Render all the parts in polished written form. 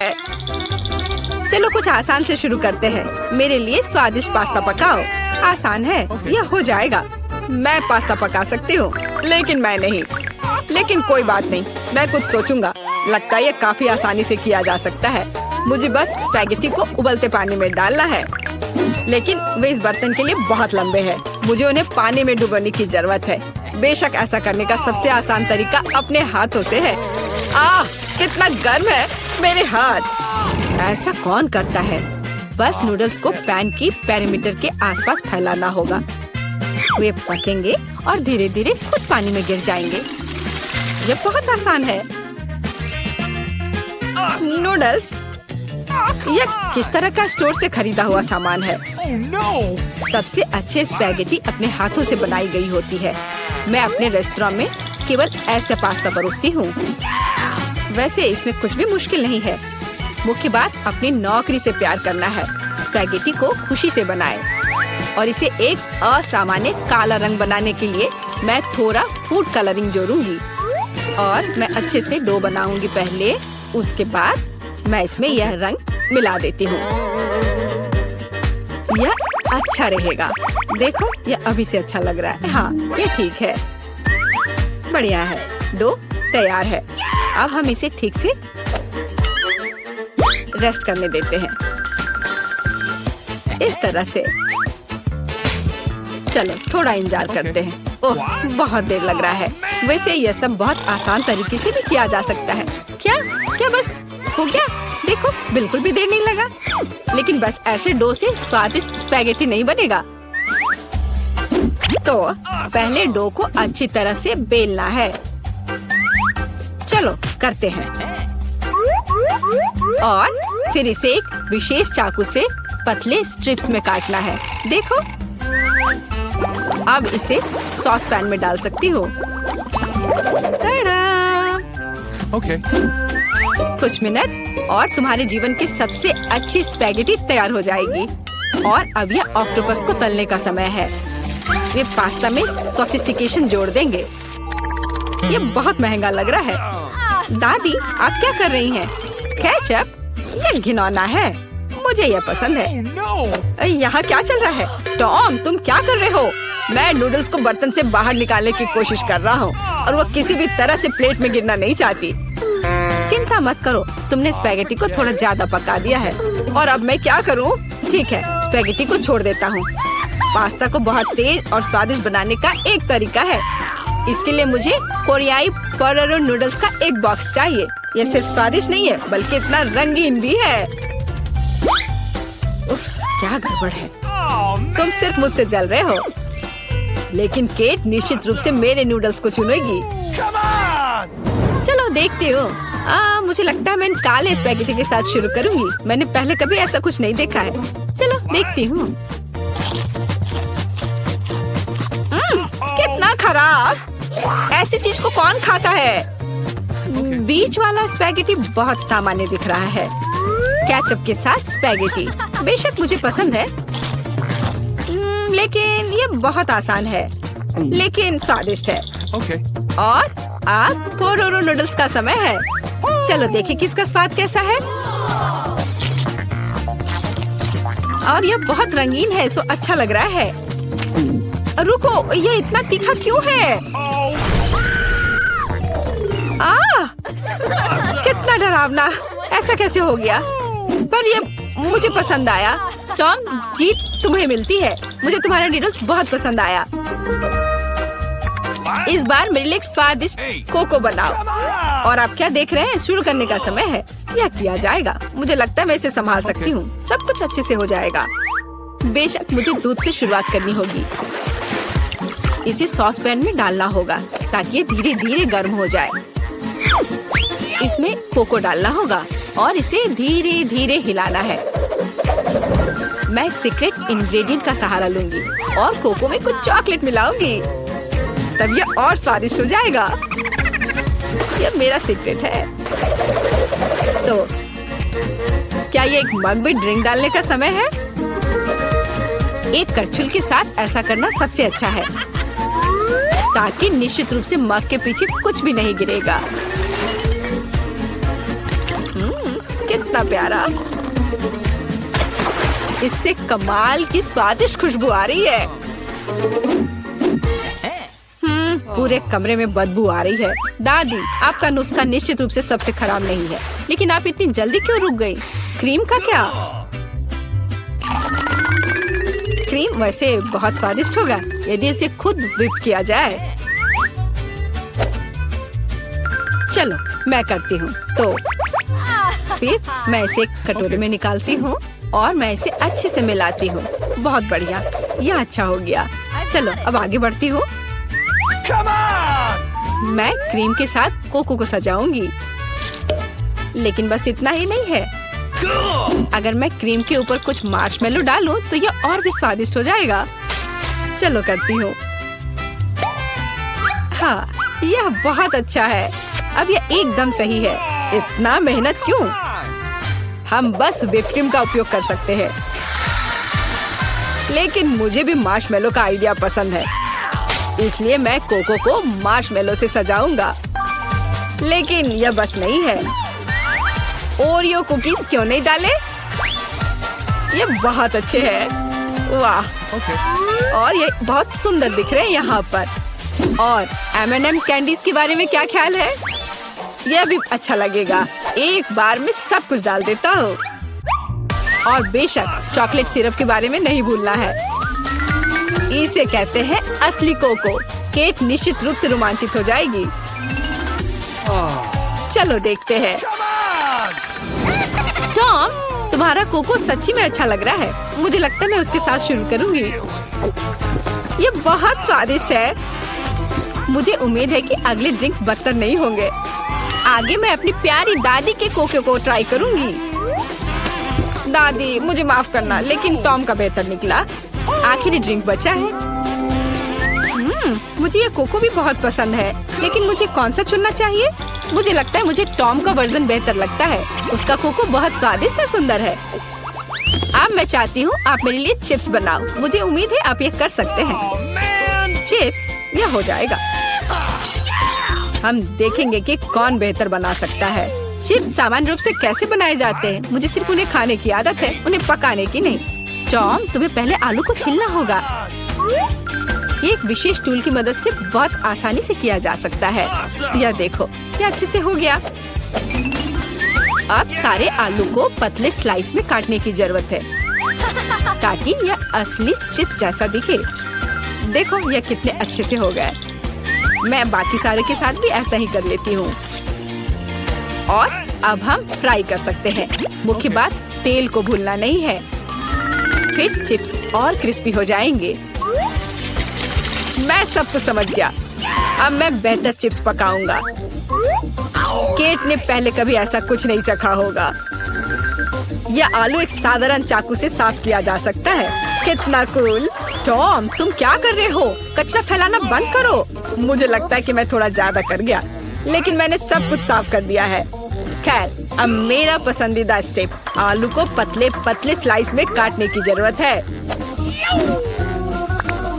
चलो कुछ आसान से शुरू करते हैं। मेरे लिए स्वादिष्ट पास्ता पकाओ। आसान है, यह हो जाएगा। मैं पास्ता पका सकती हूँ, लेकिन मैं नहीं। लेकिन कोई बात नहीं, मैं कुछ सोचूंगा। लगता है ये काफी आसानी से किया जा सकता है। मुझे बस स्पैगेटी को उबलते पानी में डालना है, लेकिन वे इस बर्तन के लिए बहुत लंबे हैं। मुझे उन्हें पानी में डुबोने की जरूरत है। बेशक ऐसा करने का सबसे आसान तरीका अपने हाथों से है। कितना गर्म है मेरे हाथ। ऐसा कौन करता है? बस नूडल्स को पैन की पेरीमीटर के आसपास फैलाना होगा। वे पकेंगे और धीरे धीरे खुद पानी में गिर जाएंगे। यह बहुत आसान है। नूडल्स यह किस तरह का स्टोर से खरीदा हुआ सामान है। सबसे अच्छे स्पैगेटी अपने हाथों से बनाई गई होती है। मैं अपने रेस्टोरेंट में केवल ऐसे पास्ता परोसती हूँ। वैसे इसमें कुछ भी मुश्किल नहीं है। मुख्य बात अपनी नौकरी से प्यार करना है। स्पैगेटी को खुशी से बनाएं और इसे एक असामान्य काला रंग बनाने के लिए मैं थोड़ा फूड कलरिंग जोड़ूंगी और मैं अच्छे से डो बनाऊंगी पहले। उसके बाद मैं इसमें यह रंग मिला देती हूँ। यह अच्छा रहेगा। देखो, यह अभी से अच्छा लग रहा है। हाँ, ये ठीक है। बढ़िया है। डो तैयार है। अब हम इसे ठीक से रेस्ट करने देते हैं, इस तरह से। चलो थोड़ा इंतजार करते हैं। ओह, बहुत देर लग रहा है। वैसे यह सब बहुत आसान तरीके से भी किया जा सकता है। क्या बस हो गया? देखो, बिल्कुल भी देर नहीं लगा। लेकिन बस ऐसे डो से स्वादिष्ट स्पैगेटी नहीं बनेगा। तो पहले डो को अच्छी तरह से बेलना है। चलो करते हैं। और फिर इसे एक विशेष चाकू से पतले स्ट्रिप्स में काटना है। देखो, अब इसे सॉस पैन में डाल सकती हूँ। Okay. कुछ मिनट और तुम्हारे जीवन की सबसे अच्छी स्पैगेटी तैयार हो जाएगी। और अब यह ऑक्टोपस को तलने का समय है। वे पास्ता में सोफिस्टिकेशन जोड़ देंगे। ये बहुत महंगा लग रहा है। दादी, आप क्या कर रही हैं? केचप? यह घिनौना है। मुझे यह पसंद है। यहाँ क्या चल रहा है? टॉम, तुम क्या कर रहे हो? मैं नूडल्स को बर्तन से बाहर निकालने की कोशिश कर रहा हूँ और वो किसी भी तरह से प्लेट में गिरना नहीं चाहती। चिंता मत करो, तुमने स्पैगेटी को थोड़ा ज्यादा पका दिया है। और अब मैं क्या करूँ? ठीक है, स्पैगेटी को छोड़ देता हूँ। पास्ता को बहुत तेज और स्वादिष्ट बनाने का एक तरीका है। इसके लिए मुझे कोरियाई पोटेटो नूडल्स का एक बॉक्स चाहिए। यह सिर्फ स्वादिष्ट नहीं है, बल्कि इतना रंगीन भी है। उफ, क्या गड़बड़ है। तुम सिर्फ मुझसे जल रहे हो। लेकिन केट निश्चित रूप से मेरे नूडल्स को चुनेगी। चलो देखती हूँ। मुझे लगता है मैं काले स्पैगेटी के साथ शुरू करूँगी। मैंने पहले कभी ऐसा कुछ नहीं देखा है। चलो देखती हूँ। कितना खराब! ऐसी चीज को कौन खाता है? बीच वाला स्पैगेटी बहुत सामान्य दिख रहा है। केचप के साथ स्पैगेटी बेशक मुझे पसंद है, लेकिन ये बहुत आसान है, लेकिन स्वादिष्ट है। Okay. और अब पोटेटो नूडल्स का समय है। चलो देखिए किसका स्वाद कैसा है। और यह बहुत रंगीन है, सो अच्छा लग रहा है। रुको, ये इतना तीखा क्यों है? कितना डरावना! ऐसा कैसे हो गया? पर ये मुझे पसंद आया। टॉम, जीत तुम्हें मिलती है। मुझे तुम्हारा नूडल्स बहुत पसंद आया। इस बार मेरे लिए स्वादिष्ट कोको बनाओ। और आप क्या देख रहे हैं? शुरू करने का समय है। यह किया जाएगा। मुझे लगता है मैं इसे संभाल सकती हूँ। सब कुछ अच्छे से हो जाएगा। बेशक मुझे दूध से शुरुआत करनी होगी। इसे सॉस पैन में डालना होगा ताकि ये धीरे धीरे गर्म हो जाए। इसमें कोको डालना होगा और इसे धीरे धीरे हिलाना है। मैं सीक्रेट इंग्रेडिएंट का सहारा लूंगी और कोको में कुछ चॉकलेट मिलाऊंगी। तब ये और स्वादिष्ट हो जाएगा। यह मेरा सीक्रेट है। तो क्या ये एक मग में ड्रिंक डालने का समय है? एक करछुल के साथ ऐसा करना सबसे अच्छा है, ताकि निश्चित रूप से मग के पीछे कुछ भी नहीं गिरेगा। कितना प्यारा। इससे कमाल की स्वादिष्ट खुशबू आ रही है। पूरे कमरे में बदबू आ रही है। दादी, आपका नुस्खा निश्चित रूप से सबसे खराब नहीं है, लेकिन आप इतनी जल्दी क्यों रुक गई? क्रीम का क्या? क्रीम वैसे बहुत स्वादिष्ट होगा यदि इसे खुद व्हिप किया जाए। चलो मैं करती हूँ। तो फिर मैं इसे एक कटोरे में निकालती हूँ और मैं इसे अच्छे से मिलाती हूँ। बहुत बढ़िया, यह अच्छा हो गया। चलो अब आगे बढ़ती हूँ। मैं क्रीम के साथ कोको को सजाऊंगी, लेकिन बस इतना ही नहीं है। अगर मैं क्रीम के ऊपर कुछ मार्शमेलो डालूं तो यह और भी स्वादिष्ट हो जाएगा। चलो करती हूँ। हाँ, यह बहुत अच्छा है। अब यह एकदम सही है। इतना मेहनत क्यों? हम बस व्हिप क्रीम का उपयोग कर सकते हैं। लेकिन मुझे भी मार्शमेलो का आइडिया पसंद है, इसलिए मैं कोको को मार्शमेलो से सजाऊंगा। लेकिन यह बस नहीं है। ओरियो कुकीज क्यों नहीं डाले? ये बहुत अच्छे हैं। वाह, और ये बहुत सुंदर दिख रहे हैं यहाँ पर। और M&M कैंडीज के बारे में क्या ख्याल है? यह भी अच्छा लगेगा। एक बार में सब कुछ डाल देता हूँ। और बेशक चॉकलेट सिरप के बारे में नहीं भूलना है। इसे कहते हैं असली कोको। केट निश्चित रूप से रोमांचित हो जाएगी। चलो देखते हैं। टॉम, तुम्हारा कोको सच्ची में अच्छा लग रहा है। मुझे लगता है मैं उसके साथ शुरू करूंगी। ये बहुत स्वादिष्ट है। मुझे उम्मीद है कि अगले ड्रिंक्स बदतर नहीं होंगे। आगे मैं अपनी प्यारी दादी के कोको को ट्राई करूंगी। दादी, मुझे माफ करना, लेकिन टॉम का बेहतर निकला। आखिरी ड्रिंक बचा है। मुझे ये कोको भी बहुत पसंद है, लेकिन मुझे कौन सा चुनना चाहिए? मुझे लगता है मुझे टॉम का वर्जन बेहतर लगता है। उसका कोको बहुत स्वादिष्ट और सुंदर है। अब मैं चाहती हूँ आप मेरे लिए चिप्स बनाओ। मुझे उम्मीद है आप ये कर सकते हैं। चिप्स, यह हो जाएगा। हम देखेंगे कि कौन बेहतर बना सकता है। चिप्स सामान्य रूप से कैसे बनाए जाते हैं? मुझे सिर्फ उन्हें खाने की आदत है, उन्हें पकाने की नहीं। टॉम, तुम्हें पहले आलू को छीलना होगा। ये एक विशेष टूल की मदद से बहुत आसानी से किया जा सकता है। यह देखो, यह अच्छे से हो गया। अब सारे आलू को पतले स्लाइस में काटने की जरूरत है, ताकि यह असली चिप्स जैसा दिखे। देखो यह कितने अच्छे से हो गए। मैं बाकी सारे के साथ भी ऐसा ही कर लेती हूँ। और अब हम फ्राई कर सकते हैं। मुख्य बात, तेल को भूलना नहीं है। फिर चिप्स और क्रिस्पी हो जाएंगे। मैं सब कुछ समझ गया। अब मैं बेहतर चिप्स पकाऊंगा। केट ने पहले कभी ऐसा कुछ नहीं चखा होगा। यह आलू एक साधारण चाकू से साफ किया जा सकता है। कितना कूल। टॉम, तुम क्या कर रहे हो? कचरा फैलाना बंद करो। मुझे लगता है कि मैं थोड़ा ज्यादा कर गया, लेकिन मैंने सब कुछ साफ कर दिया है। खैर, अब मेरा पसंदीदा स्टेप, आलू को पतले पतले स्लाइस में काटने की जरूरत है।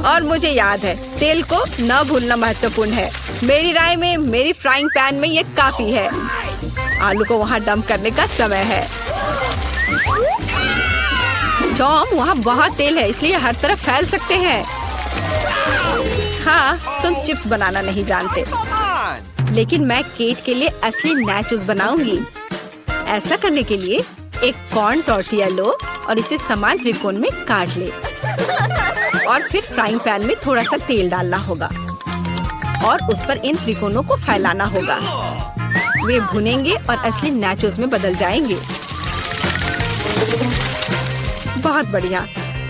और मुझे याद है, तेल को न भूलना महत्वपूर्ण है। मेरी राय में मेरी फ्राइंग पैन में ये काफी है। आलू को वहाँ डंप करने का समय है। टॉम, वहाँ बहुत तेल है, इसलिए हर तरफ फैल सकते हैं। हाँ, तुम चिप्स बनाना नहीं जानते, लेकिन मैं केट के लिए असली नाचोस बनाऊंगी। ऐसा करने के लिए एक कॉर्न टॉर्टिया लो और इसे समान त्रिकोण में काट ले। और फिर फ्राइंग पैन में थोड़ा सा तेल डालना होगा और उस पर इन त्रिकोणों को फैलाना होगा। वे भुनेंगे और असली नाचोस में बदल जाएंगे। बहुत बढ़िया,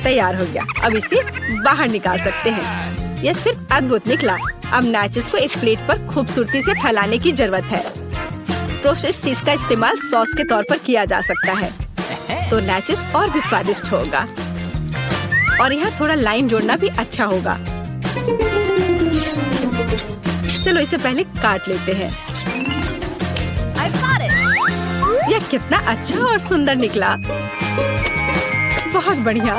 तैयार हो गया। अब इसे बाहर निकाल सकते हैं। यह सिर्फ अद्भुत निकला। अब नाचोस को एक प्लेट पर खूबसूरती से फैलाने की जरूरत है। प्रोसेस्ड चीज का इस्तेमाल सॉस के तौर पर किया जा सकता है, तो नाचोस और भी स्वादिष्ट होगा। और यहाँ थोड़ा लाइम जोड़ना भी अच्छा होगा। चलो इसे पहले काट लेते हैं। यह कितना अच्छा और सुंदर निकला। बहुत बढ़िया।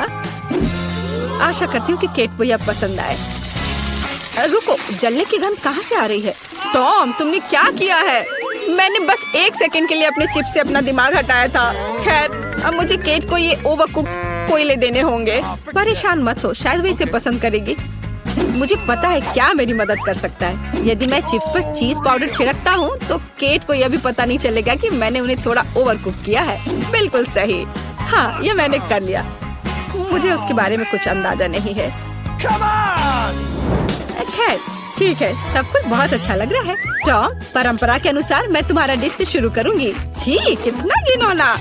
आशा करती हूँ कि केट को यह पसंद आए। रुको, जलने की गंध कहाँ से आ रही है? टॉम, तुमने क्या किया है? मैंने बस 1 सेकंड के लिए अपने चिप से अपना दिमाग हटाया था। खैर, अब मुझे केट को ये ओवरकुक कोयले देने होंगे। परेशान मत हो, शायद वो इसे पसंद करेगी। मुझे पता है क्या मेरी मदद कर सकता है। यदि मैं चिप्स पर चीज पाउडर छिड़कता हूँ तो केट को यह भी पता नहीं चलेगा कि मैंने उन्हें थोड़ा ओवरकुक किया है। बिल्कुल सही। हाँ, ये मैंने कर लिया। मुझे उसके बारे में कुछ अंदाजा नहीं है। खैर, ठीक है, सब कुछ बहुत अच्छा लग रहा है। टॉम, परंपरा के अनुसार मैं तुम्हारा डिश से शुरू करूंगी। छी, कितना घिनौना।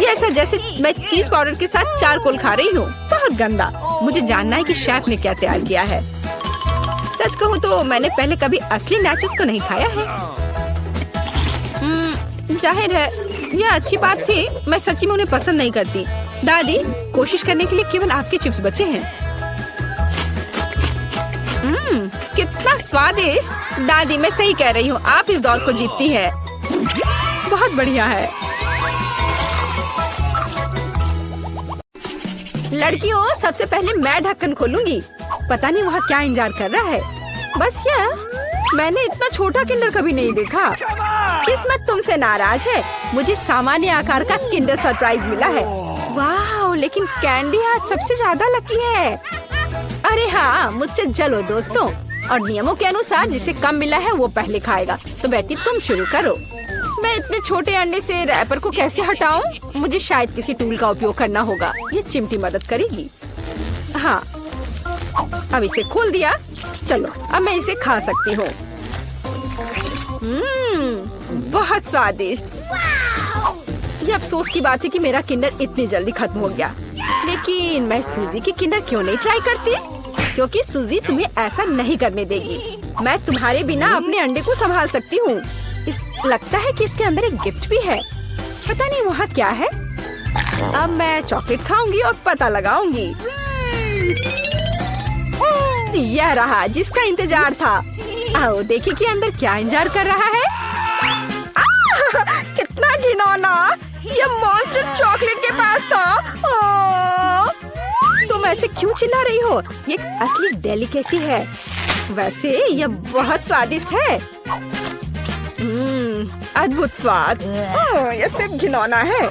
ये ऐसा जैसे मैं चीज पाउडर के साथ चारकोल खा रही हूँ। बहुत गंदा। मुझे जानना है कि शेफ ने क्या तैयार किया है। सच कहूँ तो मैंने पहले कभी असली नाचोस को नहीं खाया है। जाहिर है, यह अच्छी बात थी। मैं सच्ची में उन्हें पसंद नहीं करती। दादी, कोशिश करने के लिए केवल आपके चिप्स बचे हैं। कितना स्वादिष्ट। दादी, मैं सही कह रही हूँ, आप इस दौर को जीतती हैं। बहुत बढ़िया है। लड़कियों, सबसे पहले मैं ढक्कन खोलूंगी। पता नहीं वहाँ क्या इंतजार कर रहा है। बस यह, मैंने इतना छोटा किंडर कभी नहीं देखा। किस्मत तुमसे नाराज है। मुझे सामान्य आकार का किंडर सरप्राइज मिला है। वाह, लेकिन कैंडी आज सबसे ज्यादा लकी है। अरे हाँ, मुझसे चलो दोस्तों। और नियमों के अनुसार जिसे कम मिला है वो पहले खाएगा। तो बेटी, तुम शुरू करो। मैं इतने छोटे अंडे से रैपर को कैसे हटाऊं? मुझे शायद किसी टूल का उपयोग करना होगा। ये चिमटी मदद करेगी। हाँ, अब इसे खोल दिया। चलो, अब मैं इसे खा सकती हूँ। बहुत स्वादिष्ट। ये अफसोस की बात है कि मेरा किंडर इतनी जल्दी खत्म हो गया। लेकिन मैं सूजी की किंडर क्यों नहीं ट्राई करती? क्योंकि सूजी तुम्हें ऐसा नहीं करने देगी। मैं तुम्हारे बिना अपने अंडे को संभाल सकती हूँ। लगता है कि इसके अंदर एक गिफ्ट भी है। पता नहीं वहाँ क्या है। अब मैं चॉकलेट खाऊंगी और पता लगाऊंगी। यह रहा जिसका इंतजार था। आओ देखिए कि अंदर क्या इंतजार कर रहा है। कितना घिनौना। यह मॉन्स्टर चॉकलेट के पास था। तुम ऐसे क्यों चिल्ला रही हो? ये एक असली डेलिकेसी है। वैसे यह बहुत स्वादिष्ट है। अद्भुत स्वाद। यह सिर्फ घिनौना है।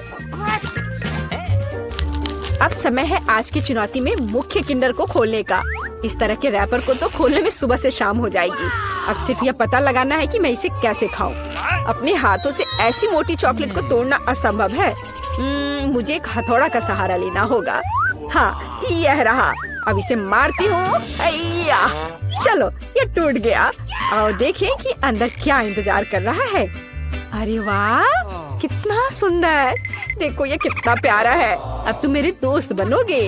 अब समय है आज की चुनौती में मुख्य किंडर को खोलने का। इस तरह के रैपर को तो खोलने में सुबह से शाम हो जाएगी। अब सिर्फ यह पता लगाना है कि मैं इसे कैसे खाऊं। अपने हाथों से ऐसी मोटी चॉकलेट को तोड़ना असंभव है। मुझे एक हथौड़ा का सहारा लेना होगा। हाँ, यह रहा। अब इसे मारती हूँ। चलो, ये टूट गया। आओ देखें कि अंदर क्या इंतजार कर रहा है। अरे वाह, कितना सुंदर। देखो ये कितना प्यारा है। अब तुम मेरे दोस्त बनोगे।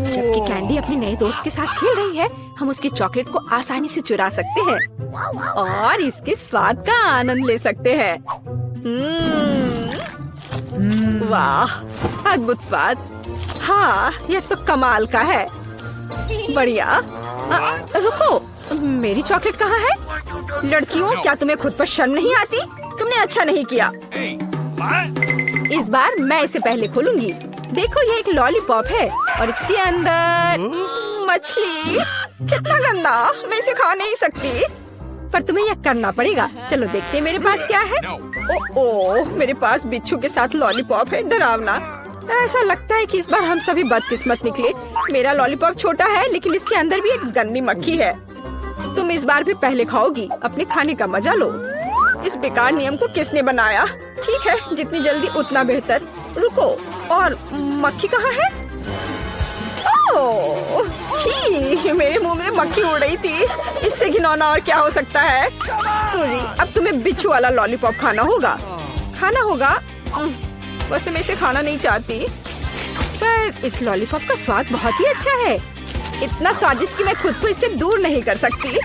जबकि कैंडी अपने नए दोस्त के साथ खेल रही है, हम उसकी चॉकलेट को आसानी से चुरा सकते हैं और इसके स्वाद का आनंद ले सकते हैं। वाह, अद्भुत स्वाद। हाँ, यह तो कमाल का है। बढ़िया। रुको, मेरी चॉकलेट कहाँ है? लड़कियों, क्या तुम्हें खुद पर शर्म नहीं आती? तुमने अच्छा नहीं किया। इस बार मैं इसे पहले खोलूंगी। देखो, ये एक लॉलीपॉप है और इसके अंदर मछली। कितना गंदा। मैं इसे खा नहीं सकती, पर तुम्हें यह करना पड़ेगा। चलो देखते हैं मेरे पास क्या है। ओह, मेरे पास बिच्छू के साथ लॉलीपॉप है। डरावना। ऐसा लगता है कि इस बार हम सभी बदकिस्मत निकले। मेरा लॉलीपॉप छोटा है, लेकिन इसके अंदर भी एक गंदी मक्खी है। तुम इस बार भी पहले खाओगी। अपने खाने का मजा लो। इस बेकार नियम को किसने बनाया? ठीक है, जितनी जल्दी उतना बेहतर। रुको, और मक्खी कहाँ है? ओह, छी, मेरे मुंह में मक्खी उड़ रही थी। इससे घिनौना और क्या हो सकता है? सूजी, अब तुम्हें बिच्छू वाला लॉलीपॉप खाना होगा। वैसे मैं इसे खाना नहीं चाहती, पर इस लॉलीपॉप का स्वाद बहुत ही अच्छा है। इतना स्वादिष्ट कि मैं खुद को इससे दूर नहीं कर सकती।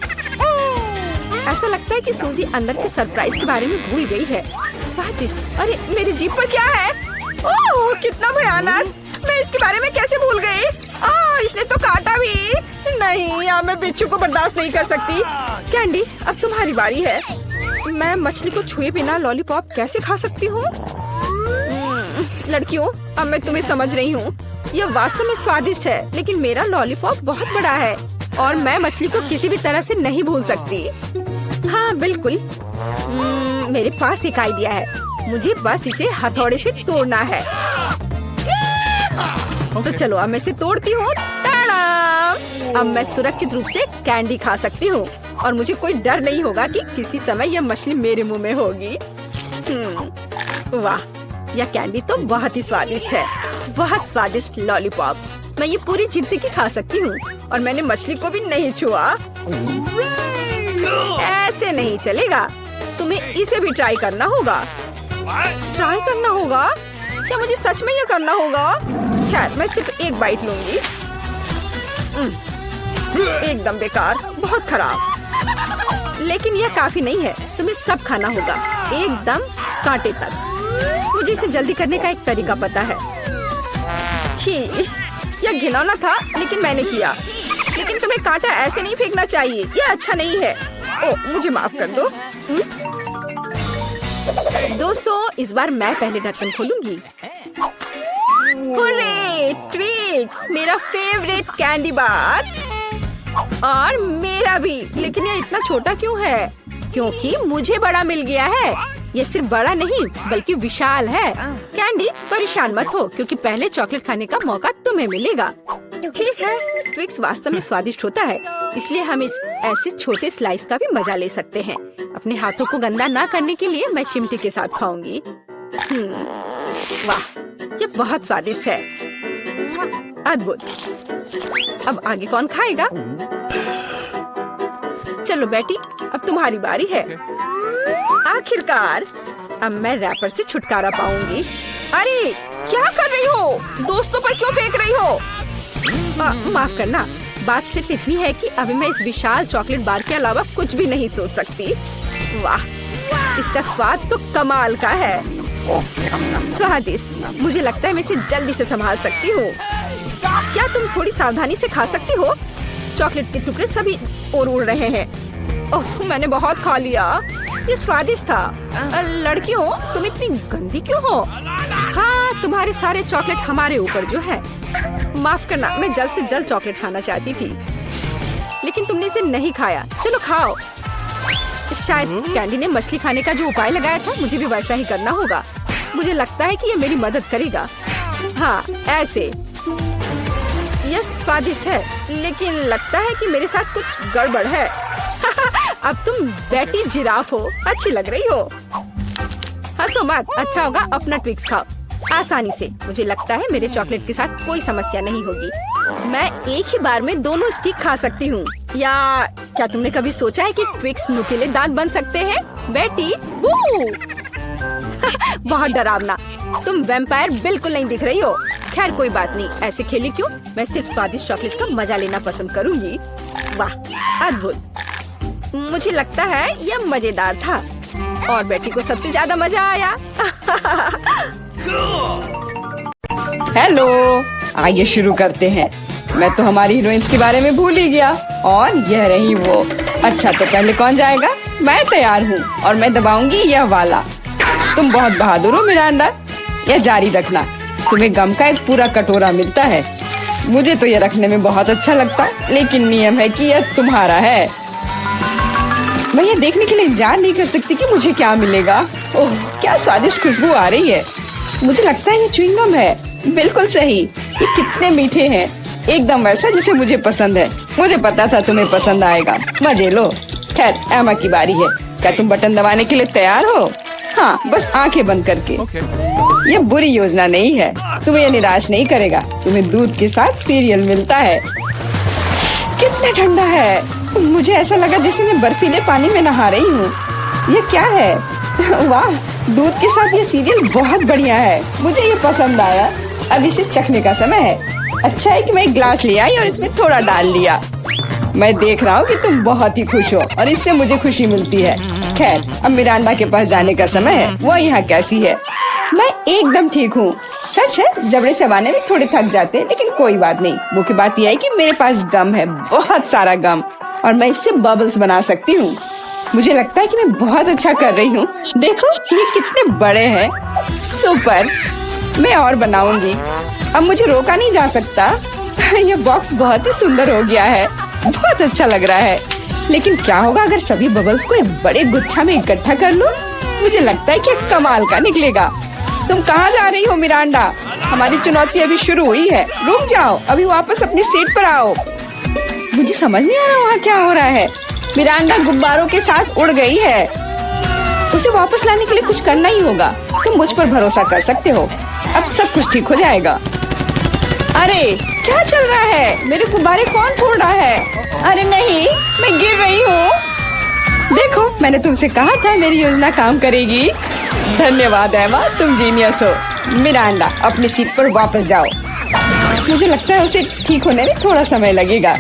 ऐसा लगता है कि सूजी अंदर के सरप्राइज के बारे में भूल गई है। स्वादिष्ट। अरे, मेरी जीभ पर क्या है? ओह, कितना भयानक। मैं इसके बारे में कैसे भूल गई? इसने तो काटा भी। नहीं, अब मैं बिच्छू को बर्दाश्त नहीं कर सकती। कैंडी, अब तुम्हारी बारी है। मैं मछली को छुए बिना लॉलीपॉप कैसे खा सकती हूँ? लड़कियों, अब मैं तुम्हें समझ रही हूँ। यह वास्तव में स्वादिष्ट है, लेकिन मेरा लॉलीपॉप बहुत बड़ा है और मैं मछली को किसी भी तरह से नहीं भूल सकती। हाँ बिल्कुल, मेरे पास एक आइडिया है, मुझे बस इसे हथौड़े से तोड़ना है। तो चलो अब मैं इसे तोड़ती हूँ। अब मैं सुरक्षित रूप से कैंडी खा सकती हूँ और मुझे कोई डर नहीं होगा कि किसी समय यह मछली मेरे मुंह में होगी। वाह, यह कैंडी तो बहुत ही स्वादिष्ट है, बहुत स्वादिष्ट लॉलीपॉप। मैं ये पूरी जिंदगी खा सकती हूँ और मैंने मछली को भी नहीं छुआ। ऐसे नहीं चलेगा, तुम्हें इसे भी ट्राई करना होगा। ट्राई करना होगा? क्या मुझे सच में ये करना होगा? खैर, मैं सिर्फ एक बाइट लूंगी। एकदम बेकार, बहुत खराब। लेकिन यह काफी नहीं है, तुम्हें सब खाना होगा, एकदम कांटे तक। मुझे इसे जल्दी करने का एक तरीका पता है। छी, यह घिनौना था, लेकिन मैंने किया। लेकिन तुम्हें कांटा ऐसे नहीं फेंकना चाहिए, यह अच्छा नहीं है। ओह, मुझे माफ कर दो। दोस्तों, इस बार मैं पहले ढक्कन खोलूंगी। हुर्रे, ट्विक्स, मेरा फेवरेट कैंडी बार। और मेरा भी। लेकिन ये इतना छोटा क्यों है? क्योंकि मुझे बड़ा मिल गया है। ये सिर्फ बड़ा नहीं बल्कि विशाल है। कैंडी, परेशान मत हो, क्योंकि पहले चॉकलेट खाने का मौका तुम्हें मिलेगा। ठीक है, ट्विक्स वास्तव में स्वादिष्ट होता है, इसलिए हम इस ऐसे छोटे स्लाइस का भी मजा ले सकते हैं। अपने हाथों को गंदा ना करने के लिए मैं चिमटी के साथ खाऊंगी। वाह, ये बहुत स्वादिष्ट है, अद्भुत। अब आगे कौन खाएगा? चलो बेटी, अब तुम्हारी बारी है। आखिरकार अब मैं रैपर से छुटकारा पाऊंगी। अरे, क्या कर रही हो? दोस्तों पर क्यों फेंक रही हो? माफ करना, बात सिर्फ इतनी है कि अभी मैं इस विशाल चॉकलेट बार के अलावा कुछ भी नहीं सोच सकती। वाह, इसका स्वाद तो कमाल का है, स्वादिष्ट। मुझे लगता है मैं इसे जल्दी से संभाल सकती हूँ। क्या तुम थोड़ी सावधानी से खा सकती हो? चॉकलेट के टुकड़े सभी और उड़ रहे हैं। ओह, मैंने बहुत खा लिया। ये स्वादिष्ट था। लड़कियों, तुम इतनी गंदी क्यों हो? हाँ, तुम्हारे सारे चॉकलेट हमारे ऊपर जो है। माफ करना, मैं जल्द से जल्द चॉकलेट खाना चाहती थी, लेकिन तुमने इसे नहीं खाया। चलो खाओ। शायद कैंडी ने मछली खाने का जो उपाय लगाया था, मुझे भी वैसा ही करना होगा। मुझे लगता है कि ये मेरी मदद करेगा। हाँ, ऐसे। यह स्वादिष्ट है, लेकिन लगता है कि मेरे साथ कुछ गड़बड़ है। अब तुम बेटी जिराफ हो, अच्छी लग रही हो। हंसो मत, अच्छा होगा अपना ट्विक्स खाओ आसानी से। मुझे लगता है मेरे चॉकलेट के साथ कोई समस्या नहीं होगी। मैं एक ही बार में दोनों स्टिक खा सकती हूँ। या क्या तुमने कभी सोचा है कि ट्विक्स नुकीले दांत बन सकते हैं? बेटी, बहुत डरावना। तुम वैम्पायर बिल्कुल नहीं दिख रही हो। खैर, कोई बात नहीं, ऐसे खेली क्यों? मैं सिर्फ स्वादिष्ट चॉकलेट का मजा लेना पसंद करूंगी। वाह, अद्भुत। मुझे लगता है यह मजेदार था और बेटी को सबसे ज्यादा मजा आया। हेलो, आइए शुरू करते हैं। मैं तो हमारी हीरोइंस के बारे में भूल ही गया और यह रही वो। अच्छा, तो पहले कौन जाएगा? मैं तैयार हूँ और मैं दबाऊंगी यह वाला। तुम बहुत बहादुर हो मिरांडा, यह जारी रखना। तुम्हें गम का एक पूरा कटोरा मिलता है। मुझे तो यह रखने में बहुत अच्छा लगता, लेकिन नियम है कि यह तुम्हारा है। मैं ये देखने के लिए इंतजार नहीं कर सकती कि मुझे क्या मिलेगा। ओह, क्या स्वादिष्ट खुशबू आ रही है। मुझे लगता है ये च्युइंगम है। बिल्कुल सही, ये कितने मीठे हैं, एकदम वैसा जिसे मुझे पसंद है। मुझे पता था तुम्हें पसंद आएगा, मजे लो। खैर, एमा की बारी है। क्या तुम बटन दबाने के लिए तैयार हो? हाँ, बस आंखें बंद करके। ये बुरी योजना नहीं है, तुम्हें ये निराश नहीं करेगा। तुम्हें दूध के साथ सीरियल मिलता है। कितना ठंडा है, मुझे ऐसा लगा जैसे मैं बर्फीले पानी में नहा रही हूँ। ये क्या है? वाह, दूध के साथ ये सीरियल बहुत बढ़िया है, मुझे ये पसंद आया। अब इसे चखने का समय है। अच्छा है कि मैं एक ग्लास ले आई और इसमें थोड़ा डाल लिया। मैं देख रहा हूँ कि तुम बहुत ही खुश हो और इससे मुझे खुशी मिलती है। खैर, अब मिरांडा के पास जाने का समय है। वो यहाँ कैसी है? मैं एकदम ठीक हूँ। सच है, जबड़े चबाने में थोड़े थक जाते हैं, लेकिन कोई बात नहीं। मुख्य बात यह है कि मेरे पास गम है, बहुत सारा गम, और मैं इससे बबल्स बना सकती हूँ। मुझे लगता है कि मैं बहुत अच्छा कर रही हूँ। देखो, ये कितने बड़े हैं। सुपर, मैं और बनाऊंगी। अब मुझे रोका नहीं जा सकता। यह बॉक्स बहुत ही सुंदर हो गया है, बहुत अच्छा लग रहा है। लेकिन क्या होगा अगर सभी बबल्स को एक बड़े गुच्छा में इकट्ठा कर लूं? मुझे लगता है कि कमाल का निकलेगा। तुम कहाँ जा रही हो मिरांडा? हमारी चुनौती अभी शुरू हुई है। रुक जाओ, अभी वापस अपनी सीट पर आओ। मुझे समझ नहीं आ रहा वहाँ क्या हो रहा है। मिरांडा गुब्बारों के साथ उड़ गई है। उसे वापस लाने के लिए कुछ करना ही होगा। तुम मुझ पर भरोसा कर सकते हो। अब सब कुछ ठीक हो जाएगा। अरे क्या चल रहा है? मेरे गुब्बारे कौन फोड़ रहा है? अरे नहीं, मैं गिर रही हूँ। देखो, मैंने तुमसे कहा था मेरी योजना काम करेगी। धन्यवाद एमा, तुम जीनियस हो। मिरांडा, अपनी सीट पर वापस जाओ। मुझे लगता है उसे ठीक होने में थोड़ा समय लगेगा।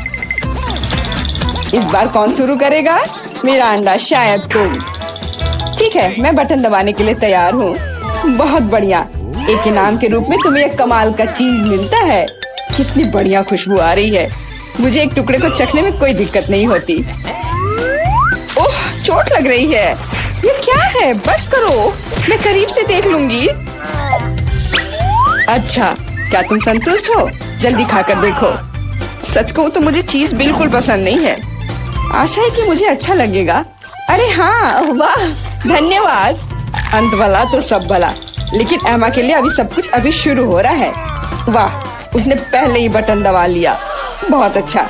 इस बार कौन शुरू करेगा? मिरांडा, शायद तुम। ठीक है, मैं बटन दबाने के लिए तैयार हूँ। बहुत बढ़िया। एक इनाम के रूप में तुम्हें एक कमाल का चीज मिलता है। कितनी बढ़िया खुशबू आ रही है। मुझे एक टुकड़े को चखने में कोई दिक्कत नहीं होती। ओह, चोट लग रही है। ये क्या है? बस करो, मैं करीब से देख लूंगी। अच्छा, क्या तुम संतुष्ट हो? जल्दी खाकर देखो। सच कहूं तो मुझे चीज बिल्कुल पसंद नहीं है। आशा है कि मुझे अच्छा लगेगा। अरे हाँ, वाह, धन्यवाद। अंत भला तो सब भला। लेकिन एमा के लिए अभी सब कुछ अभी शुरू हो रहा है। वाह, उसने पहले ही बटन दबा लिया। बहुत अच्छा।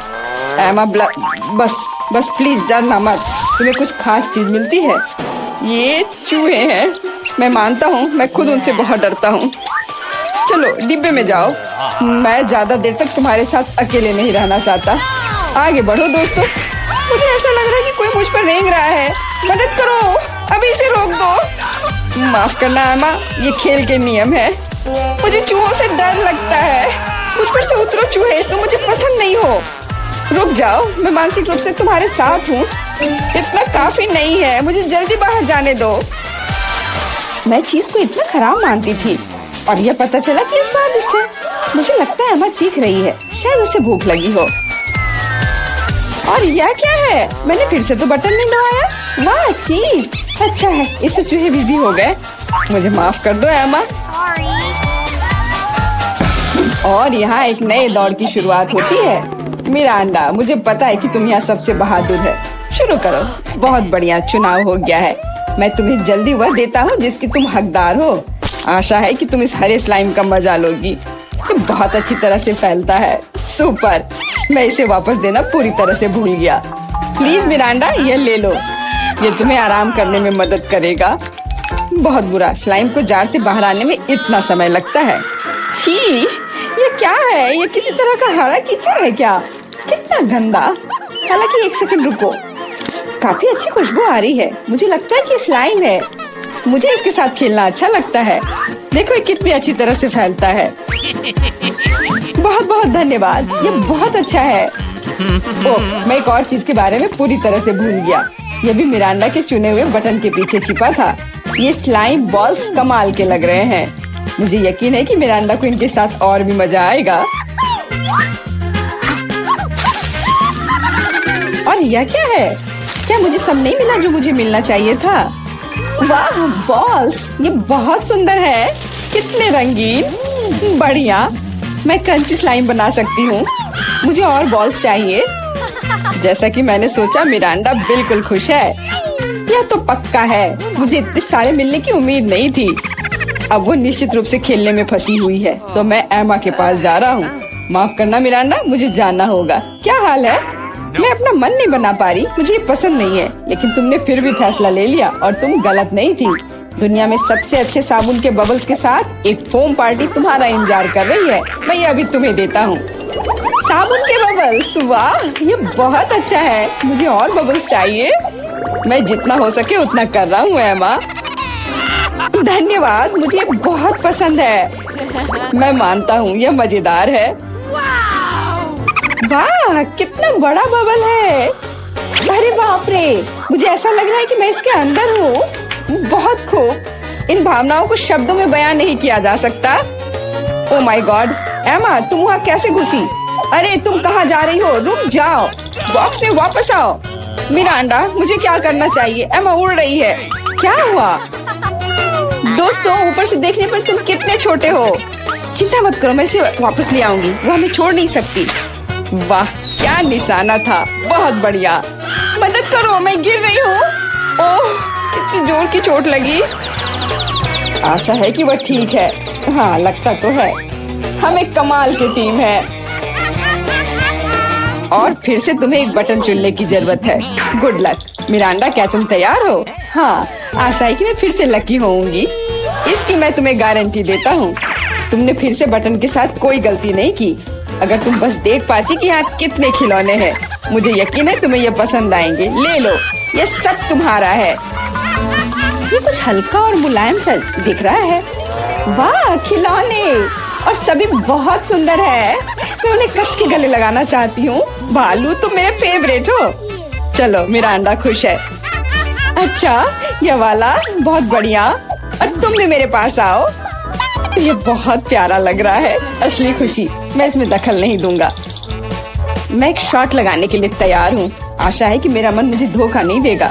एमा, बस प्लीज डरना मत। तुम्हें कुछ खास चीज मिलती है। ये चूहे हैं। मैं मानता हूँ, मैं खुद उनसे बहुत डरता हूँ। चलो डिब्बे में जाओ। मैं ज्यादा देर तक तुम्हारे साथ अकेले नहीं रहना चाहता। आगे बढ़ो दोस्तों। मुझे ऐसा लग रहा है कि कोई मुझ पर रेंग रहा है। मदद करो, अभी इसे रोक दो। माफ करना एमा, ये खेल के नियम है। मुझे चूहों से डर लगता है। मुझ पर से उतरो चूहे, तुम मुझे पसंद नहीं हो। रुक जाओ, मैं मानसिक रूप से तुम्हारे साथ हूँ। इतना काफी नहीं है, मुझे जल्दी बाहर जाने दो। मैं चीज को इतना खराब मानती थी और यह पता चला कि ये स्वादिष्ट है। मुझे लगता है एमा चीख रही है, शायद उसे भूख लगी हो। और यह क्या है? मैंने फिर से तो बटन नहीं दबाया। वाह, चीज अच्छा है। इससे चूहे बिजी हो गए। मुझे माफ कर दो एमा। और यहाँ एक नए दौर की शुरुआत होती है। मिरांडा, मुझे पता है कि तुम यहाँ सबसे बहादुर है। शुरू करो। बहुत बढ़िया, चुनाव हो गया है। मैं तुम्हें जल्दी वह देता हूँ जिसकी तुम हकदार हो। आशा है कि तुम इस हरे स्लाइम का मजा लोगी। ये बहुत अच्छी तरह से फैलता है। सुपर। मैं इसे वापस देना पूरी तरह से भूल गया। प्लीज मिरांडा, ये ले लो। ये तुम्हें आराम करने में मदद करेगा। बहुत बुरा, स्लाइम को जार से बाहर आने में इतना समय लगता है। छी, ये क्या है? ये किसी तरह का हरा कीचड़ है क्या? कितना गंदा। हालांकि एक सेकंड रुको, काफी अच्छी खुशबू आ रही है। मुझे लगता है कि स्लाइम है। मुझे इसके साथ खेलना अच्छा लगता है। देखो ये कितनी अच्छी तरह से फैलता है। बहुत बहुत धन्यवाद, ये बहुत अच्छा है। ओह, मैं एक और चीज के बारे में पूरी तरह से भूल गया। ये भी मिरांडा के चुने हुए बटन के पीछे छिपा था। ये स्लाइम बॉल्स कमाल के लग रहे हैं। मुझे यकीन है कि मिरांडा को इनके साथ और भी मजा आएगा। और यह क्या है? क्या मुझे सब नहीं मिला जो मुझे मिलना चाहिए था? वाह, बॉल्स, ये बहुत सुंदर है। कितने रंगीन। बढ़िया, मैं क्रंची स्लाइम बना सकती हूँ। मुझे और बॉल्स चाहिए। जैसा कि मैंने सोचा, मिरांडा बिल्कुल खुश है। यह तो पक्का है। मुझे इतने सारे मिलने की उम्मीद नहीं थी। अब वो निश्चित रूप से खेलने में फंसी हुई है, तो मैं एमा के पास जा रहा हूँ। माफ करना मिरांडा, मुझे जानना होगा। क्या हाल है? मैं अपना मन नहीं बना पा रही। मुझे ये पसंद नहीं है, लेकिन तुमने फिर भी फैसला ले लिया और तुम गलत नहीं थी। दुनिया में सबसे अच्छे साबुन के बबल्स के साथ एक फोम पार्टी तुम्हारा इंतजार कर रही है। मैं ये अभी तुम्हें देता हूँ। साबुन के बबल्स, वाह, ये बहुत अच्छा है। मुझे और बबल्स चाहिए। मैं जितना हो सके उतना कर रहा हूँ एमा। धन्यवाद, मुझे बहुत पसंद है। मैं मानता हूँ यह मजेदार है। वाह, कितना बड़ा बबल है। अरे बाप रे, मुझे ऐसा लग रहा है कि मैं इसके अंदर हूँ। बहुत खूब। इन भावनाओं को शब्दों में बयान नहीं किया जा सकता। ओह माय गॉड, एमा, तुम वहाँ कैसे घुसी? अरे तुम कहाँ जा रही हो? रुक जाओ, बॉक्स में वापस आओ। मिरांडा, मुझे क्या करना चाहिए? एमा उड़ रही है। क्या हुआ? दोस्तों, ऊपर से देखने पर तुम कितने छोटे हो। चिंता मत करो, मैं इसे वापस ले आऊंगी। वो हमें छोड़ नहीं सकती। वाह, क्या निशाना था। बहुत बढ़िया। मदद करो, मैं गिर रही हूँ। ओह, कितनी जोर की चोट लगी। आशा है कि वह ठीक है। हाँ, लगता तो है। हम एक कमाल की टीम है। और फिर से तुम्हें एक बटन चुनने की जरूरत है। Good luck. मिरांडा, क्या तुम तैयार हो? हाँ, आशा है कि मैं फिर से लकी होऊंगी। इसकी मैं तुम्हें गारंटी देता हूँ। तुमने फिर से बटन के साथ कोई गलती नहीं की। अगर तुम बस देख पाती कि यहाँ कितने खिलौने हैं, मुझे यकीन है तुम्हें ये पसंद आएंगे। ले लो, ये सब तुम्हारा है। ये कुछ हल्का और मुलायम सा दिख रहा है। वाह, खिलौने, और सभी बहुत सुंदर है। मैं उन्हें कस के गले लगाना चाहती हूँ। भालू, तुम मेरे फेवरेट हो। चलो, मिरांडा खुश है। अच्छा, ये वाला बहुत बढ़िया। और तुम भी मेरे पास आओ। ये बहुत प्यारा लग रहा है। असली खुशी। मैं इसमें दखल नहीं दूंगा। मैं एक शॉट लगाने के लिए तैयार हूँ। आशा है कि मेरा मन मुझे धोखा नहीं देगा।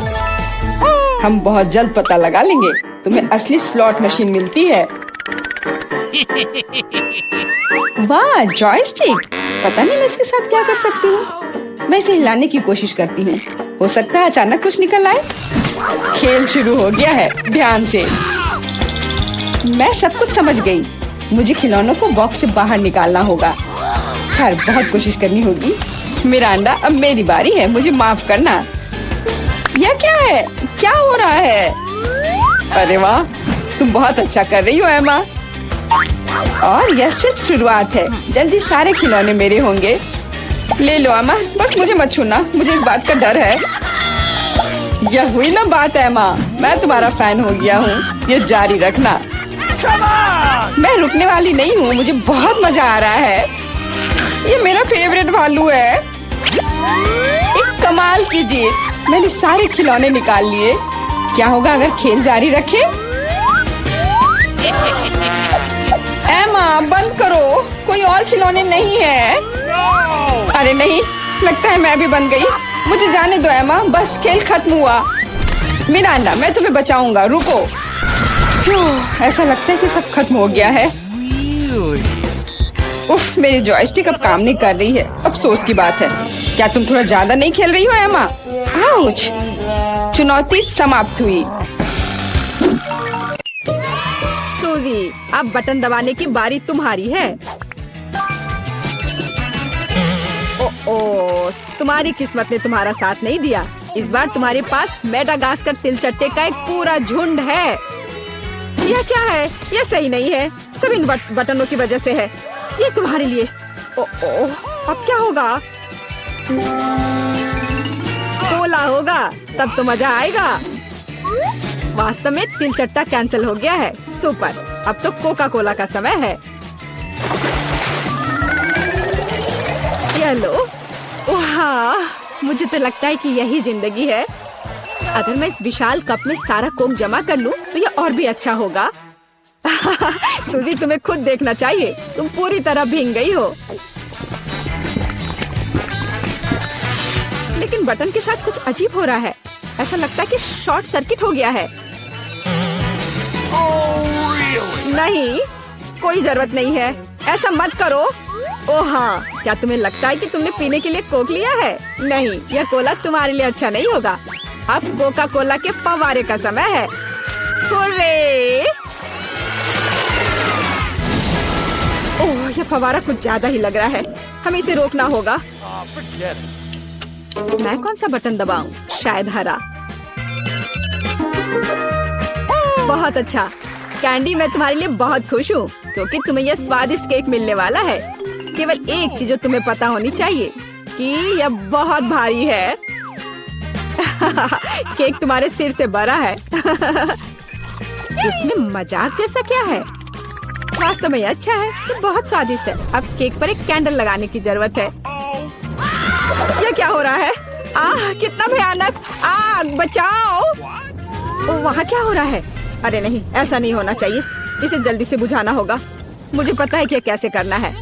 हम बहुत जल्द पता लगा लेंगे। तुम्हें असली स्लॉट मशीन मिलती है। वाह, जॉयस्टिक। पता नहीं मैं इसके साथ क्या कर सकती हूँ। मैं इसे हिलाने की कोशिश करती हूँ। हो सकता है अचानक कुछ निकल आए। खेल शुरू हो गया है। ध्यान से। मैं सब कुछ समझ गई। मुझे खिलौनों को बॉक्स से बाहर निकालना होगा। खैर, बहुत कोशिश करनी होगी। मिरांडा, अब मेरी बारी है। मुझे माफ करना। यह क्या है? क्या हो रहा है? अरे वाह, तुम बहुत अच्छा कर रही हो एमा। और यह सिर्फ शुरुआत है। जल्दी सारे खिलौने मेरे होंगे। ले लो एमा, बस मुझे मत छूना। मुझे इस बात का डर है। यह हुई ना बात एमा। मैं तुम्हारा फैन हो गया हूँ। ये जारी रखना। मैं रुकने वाली नहीं हूँ। मुझे बहुत मजा आ रहा है। ये मेरा फेवरेट भालू है। एक कमाल की जीत। मैंने सारे खिलौने निकाल लिए। क्या होगा अगर खेल जारी रखे? एमा, बंद करो। कोई और खिलौने नहीं है। अरे नहीं, लगता है मैं भी बन गई। मुझे जाने दो एमा, बस खेल खत्म हुआ। मिरांडा, मैं तुम्हें बचाऊंगा। रुको। ऐसा लगता है कि सब खत्म हो गया है। उफ, मेरी जॉयस्टिक अब काम नहीं कर रही है। अफसोस की बात है। क्या तुम थोड़ा ज्यादा नहीं खेल रही हो एमा? आउच। चुनौती समाप्त हुई। सूजी, अब बटन दबाने की बारी तुम्हारी है। ओ, तुम्हारी किस्मत ने तुम्हारा साथ नहीं दिया। इस बार तुम्हारे पास मेडागास्कर तिलचट्टे का एक पूरा झुंड है। यह क्या है? यह सही नहीं है। सब इन बटनों की वजह से है। ये तुम्हारे लिए। अब क्या होगा? कोला होगा, तब तो मजा आएगा। वास्तव में तिलचट्टा कैंसिल हो गया है। सुपर। अब तो कोका कोला का समय है। ये लो। हाँ, मुझे तो लगता है कि यही जिंदगी है। अगर मैं इस विशाल कप में सारा कोक जमा कर लूं, तो ये और भी अच्छा होगा। सूजी, तुम्हें खुद देखना चाहिए। तुम पूरी तरह भीग गई हो। लेकिन बटन के साथ कुछ अजीब हो रहा है। ऐसा लगता है कि शॉर्ट सर्किट हो गया है। नहीं, कोई जरूरत नहीं है। ऐसा मत करो। ओह हाँ, क्या तुम्हें लगता है कि तुमने पीने के लिए कोक लिया है? नहीं, यह कोला तुम्हारे लिए अच्छा नहीं होगा। अब कोका कोला के फव्वारे का समय है। हुर्रे! ओह, यह फव्वारा कुछ ज्यादा ही लग रहा है। हमें इसे रोकना होगा। मैं कौन सा बटन दबाऊं? शायद हरा। बहुत अच्छा कैंडी, मैं तुम्हारे लिए बहुत खुश हूँ क्योंकि तुम्हें यह स्वादिष्ट केक मिलने वाला है। केवल एक चीज जो तुम्हें पता होनी चाहिए कि यह बहुत भारी है। केक तुम्हारे सिर से बड़ा है। इसमें मजाक जैसा क्या है? वास्तव में अच्छा है। ये बहुत स्वादिष्ट है। अब केक पर एक कैंडल लगाने की जरूरत है। यह क्या हो रहा है? आह, कितना भयानक! आग, बचाओ! ओ, वहाँ क्या हो रहा है? अरे नहीं, ऐसा नहीं होना चाहिए। इसे जल्दी से बुझाना होगा। मुझे पता है कि कैसे करना है।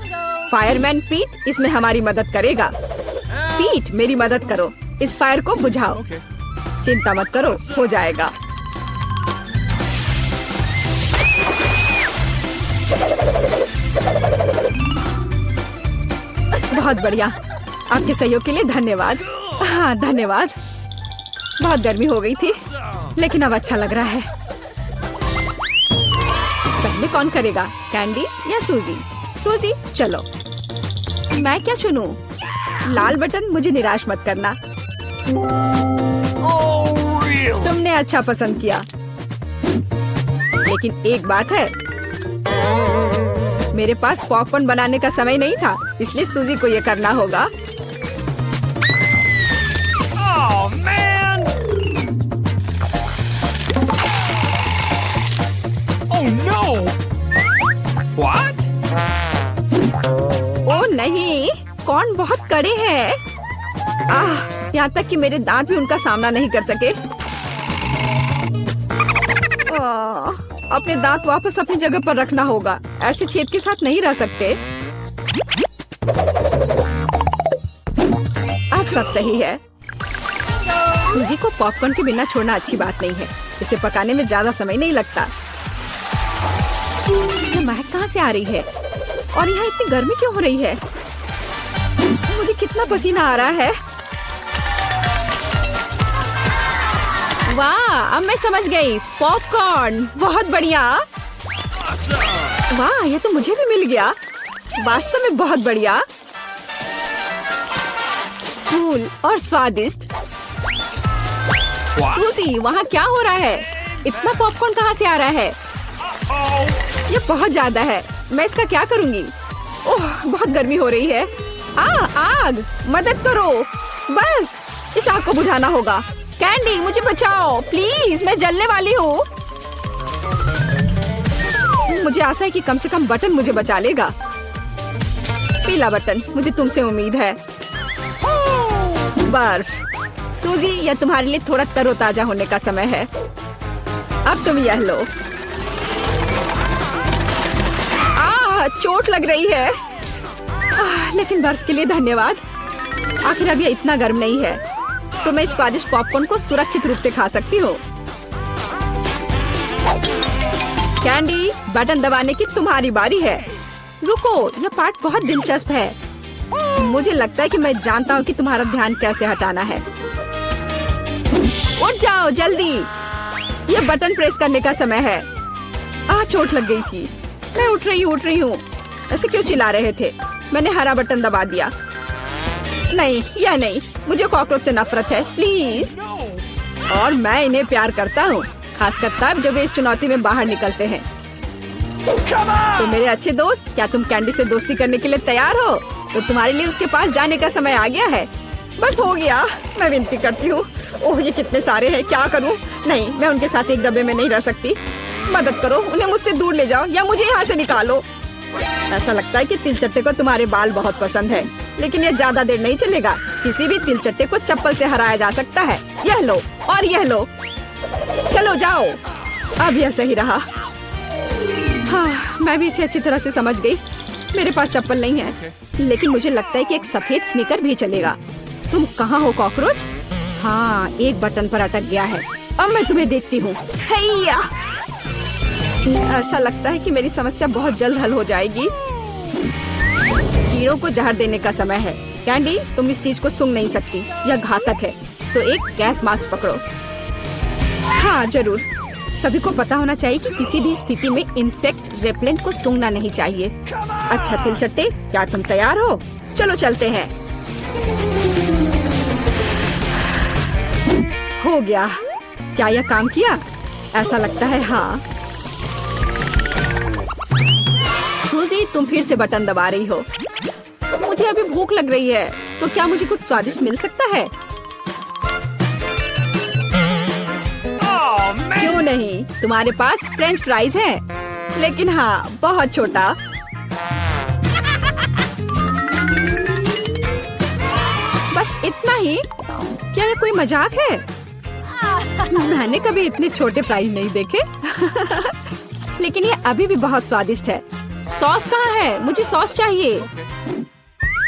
फायरमैन पीट इसमें हमारी मदद करेगा। पीट, मेरी मदद करो। इस फायर को बुझाओ। चिंता मत करो, हो जाएगा। बहुत बढ़िया। आपके सहयोग के लिए धन्यवाद। हाँ, धन्यवाद। बहुत गर्मी हो गई थी, लेकिन अब अच्छा लग रहा है। पहले कौन करेगा, कैंडी या सूजी? सूजी, चलो। मैं क्या चुनूं? लाल बटन, मुझे निराश मत करना। तुमने अच्छा पसंद किया, लेकिन एक बात है, मेरे पास पॉपकॉर्न बनाने का समय नहीं था, इसलिए सूजी को ये करना होगा। Oh, man! Oh, no! What? ओ नहीं, कौन बहुत कड़े हैं। यहाँ तक कि मेरे दांत भी उनका सामना नहीं कर सके। अपने दांत वापस अपनी जगह पर रखना होगा, ऐसे छेद के साथ नहीं रह सकते। अब सब सही है। सूजी को पॉपकॉर्न के बिना छोड़ना अच्छी बात नहीं है, इसे पकाने में ज्यादा समय नहीं लगता। ये महक कहाँ से आ रही है और यहाँ इतनी गर्मी क्यों हो रही है? मुझे कितना पसीना आ रहा है। वाह, अब मैं समझ गई, पॉपकॉर्न, बहुत बढ़िया। वाह, ये तो मुझे भी मिल गया, वास्तव में बहुत बढ़िया, कूल और स्वादिष्ट। सूजी, वहाँ क्या हो रहा है? इतना पॉपकॉर्न कहाँ से आ रहा है? ये बहुत ज्यादा है, मैं इसका क्या करूँगी? ओह, बहुत गर्मी हो रही है। आग, मदद करो, बस इस आग को बुझाना होगा। कैंडी, मुझे बचाओ प्लीज, मैं जलने वाली हूँ। मुझे आशा है कि कम से कम बटन मुझे बचा लेगा। पीला बटन, मुझे तुमसे उम्मीद है। बर्फ। सूजी, यह तुम्हारे लिए थोड़ा तरोताजा होने का समय है। अब तुम यह लो। चोट लग रही है, लेकिन बर्फ के लिए धन्यवाद। आखिर अब यह इतना गर्म नहीं है, तो मैं इस स्वादिष्ट पॉपकॉर्न को सुरक्षित रूप से खा सकती हूँ। कैंडी, बटन दबाने की तुम्हारी बारी है। रुको, यह पार्ट बहुत दिलचस्प है। मुझे लगता है कि मैं जानता हूँ कि तुम्हारा ध्यान कैसे हटाना है। उठ जाओ जल्दी, यह बटन प्रेस करने का समय है। चोट लग गई थी। मैं उठ रही हूँ। ऐसे क्यों चिल्ला रहे थे? मैंने हरा बटन दबा दिया। नहीं, यह नहीं, मुझे कॉकरोच से नफरत है, प्लीज। और मैं इन्हें प्यार करता हूँ, खासकर तब जब वे इस चुनौती में बाहर निकलते हैं। तो मेरे अच्छे दोस्त, क्या तुम कैंडी से दोस्ती करने के लिए तैयार हो? तो तुम्हारे लिए उसके पास जाने का समय आ गया है। बस हो गया, मैं विनती करती हूँ। ओह, ये कितने सारे हैं, क्या करूँ? नहीं, मैं उनके साथ एक डब्बे में नहीं रह सकती। मदद करो, उन्हें मुझसे दूर ले जाओ या मुझे यहाँ से निकालो। ऐसा लगता है कि तिलचट्टे को तुम्हारे बाल बहुत पसंद है, लेकिन यह ज्यादा देर नहीं चलेगा। किसी भी तिलचट्टे को चप्पल से हराया जा सकता है। यह लो और यह लो, चलो जाओ। अब यह सही रहा। हाँ, मैं भी इसे अच्छी तरह से समझ गई। मेरे पास चप्पल नहीं है, लेकिन मुझे लगता है कि एक सफेद स्नीकर भी चलेगा। तुम कहाँ हो कॉकरोच? हाँ, एक बटन पर अटक गया है। अब मैं तुम्हें देखती हूँ। हैया! ऐसा लगता है कि मेरी समस्या बहुत जल्द हल हो जाएगी। कीड़ों को जहर देने का समय है। कैंडी, तुम इस चीज को सूंघ नहीं सकती, यह घातक है। तो एक गैस मास्क पकड़ो। हाँ जरूर, सभी को पता होना चाहिए कि किसी भी स्थिति में इंसेक्ट रेपेलेंट को सूंघना नहीं चाहिए। अच्छा तिलचट्टे, क्या तुम तैयार हो? चलो चलते हैं। हो गया। क्या यह काम किया? ऐसा लगता है हाँ। सूजी, तुम फिर से बटन दबा रही हो। मुझे अभी भूख लग रही है, तो क्या मुझे कुछ स्वादिष्ट मिल सकता है? क्यों नहीं, तुम्हारे पास फ्रेंच फ्राइज है, लेकिन हाँ, बहुत छोटा। बस इतना ही? क्या ये कोई मजाक है? मैंने कभी इतने छोटे फ्राइज नहीं देखे। लेकिन ये अभी भी बहुत स्वादिष्ट है। सॉस कहाँ है? मुझे सॉस चाहिए।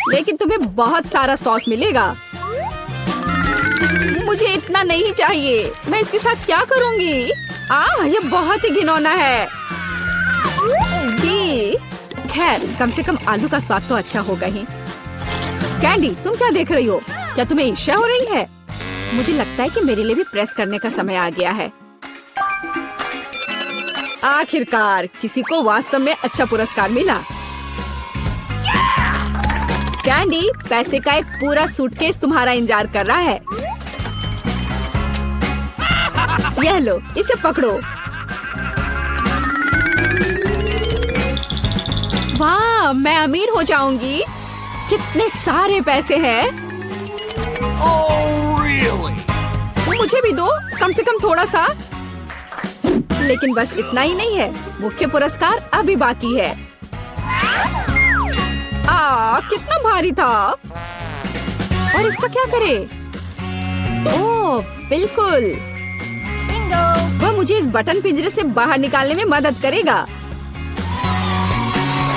लेकिन तुम्हें बहुत सारा सॉस मिलेगा। मुझे इतना नहीं चाहिए, मैं इसके साथ क्या करूंगी? ये बहुत ही घिनौना है। जी, खैर कम से कम आलू का स्वाद तो अच्छा होगा ही। कैंडी, तुम क्या देख रही हो? क्या तुम्हें ईर्ष्या हो रही है? मुझे लगता है कि मेरे लिए भी प्रेस करने का समय आ गया है। आखिरकार किसी को वास्तव में अच्छा पुरस्कार मिला। कैंडी, पैसे का एक पूरा सूटकेस तुम्हारा इंतजार कर रहा है। यह लो, इसे पकड़ो। वाह, मैं अमीर हो जाऊंगी। कितने सारे पैसे हैं। Oh, really? मुझे भी दो, कम से कम थोड़ा सा। लेकिन बस इतना ही नहीं है, मुख्य पुरस्कार अभी बाकी है। कितना भारी था। और इसका क्या करे? ओह, बिल्कुल। वह मुझे इस बटन पिंजरे से बाहर निकालने में मदद करेगा।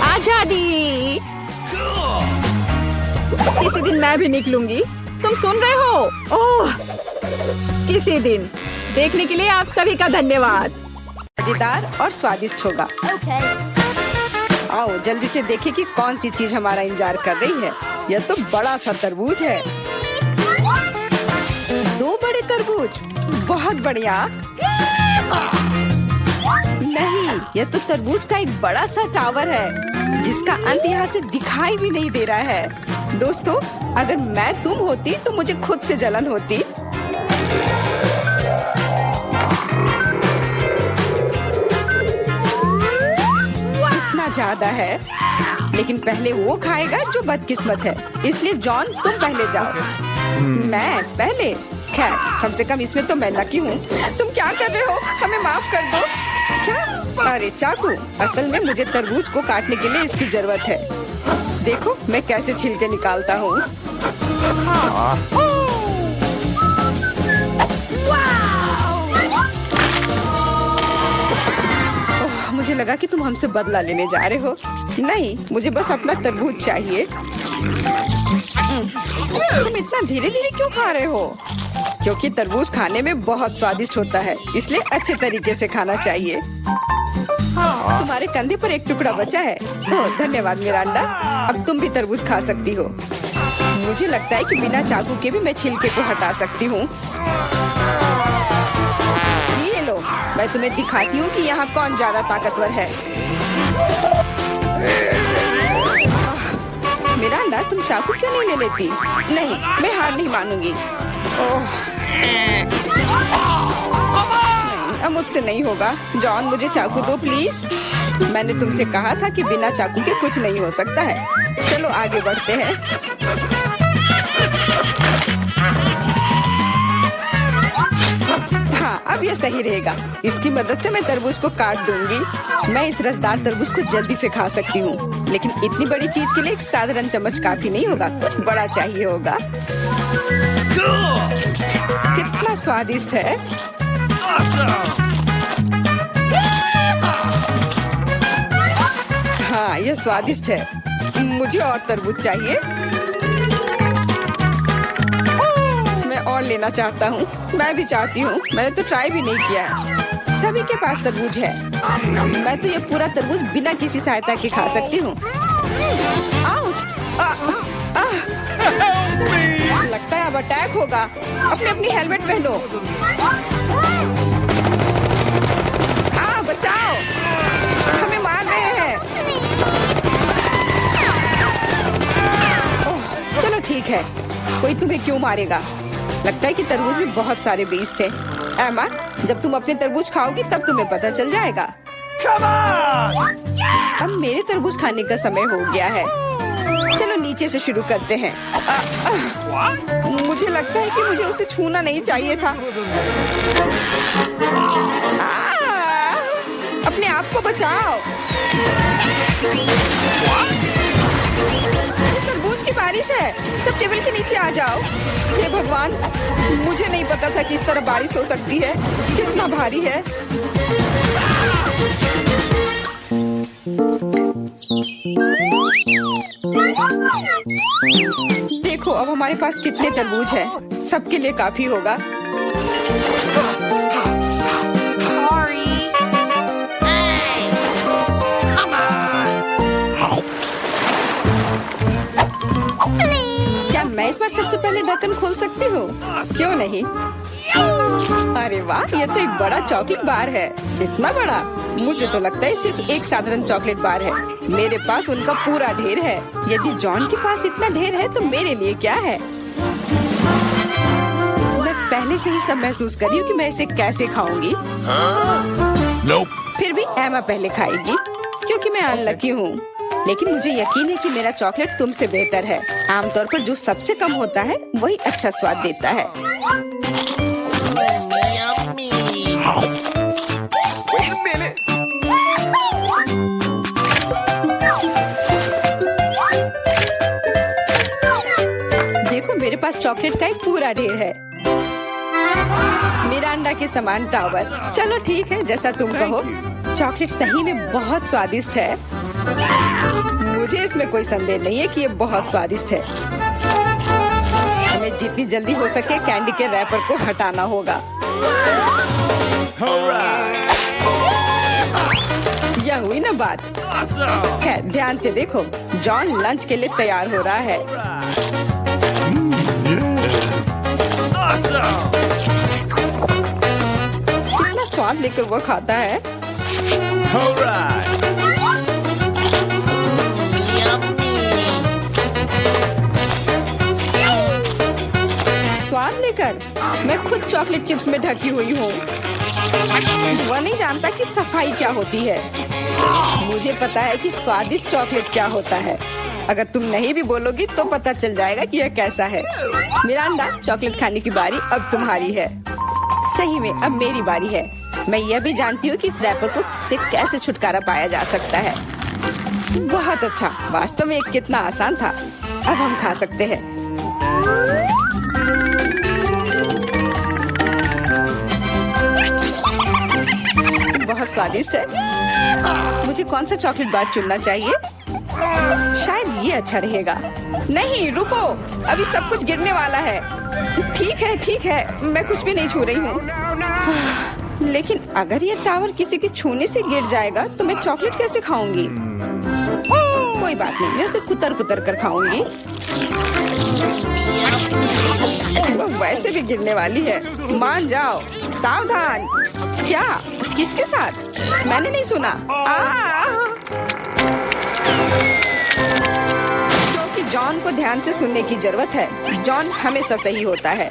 आजादी। किसी दिन मैं भी निकलूंगी। तुम सुन रहे हो? ओह, किसी दिन। देखने के लिए आप सभी का धन्यवाद। मजेदार और स्वादिष्ट होगा। आओ जल्दी से देखें कि कौन सी चीज हमारा इंतजार कर रही है। यह तो बड़ा सा तरबूज है। 2 बड़े तरबूज, बहुत बढ़िया। नहीं, यह तो तरबूज का एक बड़ा सा टावर है जिसका अंत यहाँ से दिखाई भी नहीं दे रहा है। दोस्तों, अगर मैं तुम होती तो मुझे खुद से जलन होती। ज्यादा है, लेकिन पहले वो खाएगा जो बदकिस्मत है। इसलिए जॉन, तुम पहले जाओ। मैं पहले? खैर, कम से कम इसमें तो मैं लकी हूँ। तुम क्या कर रहे हो? हमें माफ कर दो। क्या? अरे चाकू, असल में मुझे तरबूज को काटने के लिए इसकी जरूरत है। देखो मैं कैसे छिलके निकालता हूँ। मुझे लगा कि तुम हमसे बदला लेने जा रहे हो। नहीं, मुझे बस अपना तरबूज चाहिए। तुम इतना धीरे धीरे क्यों खा रहे हो? क्योंकि तरबूज खाने में बहुत स्वादिष्ट होता है, इसलिए अच्छे तरीके से खाना चाहिए। तुम्हारे कंधे पर एक टुकड़ा बचा है। ओह, धन्यवाद मिरांडा। अब तुम भी तरबूज खा सकती हो। मुझे लगता है कि बिना चाकू के भी मैं छिलके को हटा सकती हूँ। मैं तुम्हें दिखाती हूँ कि यहाँ कौन ज्यादा ताकतवर है। मिरांडा, तुम चाकू क्यों नहीं ले लेती? नहीं, मैं हार नहीं मानूंगी। ओह, नहीं, अब मुझसे नहीं होगा। जॉन, मुझे चाकू दो प्लीज। मैंने तुमसे कहा था कि बिना चाकू के कुछ नहीं हो सकता है। चलो आगे बढ़ते हैं। अब यह सही रहेगा। इसकी मदद से मैं तरबूज को काट दूंगी। मैं इस रसदार तरबूज को जल्दी से खा सकती हूँ, लेकिन इतनी बड़ी चीज के लिए एक साधारण चम्मच काफी नहीं होगा, कुछ बड़ा चाहिए होगा। कितना स्वादिष्ट है। हाँ, यह स्वादिष्ट है। मुझे और तरबूज चाहिए। और लेना चाहता हूँ। मैं भी चाहती हूँ। मैंने तो ट्राई भी नहीं किया है। सभी के पास तरबूज है। मैं तो ये पूरा तरबूज बिना किसी सहायता के खा सकती हूँ। आउच! लगता है अब अटैक होगा। अपनी हेलमेट पहनो। बचाओ! हमें मार रहे हैं। चलो ठीक है, कोई तुम्हें क्यों मारेगा? लगता है कि तरबूज में बहुत सारे बीज थे। एमा, जब तुम अपने तरबूज खाओगी तब तुम्हें पता चल जाएगा। अब मेरे तरबूज खाने का समय हो गया है। चलो नीचे से शुरू करते हैं। मुझे लगता है कि मुझे उसे छूना नहीं चाहिए था। अपने आप को बचाओ। तरबूज की बारिश है। सब टेबल के नीचे आ जाओ। हे भगवान, मुझे नहीं पता था कि इस तरह बारिश हो सकती है। कितना भारी है। देखो अब हमारे पास कितने तरबूज हैं। सबके लिए काफी होगा। क्या मैं इस बार सबसे सबसे पहले ढक्कन खोल सकती हूँ? क्यों नहीं? अरे वाह, ये तो एक बड़ा चॉकलेट बार है। इतना बड़ा? मुझे तो लगता है सिर्फ एक साधारण चॉकलेट बार है। मेरे पास उनका पूरा ढेर है। यदि जॉन के पास इतना ढेर है तो मेरे लिए क्या है? मैं पहले से ही सब महसूस कर रही हूँ कि मैं इसे कैसे खाऊंगी। फिर भी एमा पहले खाएगी क्योंकि मैं अनलकी हूँ। लेकिन मुझे यकीन है कि मेरा चॉकलेट तुमसे बेहतर है। आमतौर पर जो सबसे कम होता है वही अच्छा स्वाद देता है। Wait a minute. देखो, मेरे पास चॉकलेट का एक पूरा ढेर है। मिरांडा के समान टावर। चलो ठीक है, जैसा तुम कहो। चॉकलेट सही में बहुत स्वादिष्ट है। मुझे इसमें कोई संदेह नहीं है कि ये बहुत स्वादिष्ट है। हमें जितनी जल्दी हो सके कैंडी के रैपर को हटाना होगा। यह हुई ना बात। Awesome. खैर, ध्यान से देखो, जॉन लंच के लिए तैयार हो रहा है। Awesome. कितना स्वाद लेकर वो खाता है। All right. स्वाद लेकर मैं खुद चॉकलेट चिप्स में ढकी हुई हूँ। वह नहीं जानता कि सफाई क्या होती है। मुझे पता है कि स्वादिष्ट चॉकलेट क्या होता है। अगर तुम नहीं भी बोलोगी तो पता चल जाएगा कि यह कैसा है। मिरांडा, चॉकलेट खाने की बारी अब तुम्हारी है। सही में अब मेरी बारी है। मैं यह भी जानती हूँ कि इस रैपर को से कैसे छुटकारा पाया जा सकता है। बहुत अच्छा, वास्तव में ये कितना आसान था। अब हम खा सकते हैं। बहुत स्वादिष्ट है। मुझे कौन सा चॉकलेट बार चुनना चाहिए? शायद ये अच्छा रहेगा। नहीं, रुको, अभी सब कुछ गिरने वाला है। ठीक है, मैं कुछ भी नहीं छू रही हूँ। लेकिन अगर ये टावर किसी के छूने से गिर जाएगा तो मैं चॉकलेट कैसे खाऊंगी? कोई बात नहीं, मैं उसे कुतर कुतर कर खाऊंगी। वो वैसे भी गिरने वाली है। मान जाओ, सावधान। क्या? किसके साथ? मैंने नहीं सुना। क्योंकि जॉन को ध्यान से सुनने की जरूरत है। जॉन हमेशा सही होता है।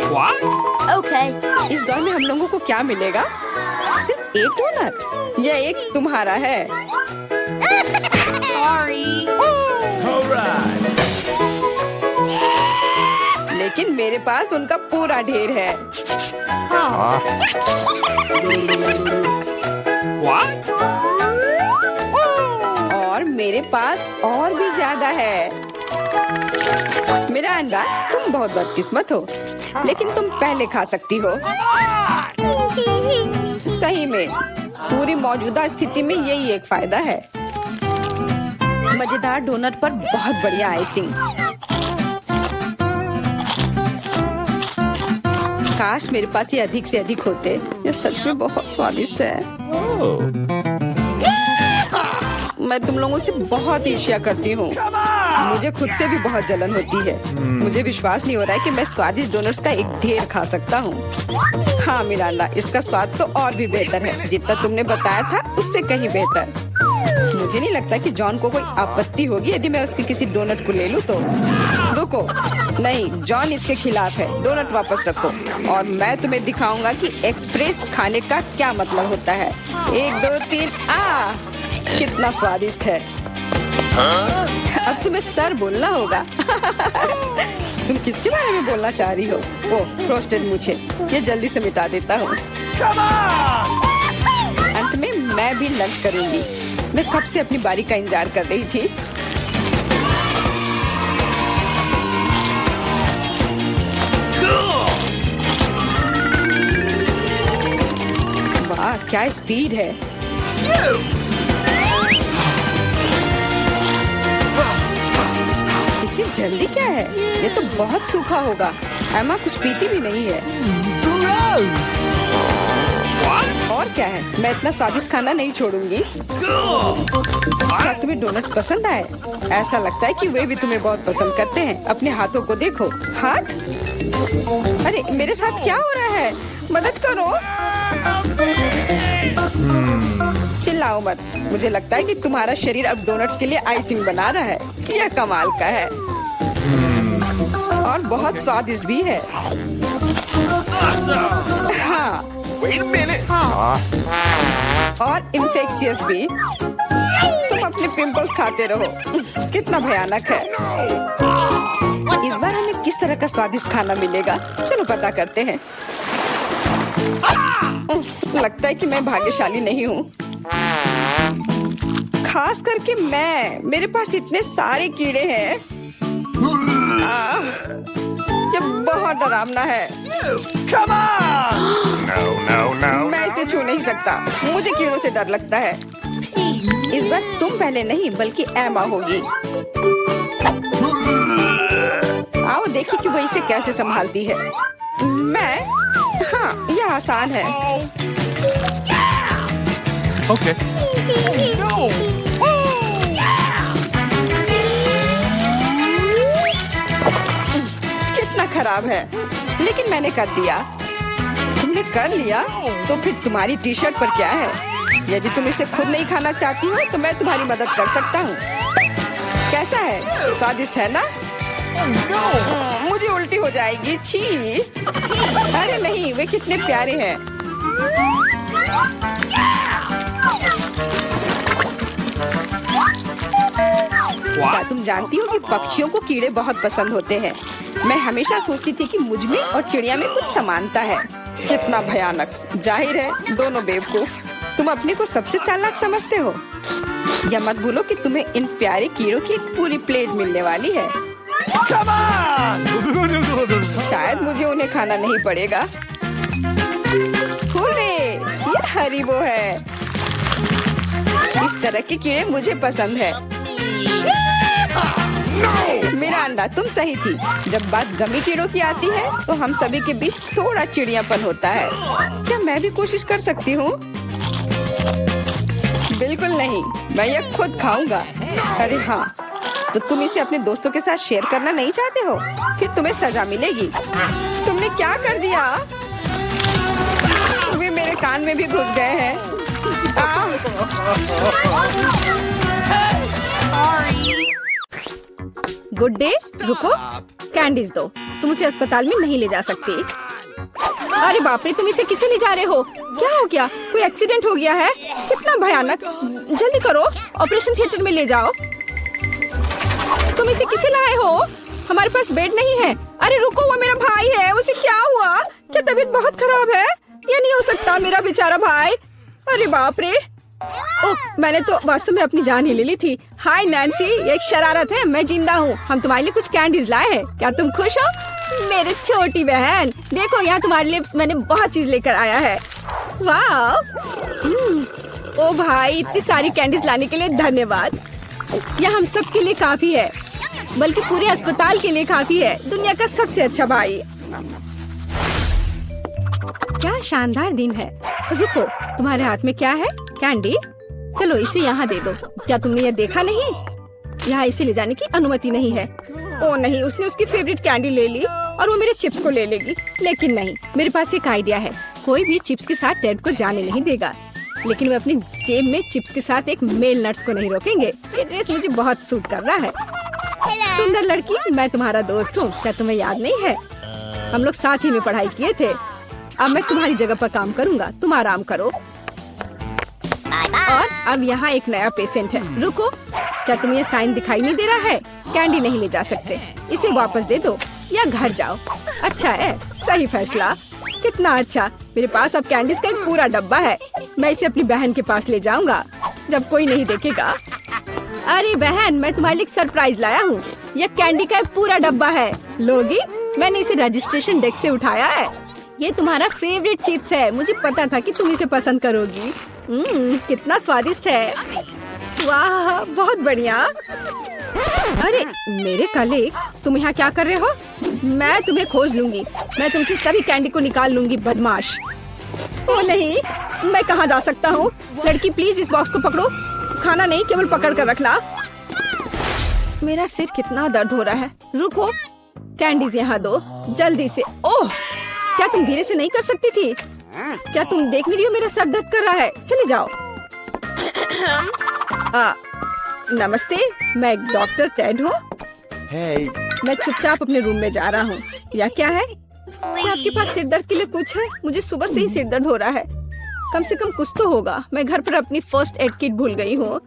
What? Okay. इस दौर में हम लोगों को क्या मिलेगा? सिर्फ एक डोनट। यह एक तुम्हारा है। Sorry. All right. लेकिन मेरे पास उनका पूरा ढेर है। What? और मेरे पास और भी ज्यादा है। मिरांडा, तुम बहुत बदकिस्मत हो, लेकिन तुम पहले खा सकती हो। सही में पूरी मौजूदा स्थिति में यही एक फायदा है। मजेदार डोनट पर बहुत बढ़िया आइसिंग। काश मेरे पास ये अधिक से अधिक होते। ये सच में बहुत स्वादिष्ट है। मैं तुम लोगों से बहुत ईर्ष्या करती हूँ। मुझे खुद से भी बहुत जलन होती है। मुझे विश्वास नहीं हो रहा है कि मैं स्वादिष्ट डोनट्स का एक ढेर खा सकता हूँ। हाँ मिरांडा, इसका स्वाद तो और भी बेहतर है। जितना तुमने बताया था उससे कहीं बेहतर। मुझे नहीं लगता कि जॉन को कोई आपत्ति होगी यदि मैं उसके किसी डोनट को ले लूं तो। रुको, नहीं, जॉन इसके खिलाफ है। डोनट वापस रखो और मैं तुम्हें दिखाऊंगा कि एक्सप्रेस खाने का क्या मतलब होता है। 1 2 3 आ! कितना स्वादिष्ट है। अब तुम्हें सर बोलना होगा। तुम किसके बारे में बोलना चाह रही हो? ओ, फ्रोस्टेड मूछें। ये जल्दी से मिटा देता हूँ। अंत में मैं भी लंच करूंगी। मैं कब से अपनी बारी का इंतजार कर रही थी। वाह, क्या स्पीड है। इतनी जल्दी क्या है? ये तो बहुत सूखा होगा। एमा कुछ पीती भी नहीं है। What? और क्या है, मैं इतना स्वादिष्ट खाना नहीं छोड़ूंगी। Cool. क्या तुम्हें डोनट्स पसंद आए? ऐसा लगता है कि वे भी तुम्हें बहुत पसंद करते हैं। अपने हाथों को देखो। हाथ? अरे मेरे साथ क्या हो रहा है? मदद करो। चिल्लाओ मत। मुझे लगता है कि तुम्हारा शरीर अब डोनट्स के लिए आइसिंग बना रहा है। यह कमाल का है और बहुत स्वादिष्ट भी है। Awesome. हाँ, Wait a minute. और इन्फेक्शियस भी। तुम अपने पिंपल्स खाते रहो। कितना भयानक है। इस बार हमें किस तरह का स्वादिष्ट खाना मिलेगा? चलो पता करते हैं। लगता है कि मैं भाग्यशाली नहीं हूँ, खास करके मैं। मेरे पास इतने सारे कीड़े हैं। ये बहुत डरावना है। Come on. No, no, no. मैं इसे छू नहीं सकता। मुझे कीड़ों से डर लगता है। इस बार तुम पहले नहीं बल्कि एमा होगी। आओ देखिए कि वो इसे कैसे संभालती है। मैं? हाँ, यह आसान है। Okay. No. कितना खराब है, लेकिन मैंने कर दिया। तुमने कर लिया तो फिर तुम्हारी टी शर्ट पर क्या है? यदि तुम इसे खुद नहीं खाना चाहती हो तो मैं तुम्हारी मदद कर सकता हूँ। कैसा है? स्वादिष्ट है ना? मुझे उल्टी हो जाएगी। छी। अरे नहीं, वे कितने प्यारे हैं। क्या तुम जानती हो कि पक्षियों को कीड़े बहुत पसंद होते हैं? मैं हमेशा सोचती थी कि मुझ में और चिड़िया में कुछ समानता है। कितना भयानक। जाहिर है दोनों बेवकूफ। तुम अपने को सबसे चालाक समझते हो। या मत भूलो कि तुम्हें इन प्यारे कीड़ों की एक पूरी प्लेट मिलने वाली है। Come on. शायद मुझे उन्हें खाना नहीं पड़ेगा। हुर्रे, ये हरीबो है। इस तरह के कीड़े मुझे पसंद है। मिरांडा, तुम सही थी। जब बात गमी कीड़ों की आती है तो हम सभी के बीच थोड़ा चिड़ियापन होता है। क्या मैं भी कोशिश कर सकती हूँ? बिल्कुल नहीं, मैं ये खुद खाऊंगा। अरे हाँ, तो तुम इसे अपने दोस्तों के साथ शेयर करना नहीं चाहते हो? फिर तुम्हें सजा मिलेगी। तुमने क्या कर दिया? वे मेरे कान में भी घुस गए हैं। Good day. रुको, कैंडीज दो। तुम उसे अस्पताल में नहीं ले जा सकती। अरे बाप रे, तुम इसे किसे ले जा रहे हो? क्या हो गया? कोई एक्सीडेंट हो गया है? कितना भयानक। जल्दी करो, ऑपरेशन थिएटर में ले जाओ। तुम इसे किसे लाए हो? हमारे पास बेड नहीं है। अरे रुको, वो मेरा भाई है। उसे क्या हुआ? क्या तबीयत बहुत खराब है? ये नहीं हो सकता, मेरा बेचारा भाई। अरे बाप रे। ओह, मैंने तो वास्तव में अपनी जान ही ले ली थी। हाय नैन्सी, ये एक शरारत है। मैं जिंदा हूँ। हम तुम्हारे लिए कुछ कैंडीज लाए हैं। क्या तुम खुश हो? मेरी छोटी बहन, देखो यहाँ तुम्हारे लिए मैंने बहुत चीज लेकर आया है। वाह। ओ भाई, इतनी सारी कैंडीज लाने के लिए धन्यवाद। यह हम सब के लिए काफी है, बल्कि पूरे अस्पताल के लिए काफी है। दुनिया का सबसे अच्छा भाई। क्या शानदार दिन है। रुको, तुम्हारे हाथ में क्या है? कैंडी। चलो इसे यहाँ दे दो। क्या तुमने ये देखा नहीं? यहाँ इसे ले जाने की अनुमति नहीं है। ओ नहीं, उसने उसकी फेवरेट कैंडी ले ली और वो मेरे चिप्स को ले लेगी। लेकिन नहीं, मेरे पास एक आइडिया है। कोई भी चिप्स के साथ टेड को जाने नहीं देगा, लेकिन वे अपनी जेब में चिप्स के साथ एक मेल नट्स को नहीं रोकेंगे। ये ड्रेस मुझे बहुत सूट कर रहा है। सुंदर लड़की, मैं तुम्हारा दोस्त हूँ। क्या तुम्हें याद नहीं है? हम लोग साथ ही में पढ़ाई किए थे। अब मैं तुम्हारी जगह पर काम करूँगा, तुम आराम करो। और अब यहाँ एक नया पेशेंट है। रुको, क्या तुम्हें ये साइन दिखाई नहीं दे रहा है? कैंडी नहीं ले जा सकते। इसे वापस दे दो या घर जाओ। अच्छा है, सही फैसला। कितना अच्छा। मेरे पास अब कैंडीज का एक पूरा डब्बा है। मैं इसे अपनी बहन के पास ले जाऊंगा जब कोई नहीं देखेगा। अरे बहन, मैं तुम्हारे लिए एक सरप्राइज लाया हूँ। यह कैंडी का एक पूरा डब्बा है। लोगी? मैंने इसे रजिस्ट्रेशन डेस्क से उठाया है। ये तुम्हारा फेवरेट चिप्स है। मुझे पता था कि तुम इसे पसंद करोगी। कितना स्वादिष्ट है। वाह, बहुत बढ़िया। अरे मेरे कलीग, तुम यहाँ क्या कर रहे हो? मैं तुम्हें खोज लूंगी। मैं तुमसे सभी कैंडी को निकाल लूंगी, बदमाश। ओ नहीं, मैं कहाँ जा सकता हूँ? लड़की प्लीज इस बॉक्स को पकड़ो। खाना नहीं, केवल पकड़ कर रखना। मेरा सिर कितना दर्द हो रहा है। रुको, कैंडीज यहाँ दो जल्दी से। ओह, क्या तुम धीरे से नहीं कर सकती थी? क्या तुम देख नहीं रही हो मेरा सर दर्द कर रहा है? चले जाओ। नमस्ते, मैं डॉक्टर टेड हूँ। Hey. मैं चुपचाप अपने रूम में जा रहा हूँ। या क्या है? क्या आपके पास सिर दर्द के लिए कुछ है? मुझे सुबह से ही सिर दर्द हो रहा है। कम से कम कुछ तो होगा। मैं घर पर अपनी फर्स्ट एड किट भूल गई हूँ।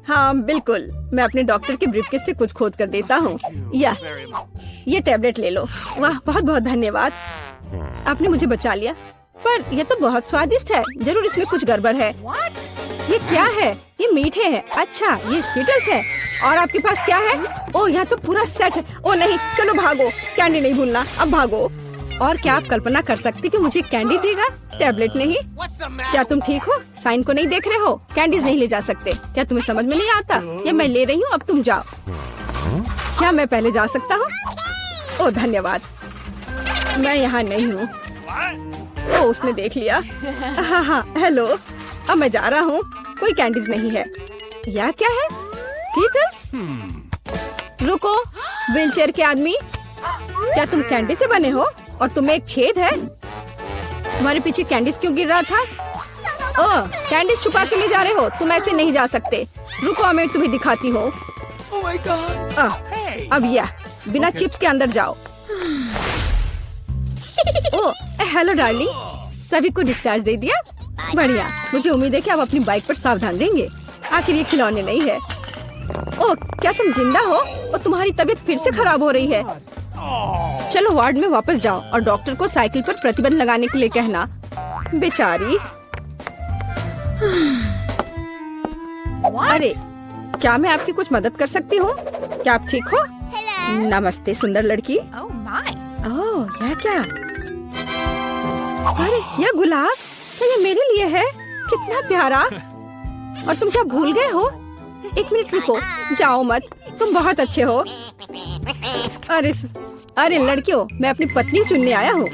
हाँ बिल्कुल, मैं अपने डॉक्टर के ब्रीफकेस से कुछ खोद कर देता हूँ। या ये टैबलेट ले लो। वाह, बहुत बहुत धन्यवाद, आपने मुझे बचा लिया। पर यह तो बहुत स्वादिष्ट है। जरूर इसमें कुछ गड़बड़ है। ये क्या है? ये मीठे हैं। अच्छा, ये स्किटल्स है। और आपके पास क्या है? ओह, यहाँ तो पूरा सेट है। ओह नहीं, चलो भागो, कैंडी नहीं भूलना, अब भागो। और क्या आप कल्पना कर सकती कि मुझे कैंडी देगा, टैबलेट नहीं? क्या तुम ठीक हो? साइन को नहीं देख रहे हो? कैंडीज नहीं ले जा सकते। क्या तुम्हें समझ में नहीं आता? ये मैं ले रही हूँ, अब तुम जाओ। क्या मैं पहले जा सकता हूँ? ओह धन्यवाद, मैं यहाँ नहीं हूँ। ओह, उसने देख लिया। हाँ हाँ, हेलो, अब मैं जा रहा हूँ। कोई कैंडीज नहीं है। या क्या है? कीटल्स? रुको, व्हीलचेयर के आदमी, क्या तुम कैंडी से बने हो? और तुम्हें एक छेद है? तुम्हारे पीछे कैंडीज क्यों गिर रहा था? ओह, कैंडीज छुपा के ले जा रहे हो? तुम ऐसे नहीं जा सकते। रुको, मैं तुम्हें दिखाती हूँ। Oh my God. अब यह बिना चिप्स के अंदर जाओ। ओह, हेलो डार्लिंग, सभी को डिस्चार्ज दे दिया? बढ़िया, मुझे उम्मीद है कि आप अपनी बाइक पर सावधान रहेंगे। आखिर ये खिलौने नहीं है। ओह, क्या तुम जिंदा हो? और तुम्हारी तबीयत फिर से खराब हो रही है। चलो वार्ड में वापस जाओ और डॉक्टर को साइकिल पर प्रतिबंध लगाने के लिए कहना। बेचारी। अरे, क्या मैं आपकी कुछ मदद कर सकती हूँ? क्या आप ठीक हो? नमस्ते सुंदर लड़की। ओह, यह क्या? अरे, यह गुलाब, क्या ये मेरे लिए है? कितना प्यारा। और तुम क्या भूल गए हो? एक मिनट रुको, जाओ मत, तुम बहुत अच्छे हो। अरे लड़कियों, मैं अपनी पत्नी चुनने आया हूँ।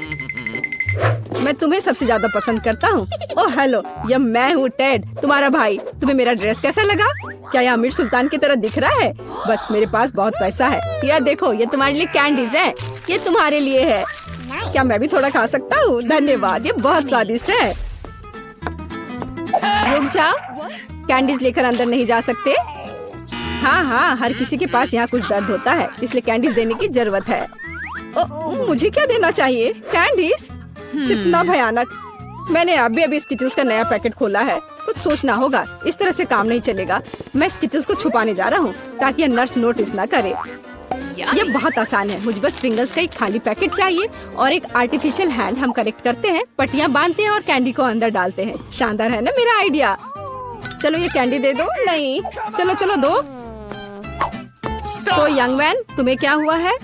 मैं तुम्हें सबसे ज्यादा पसंद करता हूँ। ओह हेलो, यह मैं हूँ टेड, तुम्हारा भाई। तुम्हें मेरा ड्रेस कैसा लगा? क्या यह अमीर सुल्तान की तरह दिख रहा है? बस मेरे पास बहुत पैसा है। यह देखो, ये तुम्हारे लिए कैंडीज है। ये तुम्हारे लिए है। क्या मैं भी थोड़ा खा सकता हूँ? धन्यवाद, ये बहुत स्वादिष्ट है। रुक जाओ, कैंडीज लेकर अंदर नहीं जा सकते। हाँ हाँ, हर किसी के पास यहाँ कुछ दर्द होता है, इसलिए कैंडीज देने की जरूरत है। मुझे क्या देना चाहिए? कैंडीज? कितना भयानक। मैंने अभी स्किटल्स का नया पैकेट खोला है। कुछ सोचना होगा, इस तरह से काम नहीं चलेगा। मैं स्किटल्स को छुपाने जा रहा हूँ ताकि यह नर्स नोटिस ना करे। यह बहुत आसान है। मुझे बस प्रिंगल्स का एक खाली पैकेट चाहिए और एक आर्टिफिशियल हैंड। हम कलेक्ट करते हैं, पट्टियाँ बांधते हैं और कैंडी को अंदर डालते हैं। शानदार है ना मेरा आइडिया? चलो ये कैंडी दे दो। नहीं, चलो चलो दो। तो यंग मैन, तुम्हें क्या हुआ है?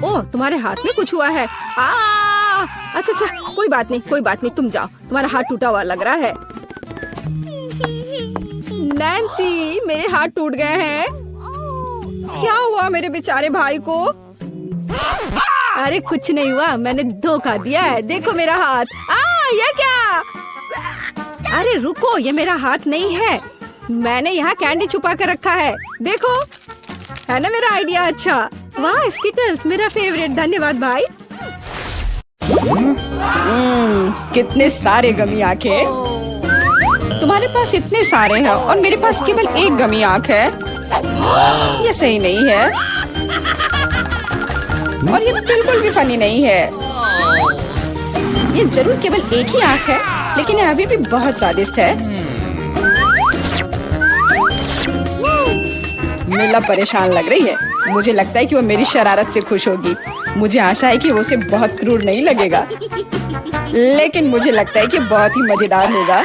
ओह, तुम्हारे हाथ में कुछ हुआ है। अच्छा, कोई बात नहीं, तुम जाओ। तुम्हारा हाथ टूटा हुआ लग रहा है। नैन्सी, मेरे हाथ टूट गए हैं। क्या हुआ मेरे बेचारे भाई को? अरे कुछ नहीं हुआ, मैंने धोखा दिया है। देखो मेरा हाथ। ये क्या? अरे रुको, ये मेरा हाथ नहीं है। मैंने यहाँ कैंडी छुपा कर रखा है। देखो, है ना मेरा आइडिया अच्छा? वाह, स्किटल्स मेरा फेवरेट। धन्यवाद भाई। कितने सारे गमी आंखें। तुम्हारे पास इतने सारे हैं और मेरे पास केवल एक गमी आंख है। ये सही नहीं है और ये बिल्कुल भी फनी नहीं है। ये जरूर केवल एक ही आंख है, लेकिन ये अभी भी बहुत स्वादिष्ट है। मीला परेशान लग रही है। मुझे लगता है कि वो मेरी शरारत से खुश होगी। मुझे आशा है कि वो उसे बहुत क्रूर नहीं लगेगा, लेकिन मुझे लगता है कि बहुत ही मजेदार होगा।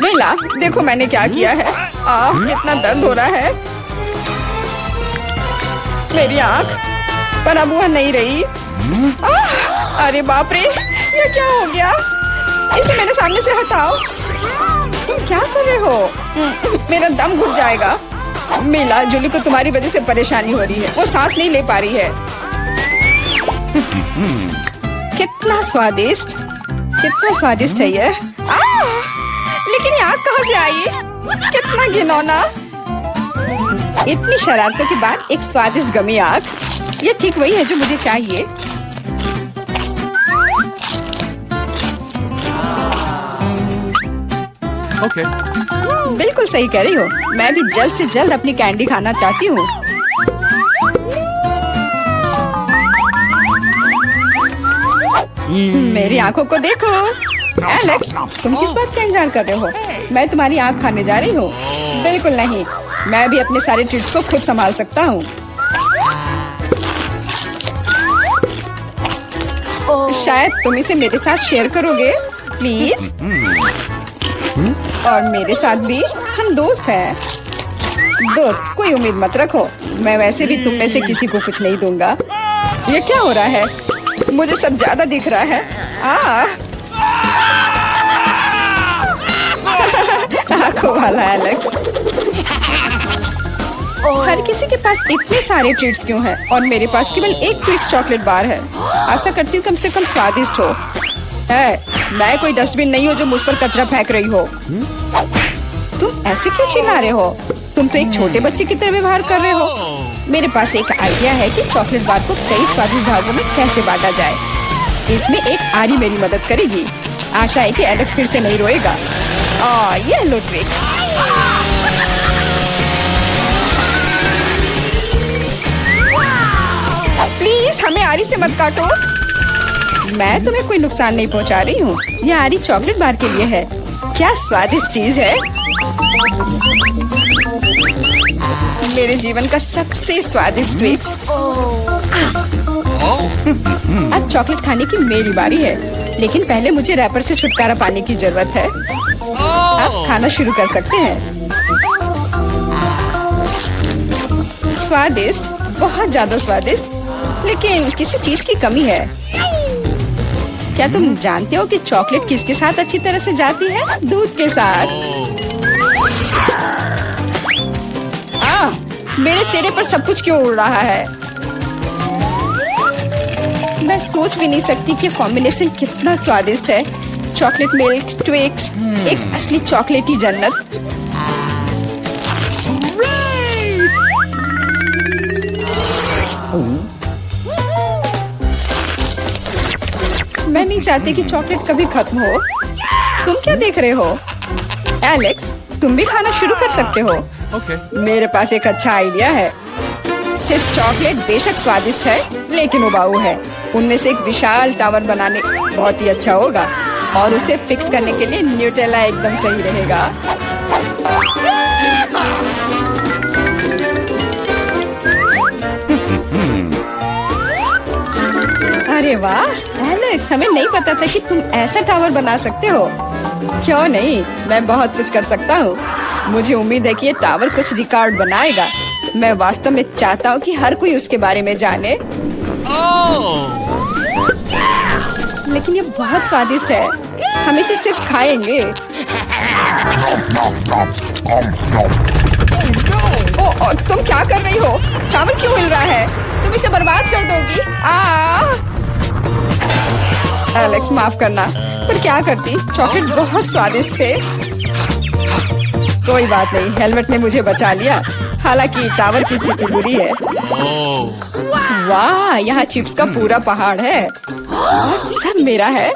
मीला, देखो मैंने क्या किया है। कितना दर्द हो रहा है। मेरी आँख, पर अब वह नहीं रही। अरे बाप रे, ये क्या हो गया? इसे मेरे सामने से हटाओ। तुम क्या कर रहे हो? मेरा दम घुट जाएगा। मीला, जूली को तुम्हारी वजह से परेशानी हो रही है। वो सांस नहीं ले पा रही है। कितना स्वादिष्ट है ये। लेकिन ये आग कहाँ से आई? कितना घिनौना। इतनी शरारतों के बाद एक स्वादिष्ट गमी आग, ये ठीक वही है जो मुझे चाहिए। Okay. बिल्कुल सही कह रही हो। मैं भी जल्द से जल्द अपनी कैंडी खाना चाहती हूँ। मेरी आंखों को देखो। एलेक्स, तुम किस बात का इंतजार कर रहे हो? मैं तुम्हारी आंख खाने जा रही हूँ। बिल्कुल नहीं, मैं भी अपने सारे ट्रीट्स को खुद संभाल सकता हूँ। शायद तुम इसे मेरे साथ शेयर करोगे, प्लीज। और मेरे साथ भी, हम दोस्त हैं। दोस्त, कोई उम्मीद मत रखो। मैं वैसे भी तुम में से किसी को कुछ नहीं दूंगा। ये क्या हो रहा है? मुझे सब ज्यादा दिख रहा है। आंखों वाला एलेक्स। हर किसी के पास इतने सारे ट्रीट्स क्यों हैं और मेरे पास केवल एक ट्विक्स चॉकलेट बार है। आशा करती हूँ कम से कम स्वादिष्ट हो। मैं कोई डस्टबिन नहीं हूँ जो मुझ पर कचरा फेंक रही हो। तुम ऐसे क्यों चिल्ला रहे हो? तुम तो एक छोटे बच्चे की तरह व्यवहार कर रहे हो। मेरे पास एक आइडिया है कि चॉकलेट बार को कई स्वादिष्ट भागों में कैसे बांटा जाए। इसमें एक आरी मेरी मदद करेगी। आशा है कि एलेक्स फिर से नहीं रोएगा। ये लो ट्विक्स। प्लीज हमें आरी से मत काटो। मैं तुम्हें कोई नुकसान नहीं पहुंचा रही हूँ। यह आरी चॉकलेट बार के लिए है। क्या स्वादिष्ट चीज है। मेरे जीवन का सबसे स्वादिष्ट ट्विक्स। अब चॉकलेट खाने की मेरी बारी है, लेकिन पहले मुझे रैपर से छुटकारा पाने की जरूरत है। अब खाना शुरू कर सकते हैं। स्वादिष्ट, बहुत ज्यादा स्वादिष्ट, लेकिन किसी चीज की कमी है। क्या तुम जानते हो कि चॉकलेट किसके साथ अच्छी तरह से जाती है? दूध के साथ। मेरे चेहरे पर सब कुछ क्यों उड़ रहा है? मैं सोच भी नहीं सकती कि कॉम्बिनेशन कितना स्वादिष्ट है। चॉकलेट मिल्क ट्विक्स, एक असली चॉकलेटी जन्नत। मैं नहीं चाहती कि चॉकलेट कभी खत्म हो। तुम क्या देख रहे हो? एलेक्स, तुम भी खाना शुरू कर सकते हो। Okay. मेरे पास एक अच्छा आइडिया है। सिर्फ चॉकलेट बेशक स्वादिष्ट है, लेकिन उबाऊ है। उनमें से एक विशाल टावर बनाने बहुत ही अच्छा होगा, और उसे फिक्स करने के लिए न्यूटेला एकदम सही रहेगा। अरे वाह एलेक्स, हमें नहीं पता था कि तुम ऐसा टावर बना सकते हो। क्यों नहीं, मैं बहुत कुछ कर सकता हूँ। मुझे उम्मीद है कि ये टावर कुछ रिकॉर्ड बनाएगा। मैं वास्तव में चाहता हूँ कि हर कोई उसके बारे में जाने। लेकिन ये बहुत स्वादिष्ट है। हम इसे सिर्फ खाएंगे। तुम क्या कर रही हो? टावर क्यों हिल रहा है? तुम इसे बर्बाद कर दोगी। एलेक्स, माफ करना, पर क्या करती? चॉकलेट बहुत स्वादिष्ट थे। कोई बात नहीं, हेलमेट ने मुझे बचा लिया। हालांकि टावर की स्थिति बुरी है। वाह, यहाँ चिप्स का पूरा पहाड़ है और सब मेरा है।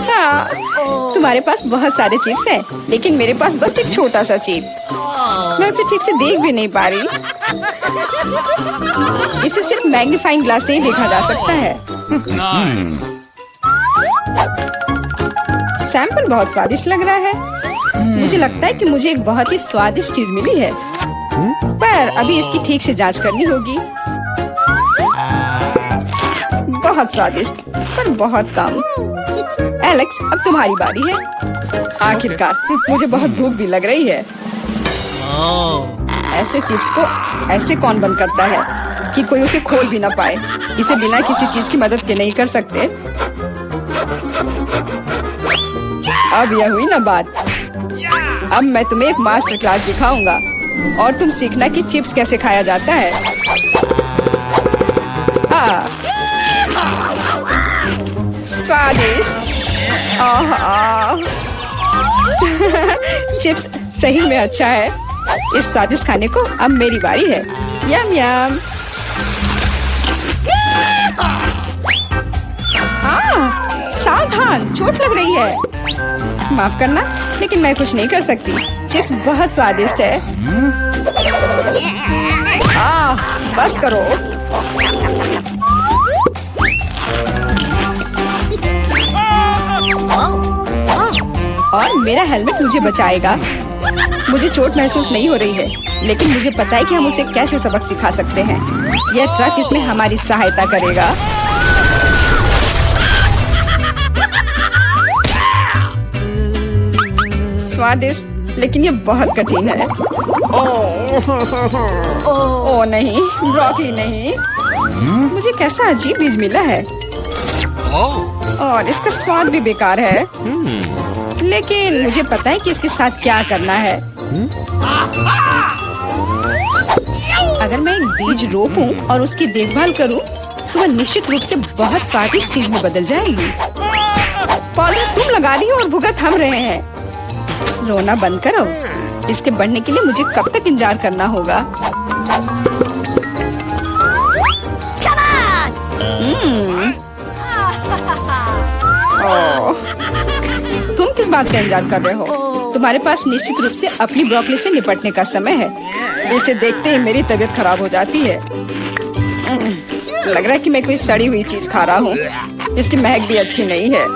हाँ, तुम्हारे पास बहुत सारे चिप्स हैं, लेकिन मेरे पास बस एक छोटा सा चिप। मैं उसे ठीक से देख भी नहीं पा रही। इसे सिर्फ मैग्नीफाइंग ग्लास से ही देखा जा सकता है। सैंपल बहुत स्वादिष्ट लग रहा है। मुझे लगता है कि मुझे एक बहुत ही स्वादिष्ट चीज मिली है, पर अभी इसकी ठीक से जांच करनी होगी। बहुत स्वादिष्ट, पर बहुत कम। एलेक्स, अब तुम्हारी बारी है। आखिरकार मुझे बहुत भूख भी लग रही है। ऐसे चिप्स को ऐसे कौन बंद करता है कि कोई उसे खोल भी ना पाए? इसे बिना किसी चीज की मदद के नहीं कर सकते। अब यह हुई ना बात। अब मैं तुम्हें एक मास्टर क्लास दिखाऊंगा और तुम सीखना कि चिप्स कैसे खाया जाता है। स्वादिष्ट। चिप्स सही में अच्छा है। इस स्वादिष्ट खाने को अब मेरी बारी है। यम यम। सावधान, चोट लग रही है। माफ करना, लेकिन मैं कुछ नहीं कर सकती। चिप्स बहुत स्वादिष्ट है। बस करो। और मेरा हेलमेट मुझे बचाएगा। मुझे चोट महसूस नहीं हो रही है, लेकिन मुझे पता है कि हम उसे कैसे सबक सिखा सकते हैं। यह ट्रक इसमें हमारी सहायता करेगा। स्वादिष्ट, लेकिन ये बहुत कठिन है। ओ नहीं, ब्रोकली नहीं। मुझे कैसा अजीब बीज मिला है और इसका स्वाद भी बेकार है। लेकिन मुझे पता है कि इसके साथ क्या करना है। अगर मैं एक बीज रोपूं और उसकी देखभाल करूं, तो वह निश्चित रूप से बहुत स्वादिष्ट चीज में बदल जाएगी। पौधा तुम लगा रही हो और भुगत हम रहे हैं। रोना बंद करो। इसके बढ़ने के लिए मुझे कब तक इंतजार करना होगा? तुम किस बात का इंतजार कर रहे हो? तुम्हारे पास निश्चित रूप से अपनी ब्रोकली से निपटने का समय है। इसे देखते ही मेरी तबीयत खराब हो जाती है। लग रहा है कि मैं कोई सड़ी हुई चीज खा रहा हूँ। इसकी महक भी अच्छी नहीं है।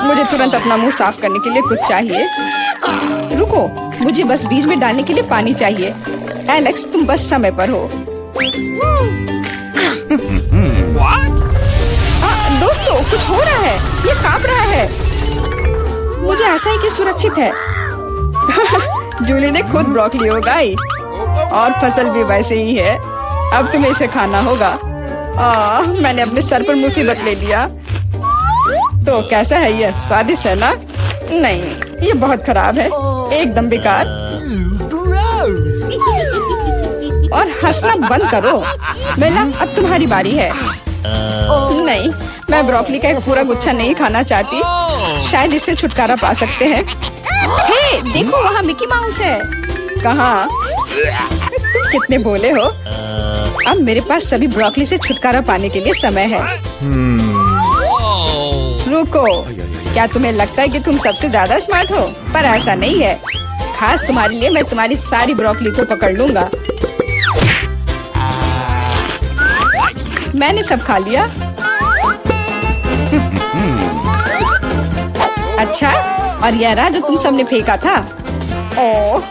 मुझे तुरंत अपना मुंह साफ करने के लिए कुछ चाहिए। रुको, मुझे बस बीज में डालने के लिए पानी चाहिए। एलेक्स, तुम बस समय पर हो। दोस्तों, कुछ हो रहा है। ये कांप रहा है। मुझे आशा है कि सुरक्षित है। जूली ने खुद ब्रोकली उगाई और फसल भी वैसे ही है। अब तुम्हें इसे खाना होगा। मैंने अपने सर पर मुसीबत ले लिया। तो कैसा है ये? स्वादिष्ट है ना? नहीं, ये बहुत खराब है, एकदम बेकार। और हंसना बंद करो। बेला, अब तुम्हारी बारी है। नहीं, मैं ब्रोकली का एक पूरा गुच्छा नहीं खाना चाहती। शायद इससे छुटकारा पा सकते हैं। हे, देखो, वहाँ मिकी माउस है। कहाँ? तुम कितने भोले हो। अब मेरे पास सभी ब्रोकली से छुटकारा पाने के लिए समय है। रुको, क्या तुम्हें लगता है कि तुम सबसे ज्यादा स्मार्ट हो? पर ऐसा नहीं है। खास तुम्हारे लिए मैं तुम्हारी सारी ब्रोकली को पकड़ लूंगा। मैंने सब खा लिया। अच्छा, और यह रहा जो तुम सबने फेंका था। ओह,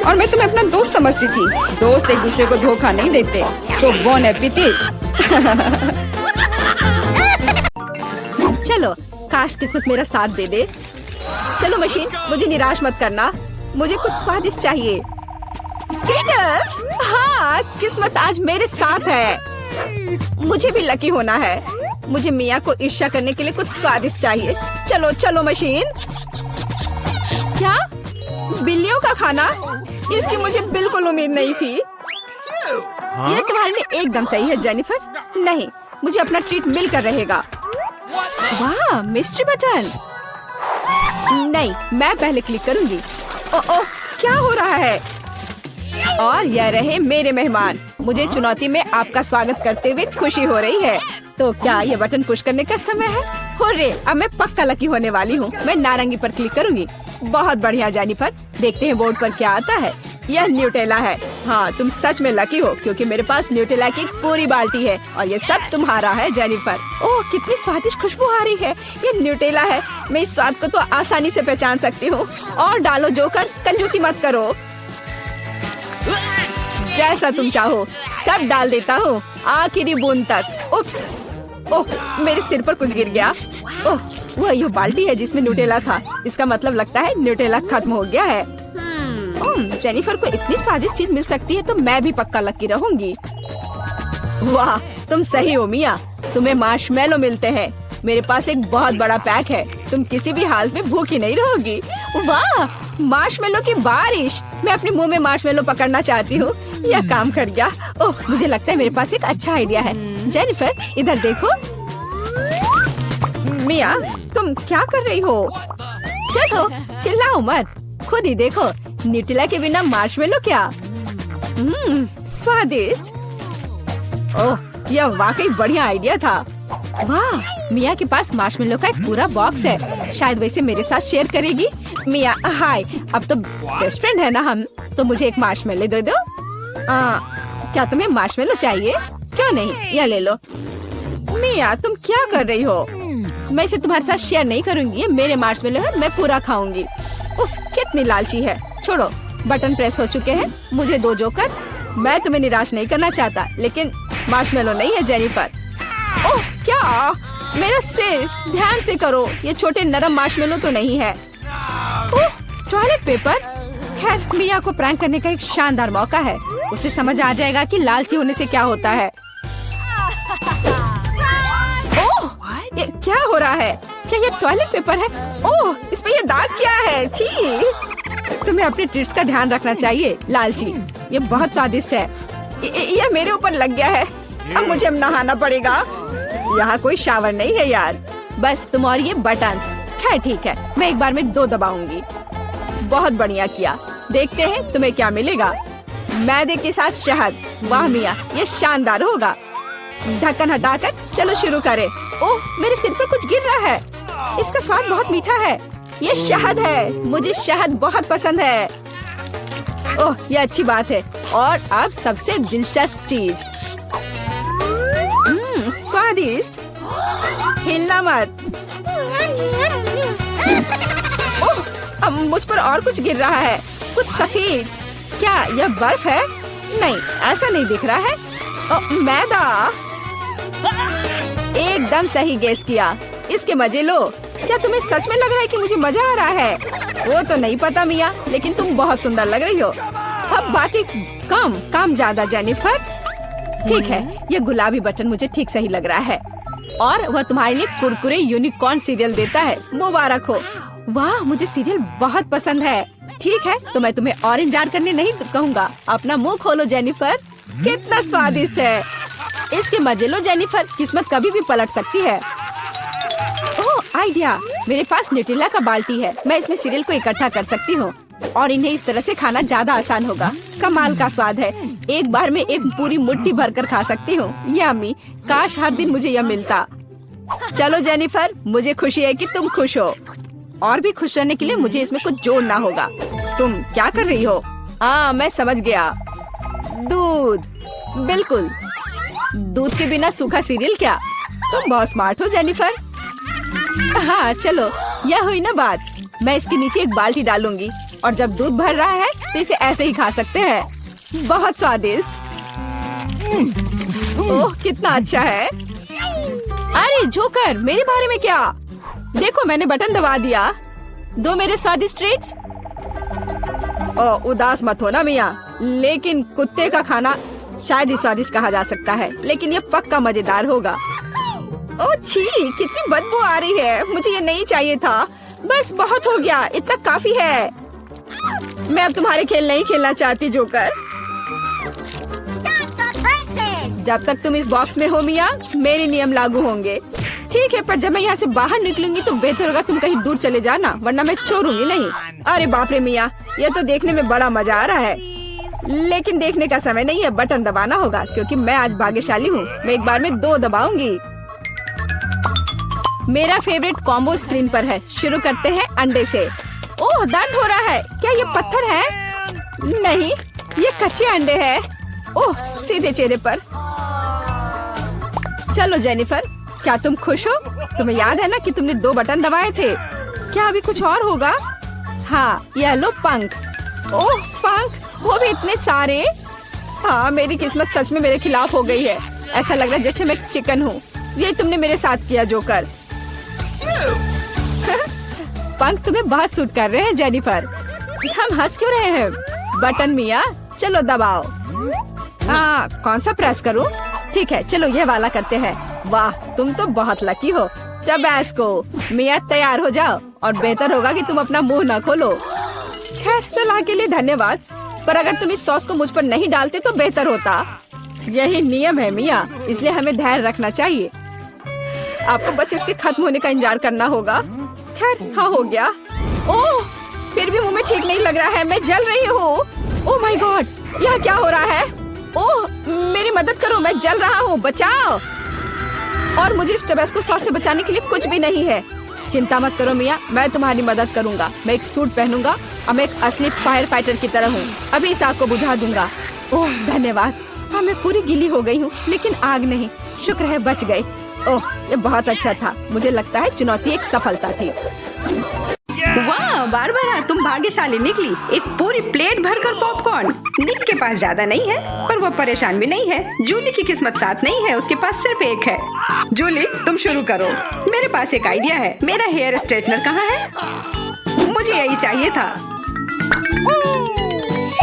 और मैं तुम्हें अपना दोस्त समझती थी। दोस्त एक दूसरे को धोखा नहीं देते। तो बोन एपेटिट। चलो, काश किस्मत मेरा साथ दे दे। चलो मशीन, मुझे निराश मत करना। मुझे कुछ स्वादिष्ट चाहिए। स्केटर्स, हाँ, किस्मत आज मेरे साथ है। मुझे भी लकी होना है। मुझे मिया को ईर्ष्या करने के लिए कुछ स्वादिष्ट चाहिए। चलो चलो मशीन। क्या? बिल्लियों का खाना? इसकी मुझे बिल्कुल उम्मीद नहीं थी। यह तुम्हारे लिए एकदम सही है जेनिफर। नहीं, मुझे अपना ट्रीट मिलकर रहेगा। वाह, मिस्ट्री बटन। नहीं, मैं पहले क्लिक करूंगी। ओह, क्या हो रहा है? और यह रहे मेरे मेहमान। मुझे चुनौती में आपका स्वागत करते हुए खुशी हो रही है। तो क्या ये बटन पुश करने का समय है? हुर्रे, अब मैं पक्का लकी होने वाली हूँ। मैं नारंगी पर क्लिक करूंगी। बहुत बढ़िया जेनिफर। देखते हैं बोर्ड पर क्या आता है। यह न्यूटेला है। हाँ, तुम सच में लकी हो, क्योंकि मेरे पास न्यूटेला की एक पूरी बाल्टी है और ये सब तुम्हारा है जेनिफर। ओह, कितनी स्वादिष्ट खुशबू आ रही है। ये न्यूटेला है। मैं इस स्वाद को तो आसानी से पहचान सकती हूँ। और डालो जोकर, कंजूसी मत करो। जैसा तुम चाहो, सब डाल देता हूँ, आखिरी बूंद तक। उप्स, ओह, मेरे सिर पर कुछ गिर गया। ओह, वह ये बाल्टी है जिसमें न्यूटेला था। इसका मतलब लगता है न्यूटेला खत्म हो गया है। जेनिफर को इतनी स्वादिष्ट चीज मिल सकती है तो मैं भी पक्का लकी रहूंगी। वाह, तुम सही हो मिया। तुम्हें मार्शमेलो मिलते हैं। मेरे पास एक बहुत बड़ा पैक है। तुम किसी भी हाल में भूखी नहीं रहोगी। वाह, मार्शमेलो की बारिश। मैं अपने मुंह में मार्शमेलो पकड़ना चाहती हूँ। यह काम कर गया। ओह, मुझे लगता है मेरे पास एक अच्छा आइडिया है। जेनिफर, इधर देखो। मिया, तुम क्या कर रही हो? चलो चिल्लाओ मत, खुद ही देखो न्यूटेला के बिना मार्शमेलो क्या। स्वादिष्ट। ओह, यह वाकई बढ़िया आइडिया था। वाह, मिया के पास मार्शमेलो का एक पूरा बॉक्स है। शायद वैसे मेरे साथ शेयर करेगी। मिया हाय, अब तो बेस्ट फ्रेंड है ना हम, तो मुझे एक मार्शमेलो दे दो। क्या तुम्हें मार्शमेलो चाहिए? क्यों नहीं, यह ले लो। मिया तुम क्या कर रही हो? मैं इसे तुम्हारे साथ शेयर नहीं करूंगी, ये मेरे मार्शमेलो है, मैं पूरा खाऊंगी। उफ, कितनी लालची है। छोड़ो, बटन प्रेस हो चुके हैं, मुझे दो जोकर। मैं तुम्हें निराश नहीं करना चाहता, लेकिन मार्शमेलो नहीं है जेनिफर। ओह क्या, मेरा सिर, ध्यान से करो, ये छोटे नरम मार्शमेलो तो नहीं है। ओह, टॉयलेट पेपर। खैर, मिया को प्रैंक करने का एक शानदार मौका है। उसे समझ आ जाएगा कि लालची होने से क्या होता है। ओह, ये क्या हो रहा है? क्या ये टॉयलेट पेपर है? ओह, इस पे ये दाग क्या है? छी! तुम्हें अपने ट्रीट्स का ध्यान रखना चाहिए, लालची। ये बहुत स्वादिष्ट है। ये मेरे ऊपर लग गया है। अब मुझे नहाना पड़ेगा। यहाँ कोई शावर नहीं है यार। बस तुम और ये बटन्स। खैर ठीक है, मैं एक बार में 2 दबाऊंगी। बहुत बढ़िया किया। देखते हैं तुम्हें क्या मिलेगा। मैदे के साथ शहद। वाह मिया, ये शानदार होगा। ढक्कन हटाकर चलो शुरू करें। ओह, मेरे सिर पर कुछ गिर रहा है। इसका स्वाद बहुत मीठा है। ये शहद है, मुझे शहद बहुत पसंद है। ओह, ये अच्छी बात है। और अब सबसे दिलचस्प चीज। स्वादिष्ट। हिलना मत। ओह, अब मुझ पर और कुछ गिर रहा है, कुछ सफेद। क्या यह बर्फ है? नहीं, ऐसा नहीं दिख रहा है। ओह, मैदा। एकदम सही गेस किया। इसके मजे लो। क्या तुम्हें सच में लग रहा है कि मुझे मजा आ रहा है? वो तो नहीं पता मिया, लेकिन तुम बहुत सुंदर लग रही हो। अब बातें कम, काम ज्यादा जेनिफर। ठीक है, ये गुलाबी बटन मुझे ठीक सही लग रहा है। और वह तुम्हारे लिए कुरकुरे यूनिकॉर्न सीरियल देता है। मुबारक हो। वाह, मुझे सीरियल बहुत पसंद है। ठीक है, तो मैं तुम्हें और इंतजार करने नहीं कहूँगा। अपना मुंह खोलो जेनिफर। कितना स्वादिष्ट है। इसके मजे लो जेनिफर, किस्मत कभी भी पलट सकती है। ओह, आइडिया। मेरे पास न्यूटेला का बाल्टी है, मैं इसमें सीरियल को इकट्ठा कर सकती हूँ और इन्हें इस तरह से खाना ज्यादा आसान होगा। कमाल का स्वाद है। एक बार में एक पूरी मुट्ठी भरकर खा सकती हूँ। यम्मी, काश हर दिन मुझे यह मिलता। चलो जेनिफर, मुझे खुशी है कि तुम खुश हो। और भी खुश रहने के लिए मुझे इसमें कुछ जोड़ना होगा। तुम क्या कर रही हो? मैं समझ गया। दूध। बिल्कुल, दूध के बिना सूखा सीरियल क्या? तुम बहुत स्मार्ट हो जेनिफर। हाँ चलो, यह हुई ना बात। मैं इसके नीचे एक बाल्टी डालूंगी और जब दूध भर रहा है तो इसे ऐसे ही खा सकते हैं। बहुत स्वादिष्ट। ओह, कितना अच्छा है। अरे जोकर, मेरे बारे में क्या? देखो, मैंने बटन दबा दिया। दो मेरे स्वादिष्ट ट्रीट्स। ओह, उदास मत हो ना मिया, लेकिन कुत्ते का खाना शायद ही स्वादिष्ट कहा जा सकता है, लेकिन ये पक्का मजेदार होगा। ओह छी, कितनी बदबू आ रही है। मुझे ये नहीं चाहिए था। बस बहुत हो गया, इतना काफी है। मैं अब तुम्हारे खेल नहीं खेलना चाहती जोकर। जब तक तुम इस बॉक्स में हो मिया, मेरे नियम लागू होंगे। ठीक है, पर जब मैं यहाँ से बाहर निकलूंगी तो बेहतर होगा तुम कहीं दूर चले जाना, वरना मैं छोड़ूंगी नहीं। अरे बाप रे मिया, ये तो देखने में बड़ा मजा आ रहा है, लेकिन देखने का समय नहीं है। बटन दबाना होगा क्योंकि मैं आज भाग्यशाली हूँ। मैं एक बार में 2 दबाऊंगी। मेरा फेवरेट कॉम्बो स्क्रीन पर है। शुरू करते हैं अंडे से। ओह, दर्द हो रहा है। क्या ये पत्थर है? नहीं, ये कच्चे अंडे हैं। ओह, सीधे चेहरे पर। चलो जेनिफर, क्या तुम खुश हो? तुम्हें याद है ना कि तुमने 2 बटन दबाए थे? क्या अभी कुछ और होगा? हाँ, ये लो पंख। ओह पंख, वो भी इतने सारे। हाँ, मेरी किस्मत सच में मेरे खिलाफ हो गई है। ऐसा लग रहा है जैसे मैं चिकन हूँ। ये तुमने मेरे साथ किया जोकर। पंख तुम्हें बहुत सूट कर रहे हैं जेनिफर। हम हंस क्यों रहे हैं? बटन मिया, चलो दबाओ। कौन सा प्रेस करूं? ठीक है, चलो ये वाला करते हैं। वाह, तुम तो बहुत लकी हो। टबैस्को। मिया, तैयार हो जाओ और बेहतर होगा कि तुम अपना मुंह न खोलो। खैर, सलाह के लिए धन्यवाद, पर अगर तुम इस सॉस को मुझ पर नहीं डालते तो बेहतर होता। यही नियम है मिया, इसलिए हमें धैर्य रखना चाहिए। आपको बस इसके खत्म होने का इंतजार करना होगा। खैर, हाँ हो गया। ओह, फिर भी मुंह में ठीक नहीं लग रहा है, मैं जल रही हूँ। ओह माय गॉड, यह क्या हो रहा है? ओह, मेरी मदद करो, मैं जल रहा हूँ, बचाओ। और मुझे इस टबैस्को सॉस से बचाने के लिए कुछ भी नहीं है। चिंता मत करो मिया, मैं तुम्हारी मदद करूंगा। मैं एक सूट पहनूंगा और मैं एक असली फायर फाइटर की तरह हूँ। अभी इस आग को बुझा दूंगा। ओह धन्यवाद। हाँ, मैं पूरी गीली हो गई हूँ, लेकिन आग नहीं। शुक्र है बच गई। ओह, ये बहुत अच्छा था। मुझे लगता है चुनौती एक सफलता थी। वाह बारबरा, तुम भाग्यशाली निकली। एक पूरी प्लेट भरकर पॉपकॉर्न। निक के पास ज्यादा नहीं है, पर वो परेशान भी नहीं है। जूली की किस्मत साथ नहीं है, उसके पास सिर्फ एक है। जूली, तुम शुरू करो। मेरे पास एक आइडिया है। मेरा हेयर स्ट्रेटनर कहाँ है? मुझे यही चाहिए था।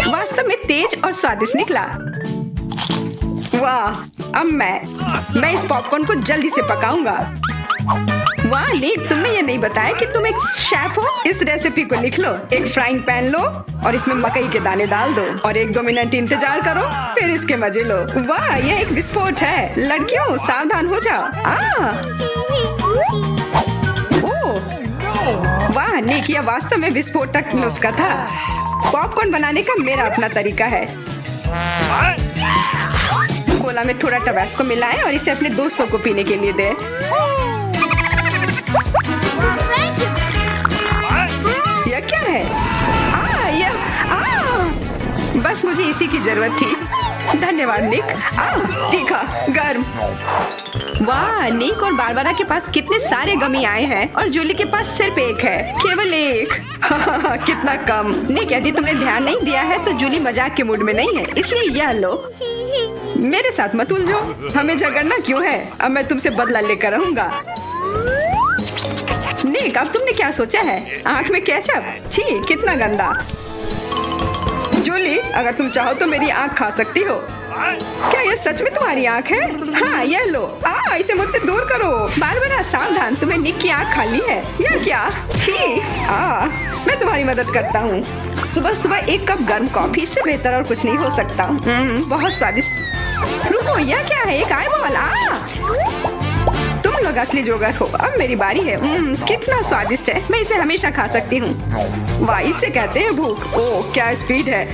वास्तव में तेज और स्वादिष्ट निकला। वाह, अब मैं इस पॉपकॉर्न को जल्दी से पकाऊंगा। वाह निक, तुमने ये नहीं बताया कि तुम एक शेफ हो। इस रेसिपी को लिख लो। एक फ्राइंग पैन लो और इसमें मकई के दाने डाल दो और 1-2 मिनट इंतजार करो, फिर इसके मजे लो। वाह, यह एक विस्फोट है। लड़कियों, सावधान हो जाओ। ओह, वाह निक, यह वास्तव में विस्फोटक नुस्खा था। पॉपकॉर्न बनाने का मेरा अपना तरीका है। कोला में थोड़ा टबैस्को मिलाएं और इसे अपने दोस्तों को पीने के लिए दें। यह क्या है? बस मुझे इसी की जरूरत थी। धन्यवाद निक। तीखा, गर्म। वाह, निक और बारबरा के पास कितने सारे गमी आए हैं और जूली के पास सिर्फ एक है, केवल एक। कितना कम। निक, यदि तुमने ध्यान नहीं दिया है तो जूली मजाक के मूड में नहीं है, इसलिए यह लो। मेरे साथ मत उलझो। हमें झगड़ना क्यों है? अब मैं तुमसे बदला लेकर रहूंगा। निक, अब तुमने क्या सोचा है? आँख में केचप? छी, कितना गंदा। जूली, अगर तुम चाहो तो मेरी आँख खा सकती हो। क्या यह सच में तुम्हारी आँख है? हाँ, यह लो। इसे मुझसे दूर करो। बारबरा, सावधान, तुम्हें निक की आँख खाली है। यह क्या? छी। मैं तुम्हारी मदद करता हूँ। सुबह सुबह एक कप गर्म कॉफी से बेहतर और कुछ नहीं हो सकता। बहुत स्वादिष्ट। रुको, यह क्या है? एक आईबॉल। तुम लोग असली जोगर हो। अब मेरी बारी है। कितना स्वादिष्ट है। मैं इसे हमेशा खा सकती हूँ। वाह, इसे कहते हैं भूख। ओह, क्या स्पीड है।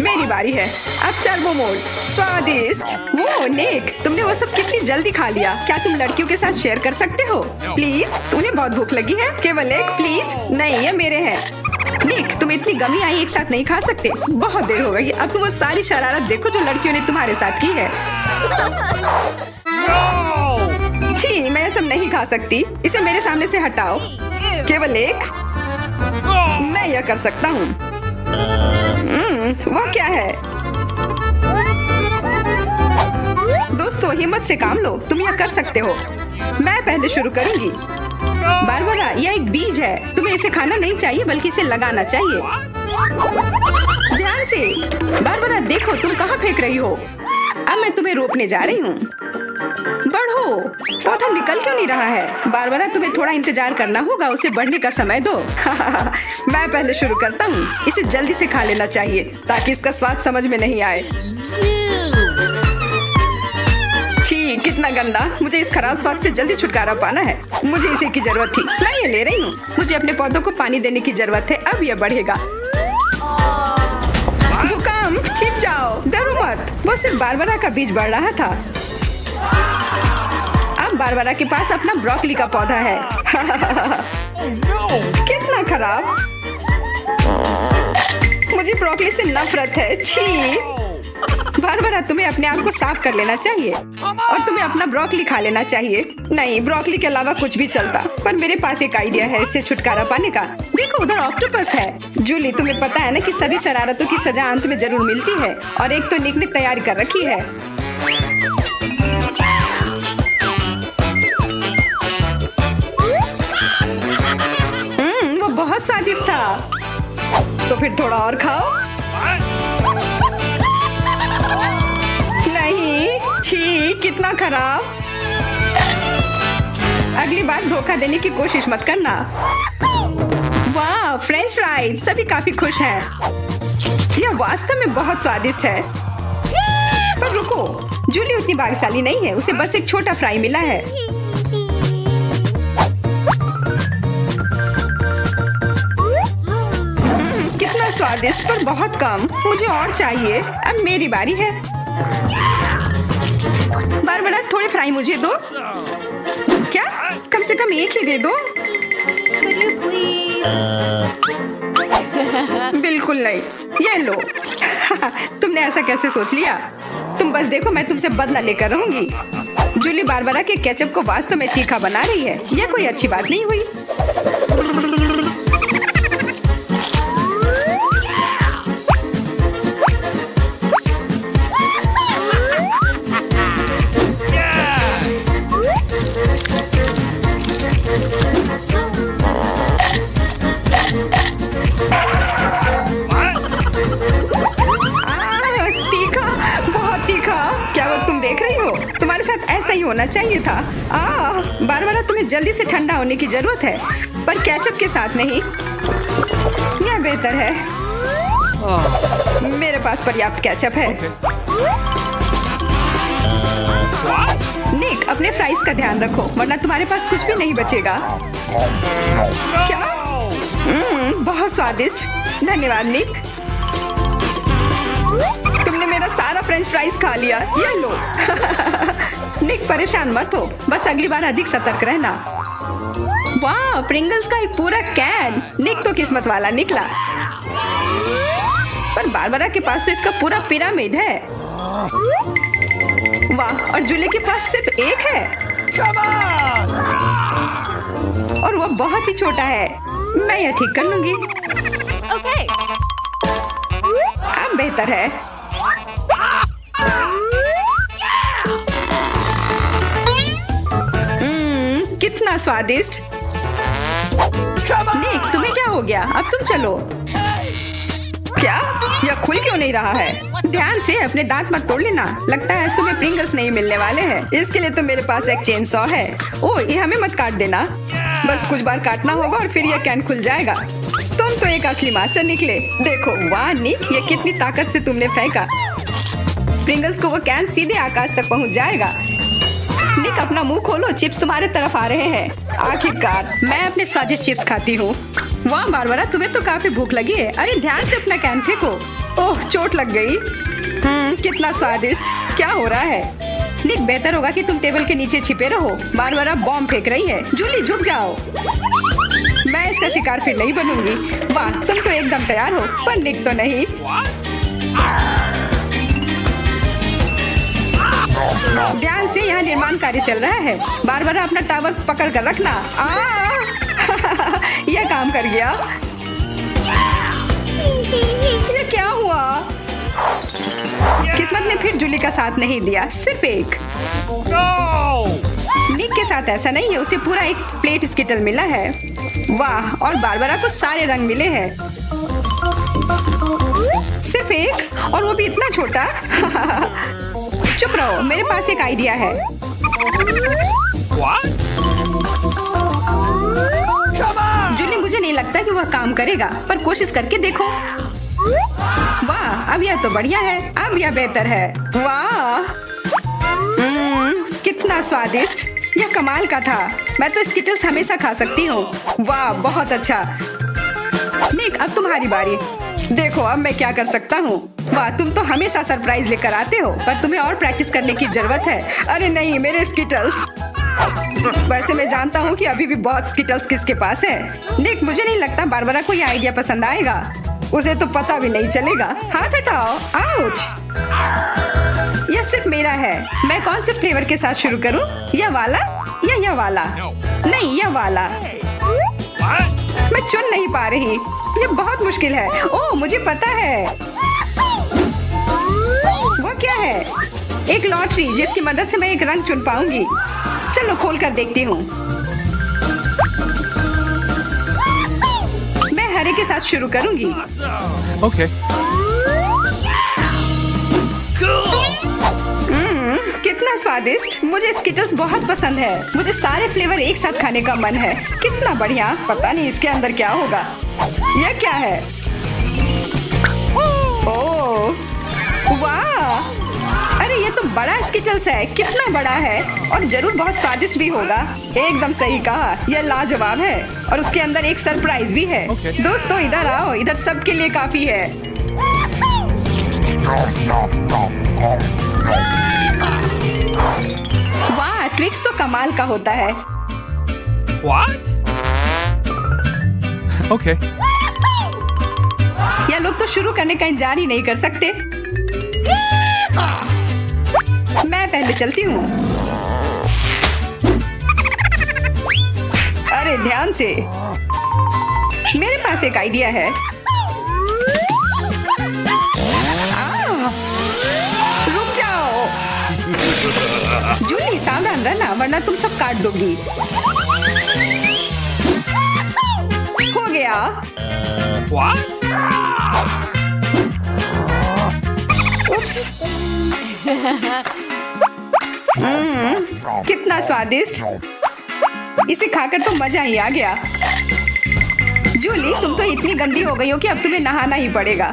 मेरी बारी है। अब टर्बो मोड। स्वादिष्ट। वो निक, तुमने वो सब कितनी जल्दी खा लिया। क्या तुम लड़कियों के साथ शेयर कर सकते हो? प्लीज, तुम्हें बहुत भूख लगी है? केवल एक? प्लीज। नहीं, ये मेरे हैं। निक, तुम इतनी गमी आई एक साथ नहीं खा सकते। बहुत देर हो गई। अब तुम वो सारी शरारत देखो जो लड़कियों ने तुम्हारे साथ की है। छी, मैं सब नहीं खा सकती। इसे मेरे सामने से हटाओ। केवल एक? मैं यह कर सकता हूँ। वो क्या है? दोस्तों, हिम्मत से काम लो। तुम यह कर सकते हो। मैं पहले शुरू करूंगी। बारबरा, यह एक बीज है। तुम्हें इसे खाना नहीं चाहिए, बल्कि इसे लगाना चाहिए। ध्यान से। बारबरा, देखो तुम कहाँ फेंक रही हो। अब मैं तुम्हें रोकने जा रही हूँ। बढ़ो। पौधा निकल क्यों नहीं रहा है? बारबरा, तुम्हें थोड़ा इंतजार करना होगा। उसे बढ़ने का समय दो। मैं पहले शुरू करता हूँ। इसे जल्दी से खा लेना चाहिए ताकि इसका स्वाद समझ में नहीं आए। छी, कितना गंदा। मुझे इस खराब स्वाद से जल्दी छुटकारा पाना है। मुझे इसी की जरूरत थी। मैं ये ले रही हूँ। मुझे अपने पौधों को पानी देने की जरूरत है। अब यह बढ़ेगा। भूकंप, छिप जाओ, डरो मत। वो सिर्फ बारबरा का बीज बढ़ रहा था। अब बारबरा के पास अपना ब्रोकली का पौधा है। कितना खराब। मुझे ब्रोकली से नफरत है। छी। बारबरा, तुम्हें अपने आप को साफ कर लेना चाहिए और तुम्हें अपना ब्रोकली खा लेना चाहिए। नहीं, ब्रोकली के अलावा कुछ भी चलता, पर मेरे पास एक आइडिया है इससे छुटकारा पाने का। देखो, उधर ऑक्टोपस है। जूली, तुम्हें पता है ना कि सभी शरारतों की सजा अंत में जरूर मिलती है, और एक तो निक ने तैयारी कर रखी है। वो बहुत स्वादिष्ट था। तो फिर थोड़ा और खाओ। नहीं, छी, कितना खराब। अगली बार धोखा देने की कोशिश मत करना। वाह, फ्रेंच फ्राइज। सभी काफी खुश हैं। यह वास्तव में बहुत स्वादिष्ट है। पर रुको, जूली उतनी भाग्यशाली नहीं है। उसे बस एक छोटा फ्राई मिला है। स्वादिष्ट पर बहुत कम। मुझे और चाहिए। अब मेरी बारी है। बारबरा, थोड़े फ्राई मुझे दो। क्या? कम से कम एक ही दे दो। Could you please? बिल्कुल नहीं। ये लो। तुमने ऐसा कैसे सोच लिया? तुम बस देखो, मैं तुमसे बदला लेकर रहूंगी। जूली बारबरा के केचप को वास्तव में तीखा बना रही है। यह कोई अच्छी बात नहीं हुई। तीखा, बहुत तीखा। क्या वो तुम देख रही हो? तुम्हारे साथ ऐसा ही होना चाहिए था। बारबरा, तुम्हें जल्दी से ठंडा होने की जरूरत है, पर केचप के साथ नहीं। यह बेहतर है। मेरे पास पर्याप्त केचप है। निक, अपने फ्राइज का ध्यान रखो, वरना तुम्हारे पास कुछ भी नहीं बचेगा। क्या? बहुत स्वादिष्ट। धन्यवाद निक। तुमने मेरा सारा फ्रेंच फ्राइज खा लिया। ये लो। निक, परेशान मत हो, बस अगली बार अधिक सतर्क रहना। वाह, प्रिंगल्स का एक पूरा कैन। निक तो किस्मत वाला निकला। पर बारबरा के पास तो इसका पूरा पिरामिड है। वाह, और जूली के पास सिर्फ एक है। Come on! और वो बहुत ही छोटा है। मैं यह ठीक कर लूंगी। Okay. अब बेहतर है। कितना स्वादिष्ट। निक, तुम्हें क्या हो गया? अब तुम चलो। क्या? यह खुल क्यों नहीं रहा है? ध्यान से, अपने दांत मत तोड़ लेना। लगता है आज तुम्हें प्रिंगल्स नहीं मिलने वाले हैं। इसके लिए तो मेरे पास एक चेन सॉ है। ओह, ये हमें मत काट देना। बस कुछ बार काटना होगा और फिर यह कैन खुल जाएगा। तुम तो एक असली मास्टर निकले। देखो, वाह निक, ये कितनी ताकत से तुमने फेंका। प्रिंगल्स को वो कैन सीधे आकाश तक पहुंच जाएगा। निक, अपना मुंह खोलो, चिप्स तुम्हारे तरफ आ रहे हैं। आखिरकार मैं अपने स्वादिष्ट चिप्स खाती हूँ। वाह बारबरा, तुम्हें तो काफी भूख लगी है। अरे ध्यान से अपना कैन फेंको। ओह, चोट लग गई। कितना स्वादिष्ट। क्या हो रहा है? निक, बेहतर होगा कि तुम टेबल के नीचे छिपे रहो। बारबरा बॉम्ब फेंक रही है। जूली, झुक जाओ। मैं इसका शिकार फिर नहीं बनूंगी। वाह, तुम तो एकदम तैयार हो, पर निक तो नहीं। ध्यान से, यहाँ निर्माण कार्य चल रहा है। बारबरा, अपना टावर पकड़ कर रखना। यह काम कर गया। ये क्या हुआ? किस्मत ने फिर जूली का साथ नहीं दिया, सिर्फ एक। निक के साथ ऐसा नहीं है, उसे पूरा एक प्लेट स्किटल मिला है। वाह, और बारबरा को सारे रंग मिले हैं। सिर्फ एक, और वो भी इतना छोटा। चुप रहो, मेरे पास एक आइडिया है। जूली, मुझे नहीं लगता कि वह काम करेगा, पर कोशिश करके देखो। वाह, अब यह तो बढ़िया है। अब यह बेहतर है। वाह, कितना स्वादिष्ट। यह कमाल का था। मैं तो स्किटल्स हमेशा खा सकती हूँ। वाह, बहुत अच्छा। निक, अब तुम्हारी बारी। देखो अब मैं क्या कर सकता हूँ। वाह, तुम तो हमेशा सरप्राइज लेकर आते हो, पर तुम्हें और प्रैक्टिस करने की जरूरत है। अरे नहीं, मेरे स्किटल्स। वैसे मैं जानता हूँ कि अभी भी बहुत स्किटल्स किसके पास है। निक, मुझे नहीं लगता बारबरा को यह आइडिया पसंद आएगा। उसे तो पता भी नहीं चलेगा। हाथ हटाओ। आउच। यह सिर्फ मेरा है। मैं कौन से फ्लेवर के साथ शुरू करूँ? यह वाला या यह वाला? नहीं, यह वाला। मैं चुन नहीं पा रही। यह बहुत मुश्किल है। ओह, मुझे पता है। वो क्या है? एक लॉटरी, जिसकी मदद से मैं एक रंग चुन पाऊंगी। चलो खोल कर देखती हूँ। मैं हरे के साथ शुरू करूंगी। Okay. कितना स्वादिष्ट। मुझे स्किटल्स बहुत पसंद है। मुझे सारे फ्लेवर एक साथ खाने का मन है। कितना बढ़िया। पता नहीं इसके अंदर क्या होगा। यह क्या है? ओह, वाह, अरे ये तो बड़ा स्किटल्स है, कितना बड़ा है और जरूर बहुत स्वादिष्ट भी होगा। एकदम सही कहा, यह लाजवाब है और उसके अंदर एक सरप्राइज भी है। दोस्तों इधर आओ, इधर सबके लिए काफी है। वाह, ट्विक्स तो कमाल का होता है। What? Okay. यह लोग तो शुरू करने का इंतजार ही नहीं कर सकते। मैं पहले चलती हूँ। अरे ध्यान से, मेरे पास एक आइडिया है। रुक जाओ जूली, सावधान रहना वरना तुम सब काट दोगी। हो गया। What? उप्स। कितना स्वादिष्ट, इसे खाकर तो मजा ही आ गया। जूली, तुम तो इतनी गंदी हो गई हो कि अब तुम्हें नहाना ही पड़ेगा।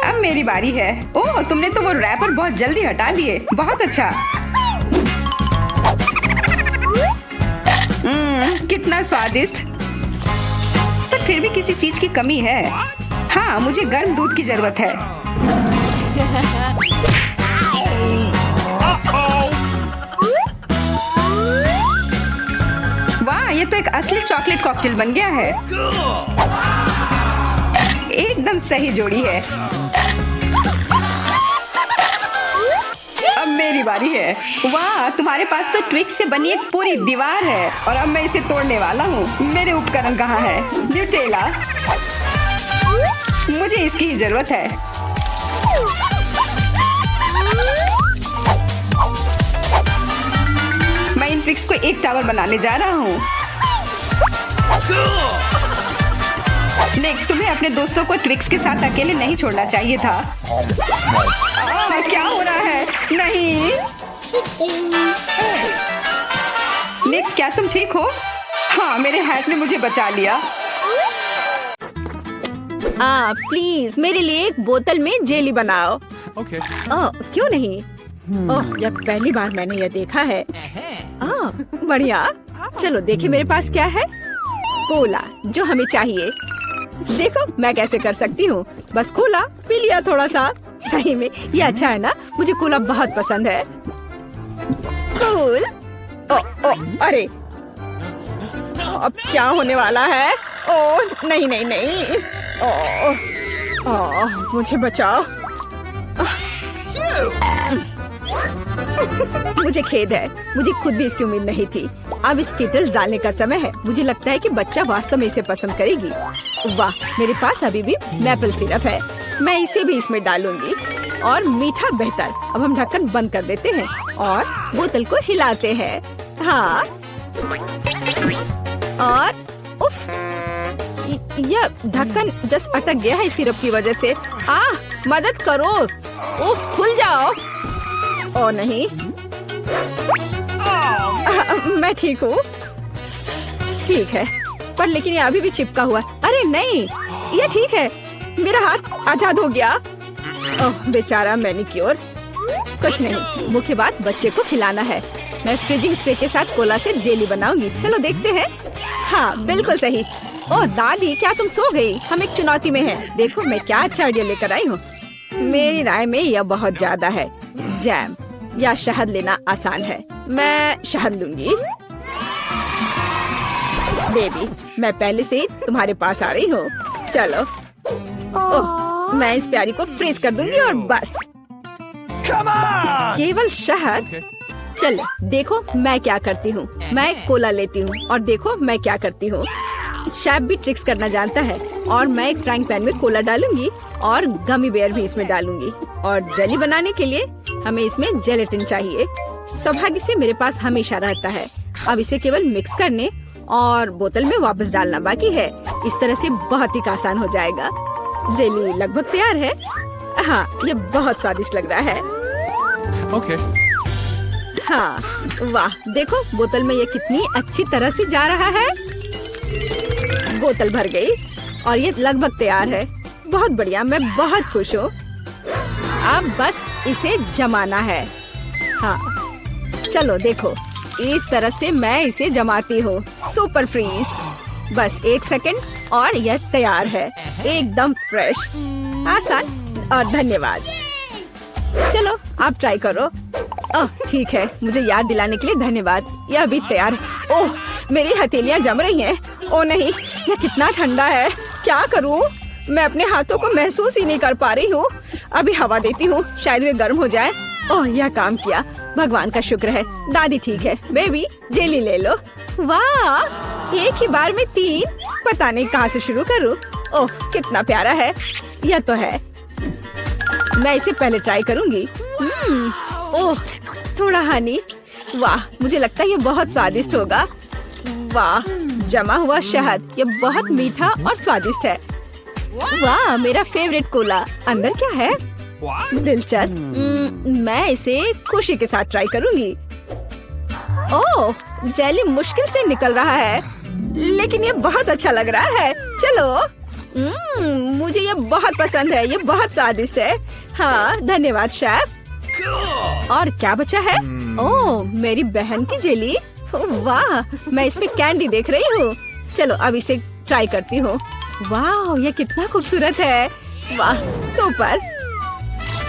अब मेरी बारी है। ओह, तुमने तो वो रैपर बहुत जल्दी हटा दिए, बहुत अच्छा। कितना स्वादिष्ट, पर फिर भी किसी चीज की कमी है। हाँ, मुझे गर्म दूध की जरूरत है। वाह, ये तो एक असली चॉकलेट कॉकटेल बन गया है। एकदम सही जोड़ी है। अब मेरी बारी है। वाह, तुम्हारे पास तो ट्विक्स से बनी एक पूरी दीवार है और अब मैं इसे तोड़ने वाला हूँ। मेरे उपकरण कहाँ है? न्यूटेला, मुझे इसकी ही जरूरत है। मैं इन ट्विक्स को एक टावर बनाने जा रहा हूँ। निक, तुम्हें अपने दोस्तों को ट्विक्स के साथ अकेले नहीं छोड़ना चाहिए था। क्या हो रहा है? नहीं निक, क्या तुम ठीक हो? हाँ, मेरे हैट ने मुझे बचा लिया। प्लीज मेरे लिए एक बोतल में जेली बनाओ। Okay. क्यों नहीं? यह पहली बार मैंने यह देखा है। बढ़िया, चलो देखें मेरे पास क्या है। कोला, जो हमें चाहिए। देखो मैं कैसे कर सकती हूँ। बस कोला पी लिया थोड़ा सा। सही में ये अच्छा है ना, मुझे कोला बहुत पसंद है। कूल। अरे अब क्या होने वाला है? नहीं नहीं नहीं। मुझे बचाओ। मुझे खेद है, मुझे खुद भी इसकी उम्मीद नहीं थी। अब स्किटल्स डालने का समय है। मुझे लगता है कि बच्चा वास्तव में इसे पसंद करेगी। वाह, मेरे पास अभी भी मैपल सिरप है। मैं इसे भी इसमें डालूंगी और मीठा बेहतर। अब हम ढक्कन बंद कर देते हैं और बोतल को हिलाते हैं। हाँ, और उफ, यह ढक्कन जस्ट अटक गया है सिरप की वजह से। मदद करो। उफ, खुल जाओ। ओ नहीं, मैं ठीक हूँ। ठीक है, पर लेकिन ये अभी भी चिपका हुआ। अरे नहीं, ये ठीक है। मेरा हाथ आजाद हो गया। ओह बेचारा मैनिक्योर। कुछ नहीं, मुख्य बात बच्चे को खिलाना है। मैं फ्रीजिंग स्प्रे के साथ कोला से जेली बनाऊंगी। चलो देखते हैं। हाँ, बिल्कुल सही। ओह दादी, क्या तुम सो गई? हम एक चुनौती में हैं। देखो मैं क्या अच्छा आइडिया लेकर आई हूँ। मेरी राय में यह बहुत ज्यादा है। जैम या शहद लेना आसान है। मैं शहद लूंगी। बेबी, मैं पहले से ही तुम्हारे पास आ रही हूँ। चलो। ओह, मैं इस प्यारी को फ्रीज कर दूंगी और बस। Come on! केवल शहद। चलो देखो मैं क्या करती हूँ। मैं कोला लेती हूँ और देखो मैं क्या करती हूँ। शेफ भी ट्रिक्स करना जानता है। और मैं एक फ्राइंग पैन में कोला डालूंगी और गमी बेयर भी इसमें डालूंगी। और जेली बनाने के लिए हमें इसमें जेलेटिन चाहिए। सौभाग्य से मेरे पास हमेशा रहता है। अब इसे केवल मिक्स करने और बोतल में वापस डालना बाकी है। इस तरह से बहुत ही आसान हो जाएगा। जेली लगभग तैयार है। हाँ, ये बहुत स्वादिष्ट लग रहा है। Okay. हाँ, वाह, देखो बोतल में ये कितनी अच्छी तरह से जा रहा है। बोतल भर गई और ये लगभग तैयार है। बहुत बढ़िया, मैं बहुत खुश हूँ। अब बस इसे जमाना है। हाँ, चलो देखो, इस तरह से मैं इसे जमाती हूँ। Super freeze. बस 1 सेकंड और यह तैयार है, एकदम फ्रेश, आसान और धन्यवाद। चलो आप ट्राई करो। ओह ठीक है, मुझे याद दिलाने के लिए धन्यवाद। यह अभी तैयार है। ओह मेरी हथेलियां जम रही हैं। ओह नहीं, यह कितना ठंडा है। क्या करूं? मैं अपने हाथों को महसूस ही नहीं कर पा रही हूँ। अभी हवा देती हूँ, शायद वे गर्म हो जाए। ओह यह काम किया, भगवान का शुक्र है। दादी ठीक है। बेबी जेली ले लो। वाह, एक ही बार में 3। पता नहीं कहाँ से शुरू करूँ। ओह कितना प्यारा है। यह तो है, मैं इसे पहले ट्राई करूंगी। ओह थोड़ा हनी। वाह, मुझे लगता है ये बहुत स्वादिष्ट होगा। वाह, जमा हुआ शहद, ये बहुत मीठा और स्वादिष्ट है। वाह, मेरा फेवरेट कोला। अंदर क्या है? दिलचस्प। मैं इसे खुशी के साथ ट्राई करूंगी। ओह, जेली मुश्किल से निकल रहा है, लेकिन ये बहुत अच्छा लग रहा है। चलो, मुझे ये बहुत पसंद है, ये बहुत स्वादिष्ट है। हाँ धन्यवाद शेफ। और क्या बचा है? ओह मेरी बहन की जेली। वाह, मैं इसमें कैंडी देख रही हूँ। चलो अब इसे ट्राई करती हूँ। वाह, ये कितना खूबसूरत है। वाह सुपर,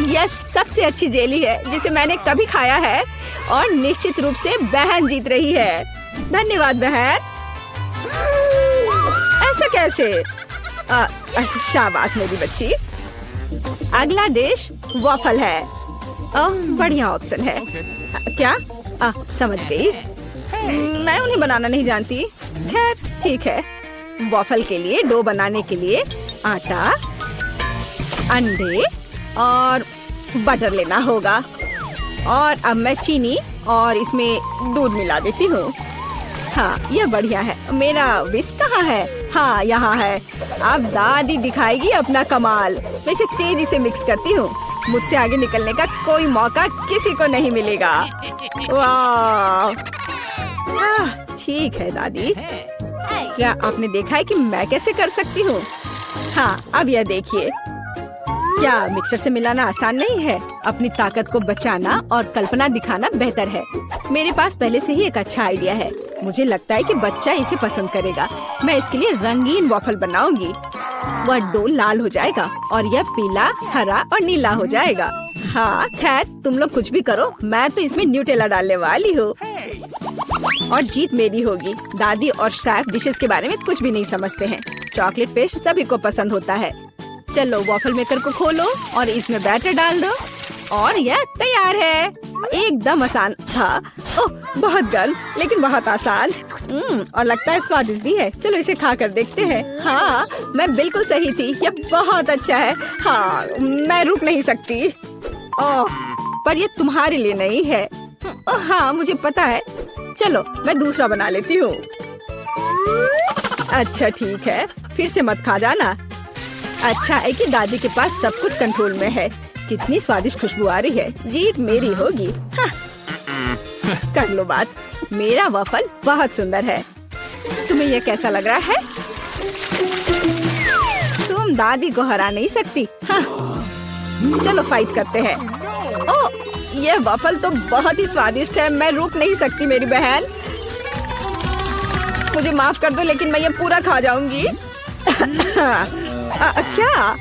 यह सबसे अच्छी जेली है जिसे मैंने कभी खाया है, और निश्चित रूप से बहन जीत रही है। धन्यवाद बहन। ऐसा कैसे? शाबाश मेरी बच्ची। अगला डिश वॉफल है। बढ़िया ऑप्शन है। क्या? समझ गई। मैं उन्हें बनाना नहीं जानती। खैर ठीक है। वॉफल के लिए डो बनाने के लिए आटा, अंडे और बटर लेना होगा। और अब मैं चीनी और इसमें दूध मिला देती हूँ। हाँ यह बढ़िया है। मेरा विस्क कहाँ है? हाँ यहाँ है। अब दादी दिखाएगी अपना कमाल। मैं इसे तेजी से मिक्स करती हूँ। मुझसे आगे निकलने का कोई मौका किसी को नहीं मिलेगा। वाह, ठीक है दादी। क्या आपने देखा है कि मैं कैसे कर सकती हूँ? हाँ अब यह देखिए। क्या मिक्सर से मिलाना आसान नहीं है? अपनी ताकत को बचाना और कल्पना दिखाना बेहतर है। मेरे पास पहले से ही एक अच्छा आइडिया है। मुझे लगता है कि बच्चा इसे पसंद करेगा। मैं इसके लिए रंगीन वॉफल बनाऊंगी। वह डो लाल हो जाएगा और यह पीला, हरा और नीला हो जाएगा। हाँ खैर तुम लोग कुछ भी करो, मैं तो इसमें न्यूटेला डालने वाली हूँ और जीत मेरी होगी। दादी और शेफ डिशेस के बारे में कुछ भी नहीं समझते हैं। चॉकलेट पेस्ट सभी को पसंद होता है। चलो वॉफल मेकर को खोलो और इसमें बैटर डाल दो और यह तैयार है। एकदम आसान था। ओह बहुत गर्म लेकिन बहुत आसान। और लगता है स्वादिष्ट भी है। चलो इसे खा कर देखते हैं। हाँ मैं बिल्कुल सही थी, यह बहुत अच्छा है। हाँ मैं रुक नहीं सकती। ओह पर यह तुम्हारे लिए नहीं है। ओह हाँ मुझे पता है। चलो मैं दूसरा बना लेती हूँ। अच्छा ठीक है, फिर से मत खा जाना। अच्छा है कि दादी के पास सब कुछ कंट्रोल में है। कितनी स्वादिष्ट खुशबू आ रही है। जीत मेरी होगी। हाँ। कर लो बात। मेरा वॉफल बहुत सुंदर है। तुम्हें यह कैसा लग रहा है? तुम दादी को हरा नहीं सकती। हाँ। चलो फाइट करते हैं। ओह यह वॉफल तो बहुत ही स्वादिष्ट है। मैं रुक नहीं सकती मेरी बहन। मुझे माफ कर दो लेकिन मैं ये पूरा खा जाऊंगी। क्या?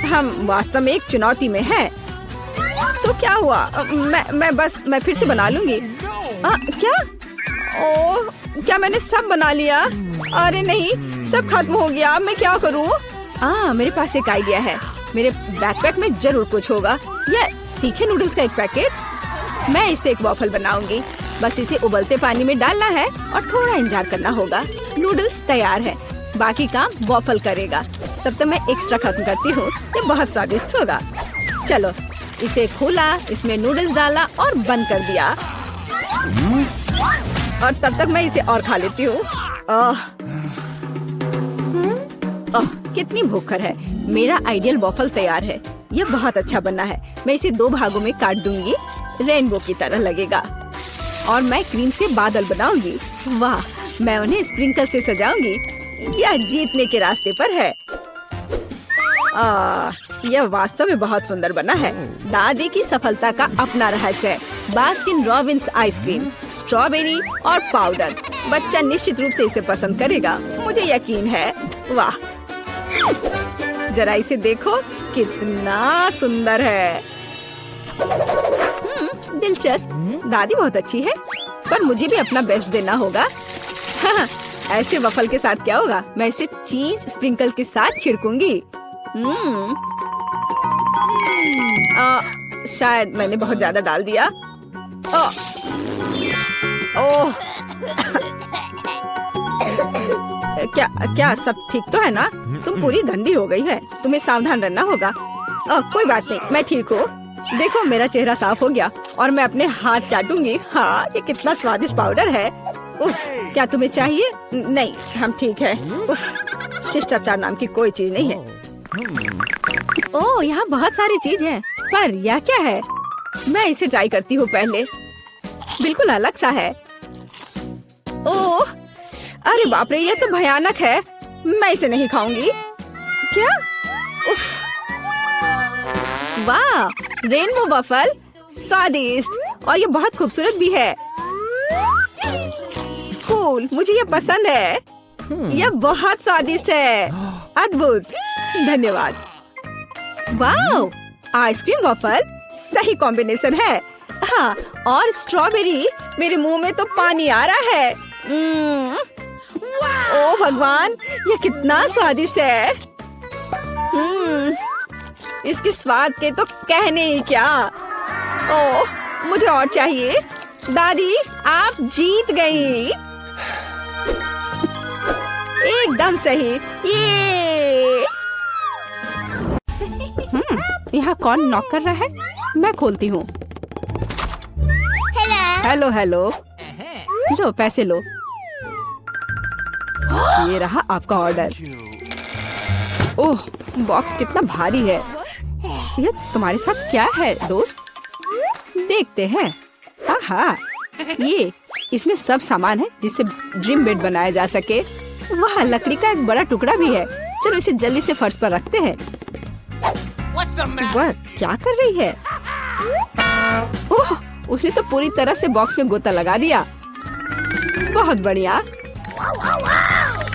हम वास्तव में एक चुनौती में हैं। तो क्या हुआ? मैं फिर से बना लूंगी। क्या? ओह क्या मैंने सब बना लिया? अरे नहीं, सब खत्म हो गया। मैं क्या करूं? मेरे पास एक आइडिया है। मेरे बैकपैक में जरूर कुछ होगा। यह तीखे नूडल्स का एक पैकेट। मैं इसे एक वॉफल बनाऊंगी। बस इसे उबलते पानी में डालना है और थोड़ा इंतजार करना होगा। नूडल्स तैयार है, बाकी काम वॉफल करेगा। तब तक मैं एक्स्ट्रा खत्म करती हूँ। ये बहुत स्वादिष्ट होगा। चलो इसे खोला, इसमें नूडल्स डाला और बंद कर दिया। और तब तक मैं इसे और खा लेती हूँ। कितनी भूखर है। मेरा आइडियल वॉफल तैयार है। ये बहुत अच्छा बना है। मैं इसे 2 भागों में काट दूंगी। रेनबो की तरह लगेगा। और मैं क्रीम से बादल बनाऊंगी। वाह, मैं उन्हें स्प्रिंकल से सजाऊंगी। यह जीतने के रास्ते पर है। यह वास्तव में बहुत सुंदर बना है। दादी की सफलता का अपना रहस्य है बास्किन रॉबिन्स आइसक्रीम, स्ट्रॉबेरी और पाउडर। बच्चा निश्चित रूप से इसे पसंद करेगा, मुझे यकीन है। वाह, जरा इसे देखो, कितना सुंदर है। दिलचस्प। दादी बहुत अच्छी है, पर मुझे भी अपना बेस्ट देना होगा। हाँ, ऐसे वफल के साथ क्या होगा? मैं इसे चीज स्प्रिंकल के साथ छिड़कूंगी। शायद मैंने बहुत ज्यादा डाल दिया। ओह, क्या सब ठीक तो है ना? तुम पूरी गंदी हो गई है, तुम्हें सावधान रहना होगा। कोई बात नहीं, मैं ठीक हूँ। देखो, मेरा चेहरा साफ हो गया और मैं अपने हाथ चाटूंगी। हाँ, ये कितना स्वादिष्ट पाउडर है। उफ, क्या तुम्हें चाहिए? नहीं, हम ठीक है। उफ, शिष्टाचार नाम की कोई चीज नहीं है। ओह, यहाँ बहुत सारी चीज है, पर यह क्या है? मैं इसे ट्राई करती हूँ पहले। बिल्कुल अलग सा है। ओह, अरे बाप रे, ये तो भयानक है। मैं इसे नहीं खाऊंगी। क्या? उफ, वाह, रेनबो वफल, स्वादिष्ट और ये बहुत खूबसूरत भी है। कूल, मुझे ये पसंद है। यह बहुत स्वादिष्ट है। अद्भुत, धन्यवाद। वाह, आइसक्रीम वफल सही कॉम्बिनेशन है। हाँ, और स्ट्रॉबेरी, मेरे मुंह में तो पानी आ रहा है। ओह भगवान, ये कितना स्वादिष्ट है। इसके स्वाद के तो कहने ही क्या। ओह, मुझे और चाहिए। दादी, आप जीत गई। एकदम सही। ये यहाँ कौन नॉक कर रहा है? मैं खोलती हूँ। Hello hello. लो, पैसे लो। ये रहा आपका ऑर्डर। ओह, बॉक्स कितना भारी है। ये तुम्हारे साथ क्या है दोस्त? देखते हैं। हाँ, ये इसमें सब सामान है जिससे ड्रीम बेड बनाया जा सके। वहाँ लकड़ी का एक बड़ा टुकड़ा भी है। चलो इसे जल्दी से फर्श पर रखते हैं। वह क्या कर रही है? ओह, उसने तो पूरी तरह से बॉक्स में गोता लगा दिया। बहुत बढ़िया।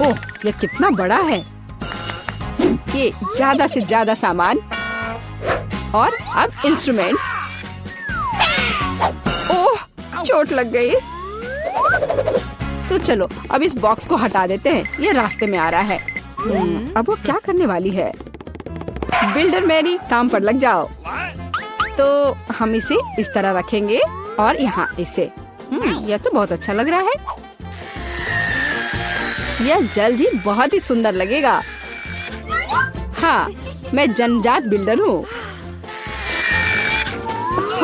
ओह, ये कितना बड़ा है। ये ज्यादा से ज्यादा सामान और अब इंस्ट्रूमेंट्स। ओह, चोट लग गई। तो चलो अब इस बॉक्स को हटा देते हैं, ये रास्ते में आ रहा है। अब वो क्या करने वाली है? बिल्डर मैरी, काम पर लग जाओ। तो हम इसे इस तरह रखेंगे और यहाँ इसे। यह तो बहुत अच्छा लग रहा है। यह जल्द ही बहुत ही सुंदर लगेगा। हाँ, मैं जन्मजात बिल्डर हूँ।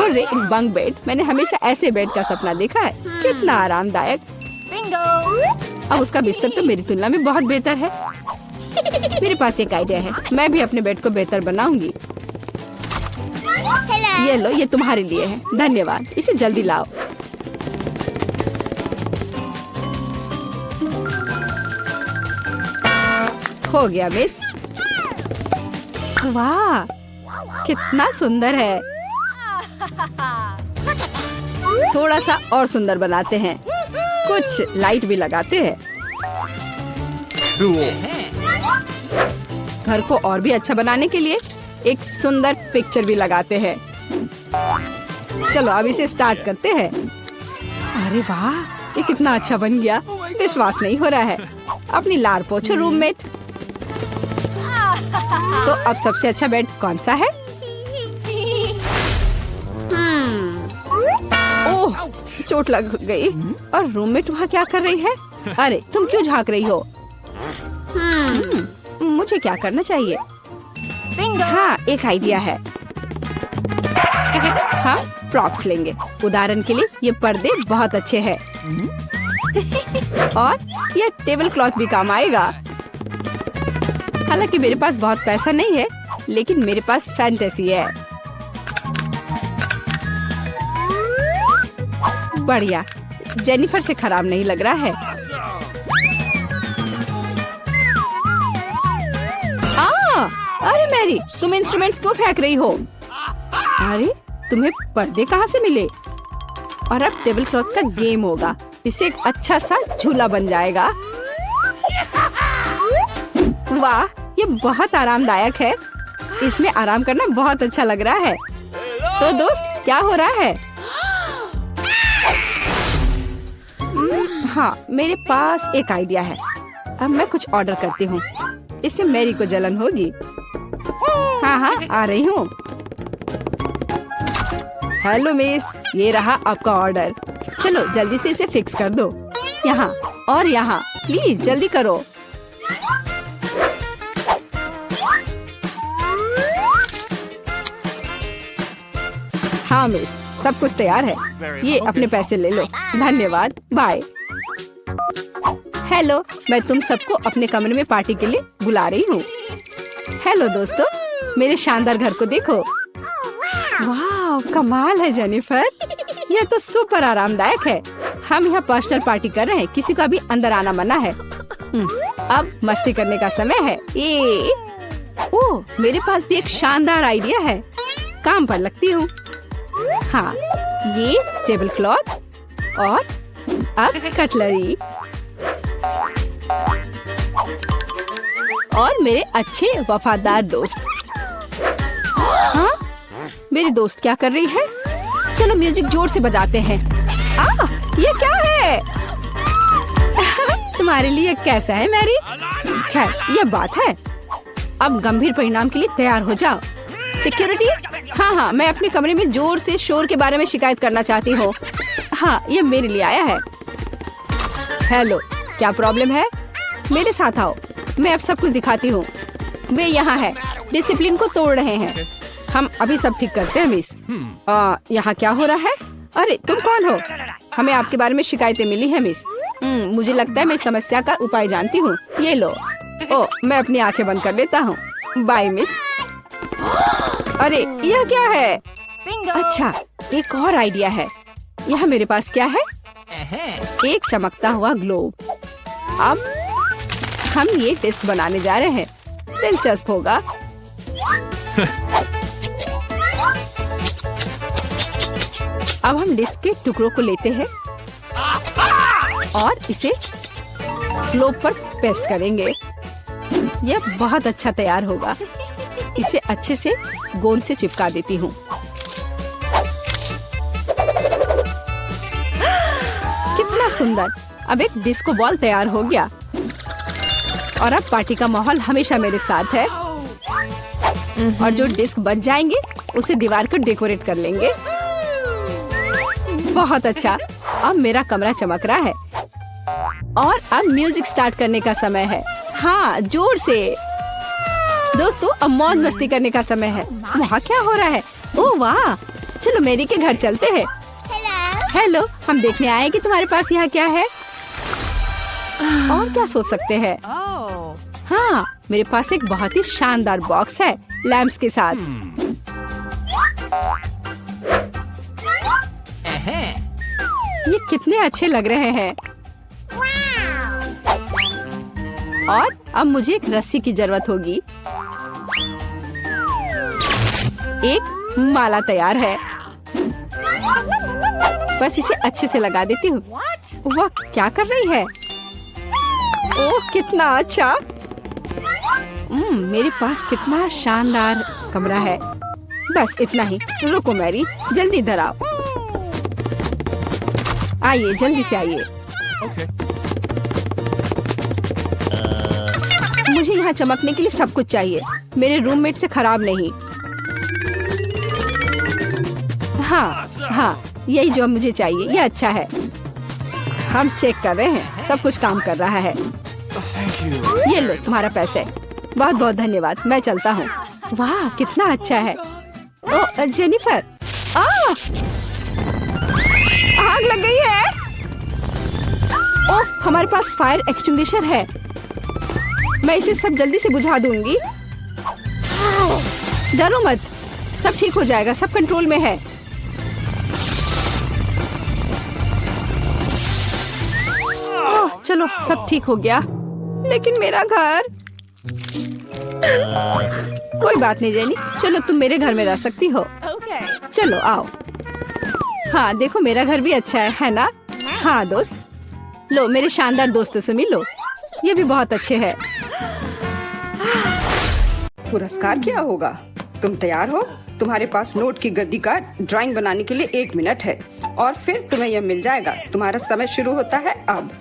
एक बंक बेड, मैंने हमेशा ऐसे बेड का सपना देखा है। कितना आरामदायक। अब उसका बिस्तर तो मेरी तुलना में बहुत बेहतर है। मेरे पास एक आइडिया है, मैं भी अपने बेड को बेहतर बनाऊंगी। ये लो, ये तुम्हारे लिए है। धन्यवाद, इसे जल्दी लाओ। हो गया मिस। वाह, कितना सुंदर है। थोड़ा सा और सुंदर बनाते हैं, कुछ लाइट भी लगाते हैं। घर को और भी अच्छा बनाने के लिए एक सुंदर पिक्चर भी लगाते हैं। चलो अब इसे स्टार्ट करते हैं। अरे वाह, ये कितना अच्छा बन गया। विश्वास नहीं हो रहा है। अपनी लार पोछो रूममेट। तो अब सबसे अच्छा बेड कौन सा है? ओह, चोट लग गई। और रूममेट वहाँ क्या कर रही है? अरे तुम क्यों झांक रही हो? मुझे क्या करना चाहिए? हाँ, एक आइडिया है। हाँ, प्रॉप्स लेंगे। उदाहरण के लिए ये पर्दे बहुत अच्छे हैं और ये टेबल क्लॉथ भी काम आएगा। हालांकि मेरे पास बहुत पैसा नहीं है, लेकिन मेरे पास फैंटेसी है। बढ़िया, जेनिफर से खराब नहीं लग रहा है। अरे मैरी, तुम इंस्ट्रूमेंट्स क्यों फेंक रही हो? अरे तुम्हें पर्दे कहाँ से मिले? और अब टेबल क्लॉथ का गेम होगा। इससे एक अच्छा सा झूला बन जाएगा। वाह, ये बहुत आरामदायक है। इसमें आराम करना बहुत अच्छा लग रहा है। तो दोस्त, क्या हो रहा है? हाँ, मेरे पास एक आइडिया है। अब मैं कुछ ऑर्डर करती हूँ। इससे मैरी को जलन होगी। हाँ हाँ, आ रही हूँ। हेलो मिस, ये रहा आपका ऑर्डर। चलो जल्दी से इसे फिक्स कर दो। यहाँ और यहाँ, प्लीज जल्दी करो। हाँ मिस, सब कुछ तैयार है। ये अपने पैसे ले लो। धन्यवाद, बाय। हेलो, मैं तुम सबको अपने कमरे में पार्टी के लिए बुला रही हूँ। हेलो दोस्तों, मेरे शानदार घर को देखो। वाह, कमाल है जेनिफर। यह तो सुपर आरामदायक है। हम यहाँ पर्सनल पार्टी कर रहे हैं। किसी का भी अंदर आना मना है। अब मस्ती करने का समय है। ओह, मेरे पास भी एक शानदार आइडिया है। काम पर लगती हूँ। हाँ, ये टेबल क्लॉथ और अब कटलरी और मेरे अच्छे वफादार दोस्त। हाँ, मेरी दोस्त क्या कर रही है? चलो म्यूजिक जोर से बजाते हैं। ये क्या है? तुम्हारे लिए कैसा है मैरी? खैर, ये बात है। अब गंभीर परिणाम के लिए तैयार हो जाओ। सिक्योरिटी, हाँ, मैं अपने कमरे में जोर से शोर के बारे में शिकायत करना चाहती हूँ। हाँ, ये मेरे लिए आया है। हेलो, क्या प्रॉब्लम है? मेरे साथ आओ, मैं अब सब कुछ दिखाती हूँ। वे यहाँ है, डिसिप्लिन को तोड़ रहे हैं। हम अभी सब ठीक करते हैं मिस। यहाँ क्या हो रहा है? अरे तुम कौन हो? हमें आपके बारे में शिकायतें मिली है मिस। मुझे लगता है मैं इस समस्या का उपाय जानती हूँ। ये लो। मैं अपनी आंखें बंद कर लेता हूँ। Bye miss. अरे यह क्या है? अच्छा, एक और आइडिया है। यहाँ मेरे पास क्या है? एक चमकता हुआ ग्लोब। अब हम ये टेस्ट बनाने जा रहे हैं। दिलचस्प होगा। अब हम डिस्क के टुकड़ों को लेते हैं और इसे ग्लोब पर पेस्ट करेंगे। यह बहुत अच्छा तैयार होगा। इसे अच्छे से गोंद से चिपका देती हूँ। कितना सुंदर। अब एक डिस्को बॉल तैयार हो गया। और अब पार्टी का माहौल हमेशा मेरे साथ है। और जो डिस्क बच जाएंगे उसे दीवार को डेकोरेट कर लेंगे। बहुत अच्छा। अब मेरा कमरा चमक रहा है। और अब म्यूजिक स्टार्ट करने का समय है। हाँ, जोर से। दोस्तों, अब मौज मस्ती करने का समय है। वहाँ क्या हो रहा है? ओह वाह, चलो मेरी के घर चलते हैं। हेलो, हम देखने आए कि तुम्हारे पास यहाँ क्या है। और क्या सोच सकते हैं? हाँ, मेरे पास एक बहुत ही शानदार बॉक्स है लैंप्स के साथ। ये कितने अच्छे लग रहे हैं। और अब मुझे एक रस्सी की जरूरत होगी। एक माला तैयार है। बस इसे अच्छे से लगा देती हूँ। वह क्या कर रही है? ओह, कितना अच्छा। मेरे पास कितना शानदार कमरा है। बस इतना ही। रुको मैरी, जल्दी इधर आओ। आइए, जल्दी से आइए। मुझे यहाँ चमकने के लिए सब कुछ चाहिए। मेरे रूममेट से खराब नहीं। हाँ, यही जो मुझे चाहिए। ये अच्छा है। हम चेक कर रहे हैं। सब कुछ काम कर रहा है। ये लो तुम्हारा पैसे। बहुत बहुत धन्यवाद। मैं चलता हूँ। वाह, कितना अच्छा है। ओ जेनिफर, आग लग गई है। ओह, हमारे पास फायर एक्सटिंग्विशर है। मैं इसे सब जल्दी से बुझा दूंगी। डरो मत, सब ठीक हो जाएगा। सब कंट्रोल में है। ओह, चलो सब ठीक हो गया। लेकिन मेरा घर। कोई बात नहीं जेनी, चलो तुम मेरे घर में रह सकती हो। चलो आओ। हाँ देखो मेरा घर भी अच्छा है ना? हाँ दोस्त, लो मेरे शानदार दोस्तों से मिलो, ये भी बहुत अच्छे हैं। पुरस्कार क्या होगा? तुम तैयार हो? तुम्हारे पास नोट की गद्दी का ड्राइंग बनाने के लिए 1 मिनट है और फिर तुम्हें यह मिल जाएगा। तुम्हारा समय शुरू होता है अब।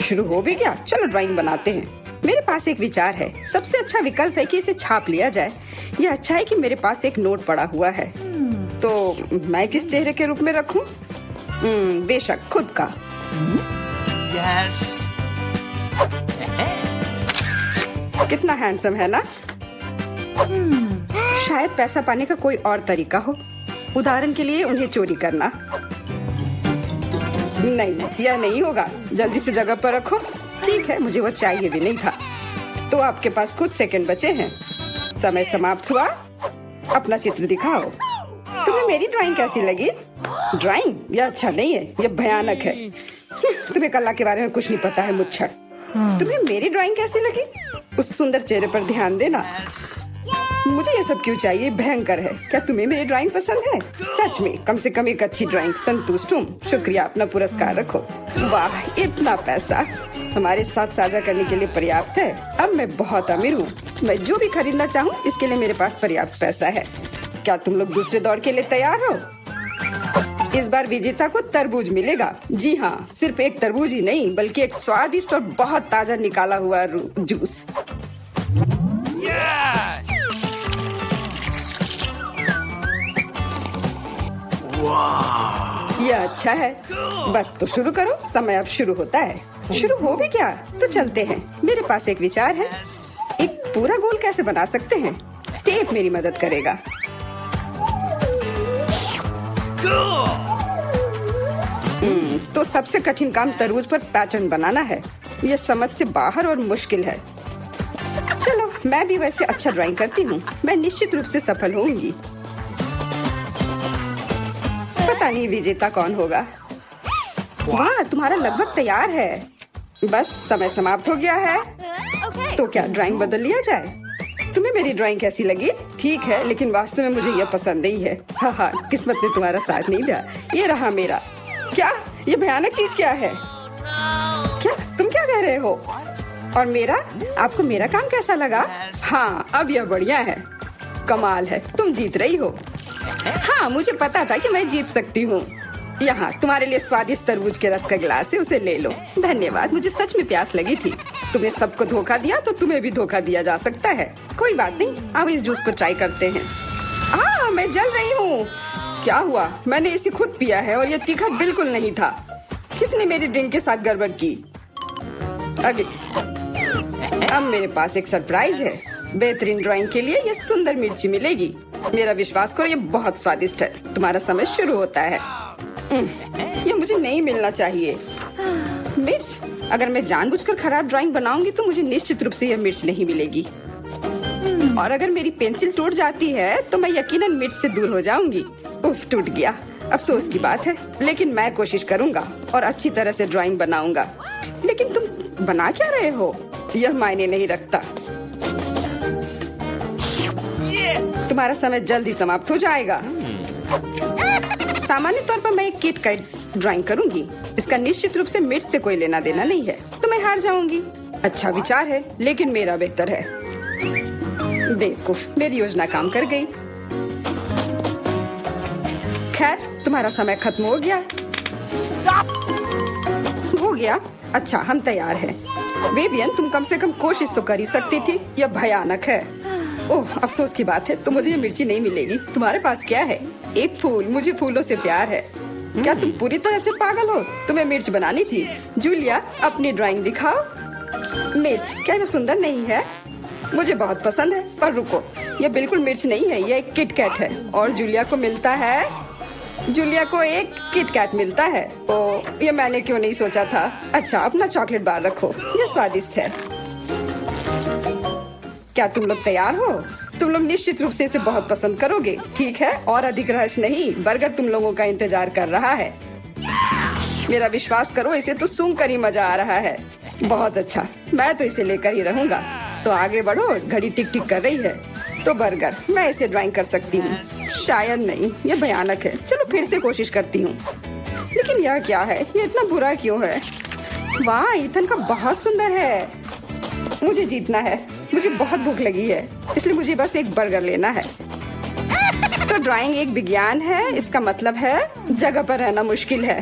शुरू हो भी गया? चलो ड्राइंग बनाते हैं। मेरे पास एक विचार है। सबसे अच्छा विकल्प है कि इसे छाप लिया जाए। यह अच्छा है कि मेरे पास एक नोट पड़ा हुआ है। तो मैं किस चेहरे के रूप में रखूं? बेशक खुद का। Yes. कितना हैंडसम है ना? शायद पैसा पाने का कोई और तरीका हो। उदाहरण के लिए उन्हें चोरी करना। नहीं, यह नहीं होगा। जल्दी से जगह पर रखो। ठीक है, मुझे वो चाहिए भी नहीं था। तो आपके पास कुछ सेकंड बचे हैं। समय समाप्त हुआ। अपना चित्र दिखाओ। तुम्हें मेरी ड्राइंग कैसी लगी? ड्राइंग? यह अच्छा नहीं है, यह भयानक है। तुम्हें कला के बारे में कुछ नहीं पता है मुच्छर। तुम्हें मेरी ड्राइंग कैसी लगी? उस सुंदर चेहरे पर ध्यान देना। मुझे ये सब क्यों चाहिए? भयंकर है। क्या तुम्हें मेरी ड्राइंग पसंद है? सच में, कम से कम एक अच्छी ड्राइंग। संतुष्ट हूँ। शुक्रिया, अपना पुरस्कार रखो। वाह, इतना पैसा हमारे साथ साझा करने के लिए पर्याप्त है। अब मैं बहुत अमीर हूँ। मैं जो भी खरीदना चाहूँ इसके लिए मेरे पास पर्याप्त पैसा है। क्या तुम लोग दूसरे दौर के लिए तैयार हो? इस बार विजेता को तरबूज मिलेगा। जी हाँ, सिर्फ एक तरबूज ही नहीं बल्कि एक स्वादिष्ट और बहुत ताजा निकाला हुआ जूस। Yes. यह अच्छा है। बस तो शुरू करो। समय अब शुरू होता है। शुरू हो भी क्या? तो चलते हैं। मेरे पास एक विचार है। एक पूरा गोल कैसे बना सकते हैं? टेप मेरी मदद करेगा। तो सबसे कठिन काम तरबूज पर पैटर्न बनाना है। यह समझ से बाहर और मुश्किल है। चलो, मैं भी वैसे अच्छा ड्राइंग करती हूँ। मैं निश्चित रूप से सफल होंगी। पता नहीं विजेता कौन होगा। वाह, तुम्हारा लगभग तैयार है। बस समय समाप्त हो गया है। तो क्या ड्राइंग बदल लिया जाए? तुम्हें मेरी ड्राइंग कैसी लगी? ठीक है, लेकिन वास्तव में मुझे यह पसंद नहीं है। हाँ, किस्मत ने तुम्हारा साथ नहीं दिया। ये रहा मेरा। क्या? ये भयानक चीज क्या है? क्या तुम क्या कह रहे हो? और मेरा? आपको मेरा काम कैसा लगा? हाँ, अब यह बढ़िया है। कमाल है, तुम जीत रही हो। हाँ, मुझे पता था कि मैं जीत सकती हूँ। यहाँ तुम्हारे लिए स्वादिष्ट तरबूज के रस का गिलास है, उसे ले लो। धन्यवाद, मुझे सच में प्यास लगी थी। तुमने सबको धोखा दिया तो तुम्हें भी धोखा दिया जा सकता है। कोई बात नहीं, अब इस जूस को ट्राई करते हैं। मैं जल रही हूँ। क्या हुआ? मैंने इसे खुद पिया है और यह तीखा बिल्कुल नहीं था। किसने मेरी ड्रिंक के साथ गड़बड़ की? अब मेरे पास एक सरप्राइज है। बेहतरीन ड्राइंग के लिए यह सुंदर मिर्ची मिलेगी। मेरा विश्वास करो, ये बहुत स्वादिष्ट है। तुम्हारा समय शुरू होता है। ये मुझे नहीं मिलना चाहिए। मिर्च? अगर मैं जानबूझकर खराब ड्राइंग बनाऊंगी तो मुझे निश्चित रूप से यह मिर्च नहीं मिलेगी। और अगर मेरी पेंसिल टूट जाती है तो मैं यकीनन मिर्च से दूर हो जाऊंगी। उफ, टूट गया। अफसोस की बात है, लेकिन मैं कोशिश करूंगा और अच्छी तरह से ड्राइंग बनाऊंगा। लेकिन तुम बना क्या रहे हो? यह मायने नहीं रखता। तुम्हारा समय जल्दी समाप्त हो जाएगा। सामान्य तौर पर मैं एक किट का ड्राइंग करूंगी। इसका निश्चित रूप से मिर्च से कोई लेना देना नहीं है, तो मैं हार जाऊंगी। अच्छा विचार है, लेकिन मेरा बेहतर है। बेवकूफ, मेरी योजना काम कर गई। खैर, तुम्हारा समय खत्म हो गया। हो गया? अच्छा, हम तैयार हैं। विवियन, तुम कम से कम कोशिश तो कर ही सकती थी। यह भयानक है। ओह, अफसोस की बात है, तो मुझे ये मिर्ची नहीं मिलेगी। तुम्हारे पास क्या है? एक फूल। मुझे फूलों से प्यार है। क्या तुम पूरी तरह से पागल हो? तुम्हें मिर्च बनानी थी। जूलिया, अपनी ड्राइंग दिखाओ। मिर्च? क्या ये सुंदर नहीं है? मुझे बहुत पसंद है, पर रुको, यह बिल्कुल मिर्च नहीं है, यह एक किटकैट है। और जूलिया को मिलता है, जूलिया को एक किटकैट मिलता है। ओ, ये मैंने क्यों नहीं सोचा था। अच्छा, अपना चॉकलेट बार रखो, यह स्वादिष्ट है। क्या तुम लोग तैयार हो? तुम लोग निश्चित रूप से इसे बहुत पसंद करोगे, ठीक है? और अधिक रहस्य नहीं, बर्गर तुम लोगों का इंतजार कर रहा है। मेरा विश्वास करो, इसे तो सूंघ कर ही मजा आ रहा है। बहुत अच्छा, मैं तो इसे लेकर ही रहूंगा। तो आगे बढ़ो, घड़ी टिक टिक कर रही है। तो बर्गर, मैं इसे ड्राइंग कर सकती हूँ। शायद नहीं, ये भयानक है। चलो फिर से कोशिश करती हूँ। लेकिन यह क्या है? ये इतना बुरा क्यों है? वाह, ईथन का बहुत सुंदर है। मुझे जीतना है। मुझे बहुत भूख लगी है, इसलिए मुझे बस एक बर्गर लेना है। तो ड्राइंग एक विज्ञान है, इसका मतलब है जगह पर रहना मुश्किल है।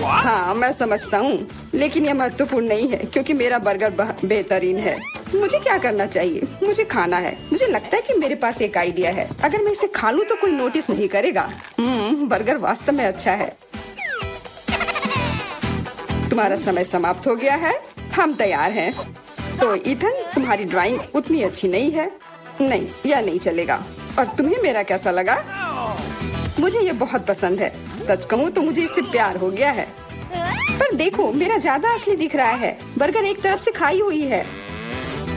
हाँ, मैं समझता हूँ, लेकिन यह महत्वपूर्ण नहीं है क्योंकि मेरा बर्गर बेहतरीन है। मुझे क्या करना चाहिए? मुझे खाना है। मुझे लगता है कि मेरे पास एक आइडिया है। अगर मैं इसे खा लूँ तो कोई नोटिस नहीं करेगा। बर्गर वास्तव में अच्छा है। तुम्हारा समय समाप्त हो गया है। हम तैयार हैं। तो ईथन, तुम्हारी ड्राइंग उतनी अच्छी नहीं है। नहीं, यह नहीं चलेगा। और तुम्हें मेरा कैसा लगा? मुझे ये बहुत पसंद है। सच कहूँ तो मुझे इससे प्यार हो गया है। पर देखो, मेरा ज्यादा असली दिख रहा है। बर्गर एक तरफ से खाई हुई है।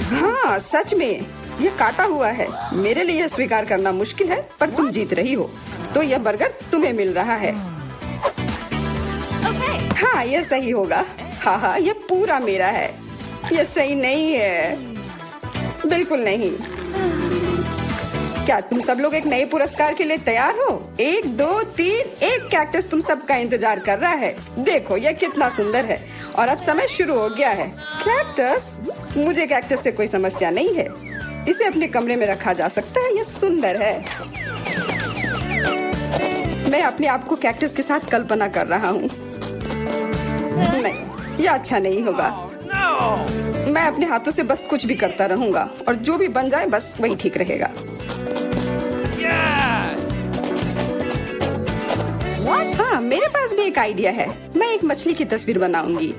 हाँ, सच में ये काटा हुआ है। मेरे लिए यह स्वीकार करना मुश्किल है, पर तुम जीत रही हो। तो यह बर्गर तुम्हें मिल रहा है। हाँ, यह सही होगा। हाँ, यह पूरा मेरा है। यह सही नहीं है। बिल्कुल नहीं। क्या तुम सब लोग एक नए पुरस्कार के लिए तैयार हो? 1, 2, 3, एक कैक्टस तुम सबका इंतजार कर रहा है। देखो, यह कितना सुंदर है। और अब समय शुरू हो गया है। कैक्टस? मुझे कैक्टस से कोई समस्या नहीं है। इसे अपने कमरे में रखा जा सकता है। यह सुंदर है। मैं अपने आप को कैक्टस के साथ कल्पना कर रहा हूँ। नहीं, यह अच्छा नहीं होगा। मैं अपने हाथों से बस कुछ भी करता रहूंगा और जो भी बन जाए बस वही ठीक रहेगा। हाँ, मेरे पास भी एक आइडिया है। मैं एक मछली की तस्वीर बनाऊंगी।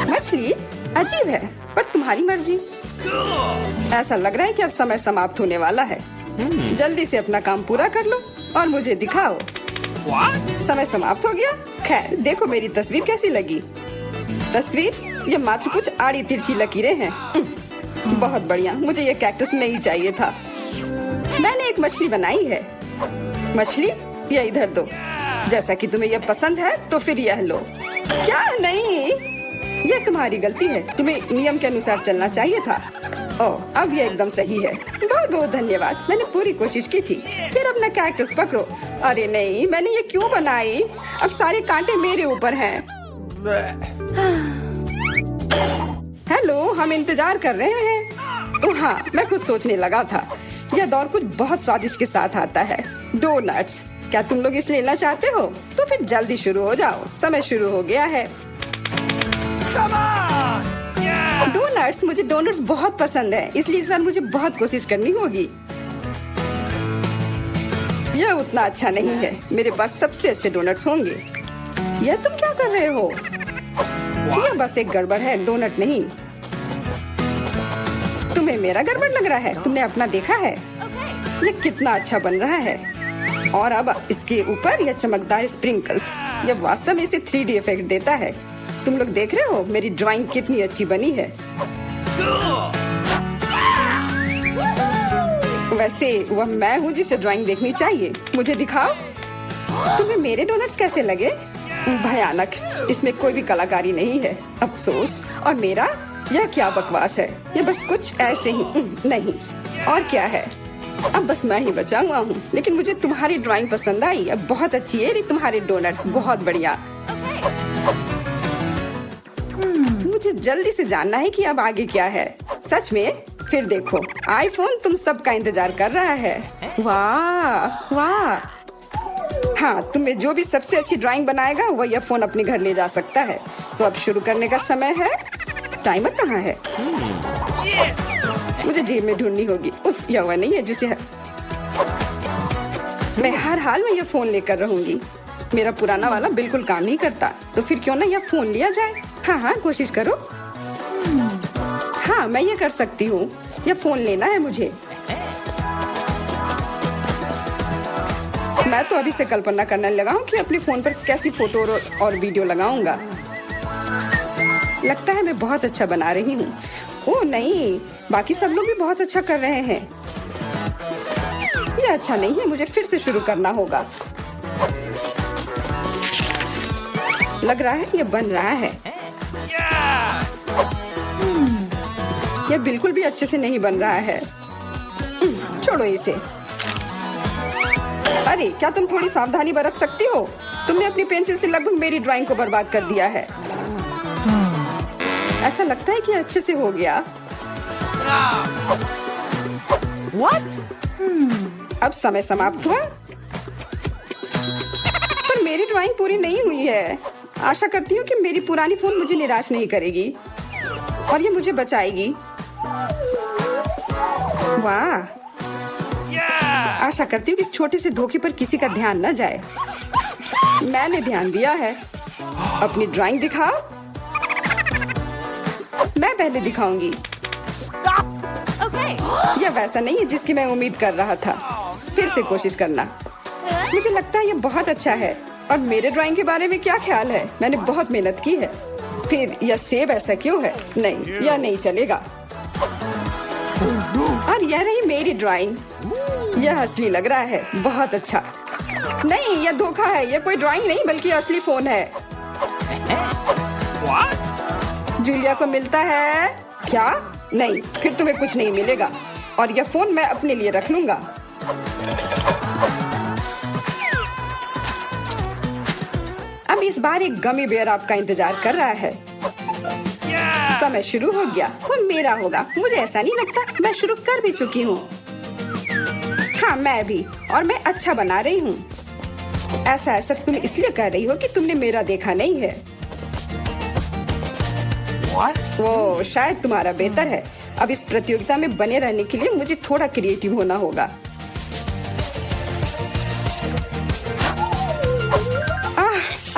मछली अजीब है, पर तुम्हारी मर्जी। ऐसा लग रहा है कि अब समय समाप्त होने वाला है। जल्दी से अपना काम पूरा कर लो और मुझे दिखाओ। समय समाप्त हो गया। खैर, देखो मेरी तस्वीर कैसी लगी। तस्वीर? ये मात्र कुछ आड़ी तिरछी लकीरें हैं। बहुत बढ़िया। मुझे ये कैक्टस नहीं चाहिए था। मैंने एक मछली बनाई है। मछली? ये इधर दो। जैसा कि तुम्हें यह पसंद है तो फिर यह लो। क्या? नहीं, ये तुम्हारी गलती है। तुम्हें नियम के अनुसार चलना चाहिए था। ओह, अब ये एकदम सही है। बहुत बहुत धन्यवाद। मैंने पूरी कोशिश की थी। फिर अपना कैक्टस पकड़ो। अरे नहीं, मैंने ये क्यों बनाई? अब सारे कांटे मेरे ऊपर हैं। हेलो, हम इंतजार कर रहे हैं। ओह हाँ, मैं कुछ सोचने लगा था। यह दौर कुछ बहुत स्वादिष्ट के साथ आता है। डोनट्स। क्या तुम लोग इसे लेना चाहते हो? तो फिर जल्दी शुरू हो जाओ। समय शुरू हो गया है। डोनट्स? मुझे डोनट्स बहुत पसंद है, इसलिए इस बार मुझे बहुत कोशिश करनी होगी। यह उतना अच्छा नहीं है। मेरे पास सबसे अच्छे डोनट्स होंगे। यह तुम क्या कर रहे हो? यह बस एक गड़बड़ है, डोनट नहीं। तुम्हें मेरा गड़बड़ लग रहा है? तुमने अपना देखा है? यह कितना अच्छा बन रहा है। और अब इसके ऊपर यह चमकदार स्प्रिंकल्स, यह वास्तव में इसे 3D इफेक्ट देता है। तुम लोग देख रहे हो मेरी ड्राइंग कितनी अच्छी बनी है। वैसे वह मैं हूँ जिसे ड्राइंग देखनी चाहिए। मुझे दिखाओ। तुम्हें मेरे डोनट्स कैसे लगे? भयानक। इसमें कोई भी कलाकारी नहीं है। अफसोस। और मेरा? यह क्या बकवास है। यह बस कुछ ऐसे ही नहीं। और क्या है? अब बस मैं ही बचा हुआ हूँ। लेकिन मुझे तुम्हारी ड्राइंग पसंद आई। अब बहुत अच्छी है तुम्हारे डोनट्स। बहुत बढ़िया। मुझे जल्दी से जानना है कि अब आगे क्या है। सच में? फिर देखो, आईफोन तुम सबका इंतजार कर रहा है। वाह वाह। हाँ, तुम्हें जो भी सबसे अच्छी ड्राइंग बनाएगा वह यह फोन अपने घर ले जा सकता है। तो अब शुरू करने का समय है। टाइमर कहाँ है? मुझे जेब में ढूंढनी होगी। उफ, यह वह नहीं है जिसे मैं हर हाल में यह फोन लेकर रहूंगी। मेरा पुराना वाला बिल्कुल काम नहीं करता, तो फिर क्यों ना यह फोन लिया जाए। हाँ हाँ, कोशिश करो। हाँ, मैं ये कर सकती हूँ। यह फोन लेना है मुझे। मैं तो अभी से कल्पना करने लगा हूँ कि अपने फोन पर कैसी फोटो और वीडियो लगाऊंगा। लगता है मैं बहुत अच्छा बना रही हूँ। ओह नहीं, बाकी सब लोग भी बहुत अच्छा कर रहे हैं। यह अच्छा नहीं है। मुझे फिर से शुरू करना होगा। लग रहा है ये बन रहा है। यह बिल्कुल भी अच्छे से नहीं बन रहा है। छोड़ो इसे। अरे क्या तुम थोड़ी सावधानी बरत सकती हो? तुमने अपनी पेंसिल से लगभग मेरी ड्राइंग को बर्बाद कर दिया है। ऐसा लगता है कि अच्छे से हो गया। अब समय समाप्त हुआ, पर मेरी ड्राइंग पूरी नहीं हुई है। आशा करती हूँ कि मेरी पुरानी फोन मुझे निराश नहीं करेगी और ये मुझे बचाएगी। वाह, आशा करती हूँ कि इस छोटे से धोखे पर किसी का ध्यान न जाए। मैंने ध्यान दिया है। अपनी ड्राइंग दिखाओ। मैं पहले दिखाऊंगी। यह वैसा नहीं है जिसकी मैं उम्मीद कर रहा था। फिर से कोशिश करना। मुझे लगता है यह बहुत अच्छा है। और मेरे ड्राइंग के बारे में क्या ख्याल है? मैंने बहुत मेहनत की है। फिर यह सेब ऐसा क्यों है? नहीं, यह नहीं चलेगा। और यह रही मेरी ड्राइंग। यह असली लग रहा है। बहुत अच्छा। नहीं, यह धोखा है। यह कोई ड्राइंग नहीं बल्कि असली फोन है। जूलिया को मिलता है क्या? नहीं, फिर तुम्हें कुछ नहीं मिलेगा। और यह फोन मैं अपने लिए रख लूंगा। अब इस बार एक गमी बेयर आपका इंतजार कर रहा है। समय शुरू हो गया। वो मेरा होगा। मुझे ऐसा नहीं लगता। मैं शुरू कर भी चुकी हूँ। हाँ, मैं भी। और मैं अच्छा बना रही हूँ। ऐसा तुम इसलिए कर रही हो कि तुमने मेरा देखा नहीं है। वो शायद तुम्हारा बेहतर है। अब इस प्रतियोगिता में बने रहने के लिए मुझे थोड़ा क्रिएटिव होना होगा।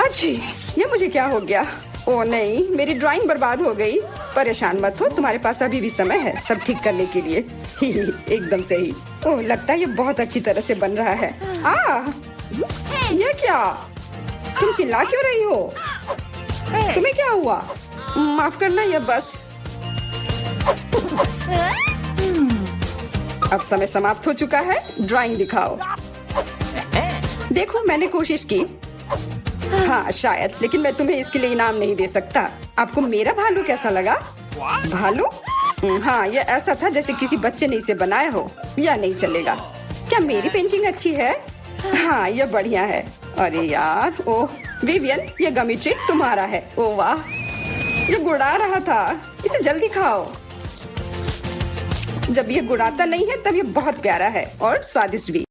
अच्छी, ये मुझे क्या हो गया? ओ नहीं, मेरी ड्राइंग बर्बाद हो गई। परेशान मत हो, तुम्हारे पास अभी भी समय है सब ठीक करने के लिए। एकदम सही। ओह, लगता है ये बहुत अच्छी तरह से बन रहा है। ये क्या? तुम चिल्ला क्यों रही हो? तुम्हें क्या हुआ? माफ करना, ये बस। अब समय समाप्त हो चुका है। ड्राइंग दिखाओ। देखो, मैंने कोशिश की। हाँ शायद, लेकिन मैं तुम्हें इसके लिए इनाम नहीं दे सकता। आपको मेरा भालू कैसा लगा? भालू? हाँ, ये ऐसा था जैसे किसी बच्चे ने इसे बनाया हो। यह नहीं चलेगा। क्या मेरी पेंटिंग अच्छी है? हाँ, यह बढ़िया है। अरे यार, ओह विवियन, ये गमी ट्रीट तुम्हारा है। ओह वाह, ये गुड़ा रहा था। इसे जल्दी खाओ। जब ये गुड़ाता नहीं है तब ये बहुत प्यारा है और स्वादिष्ट भी।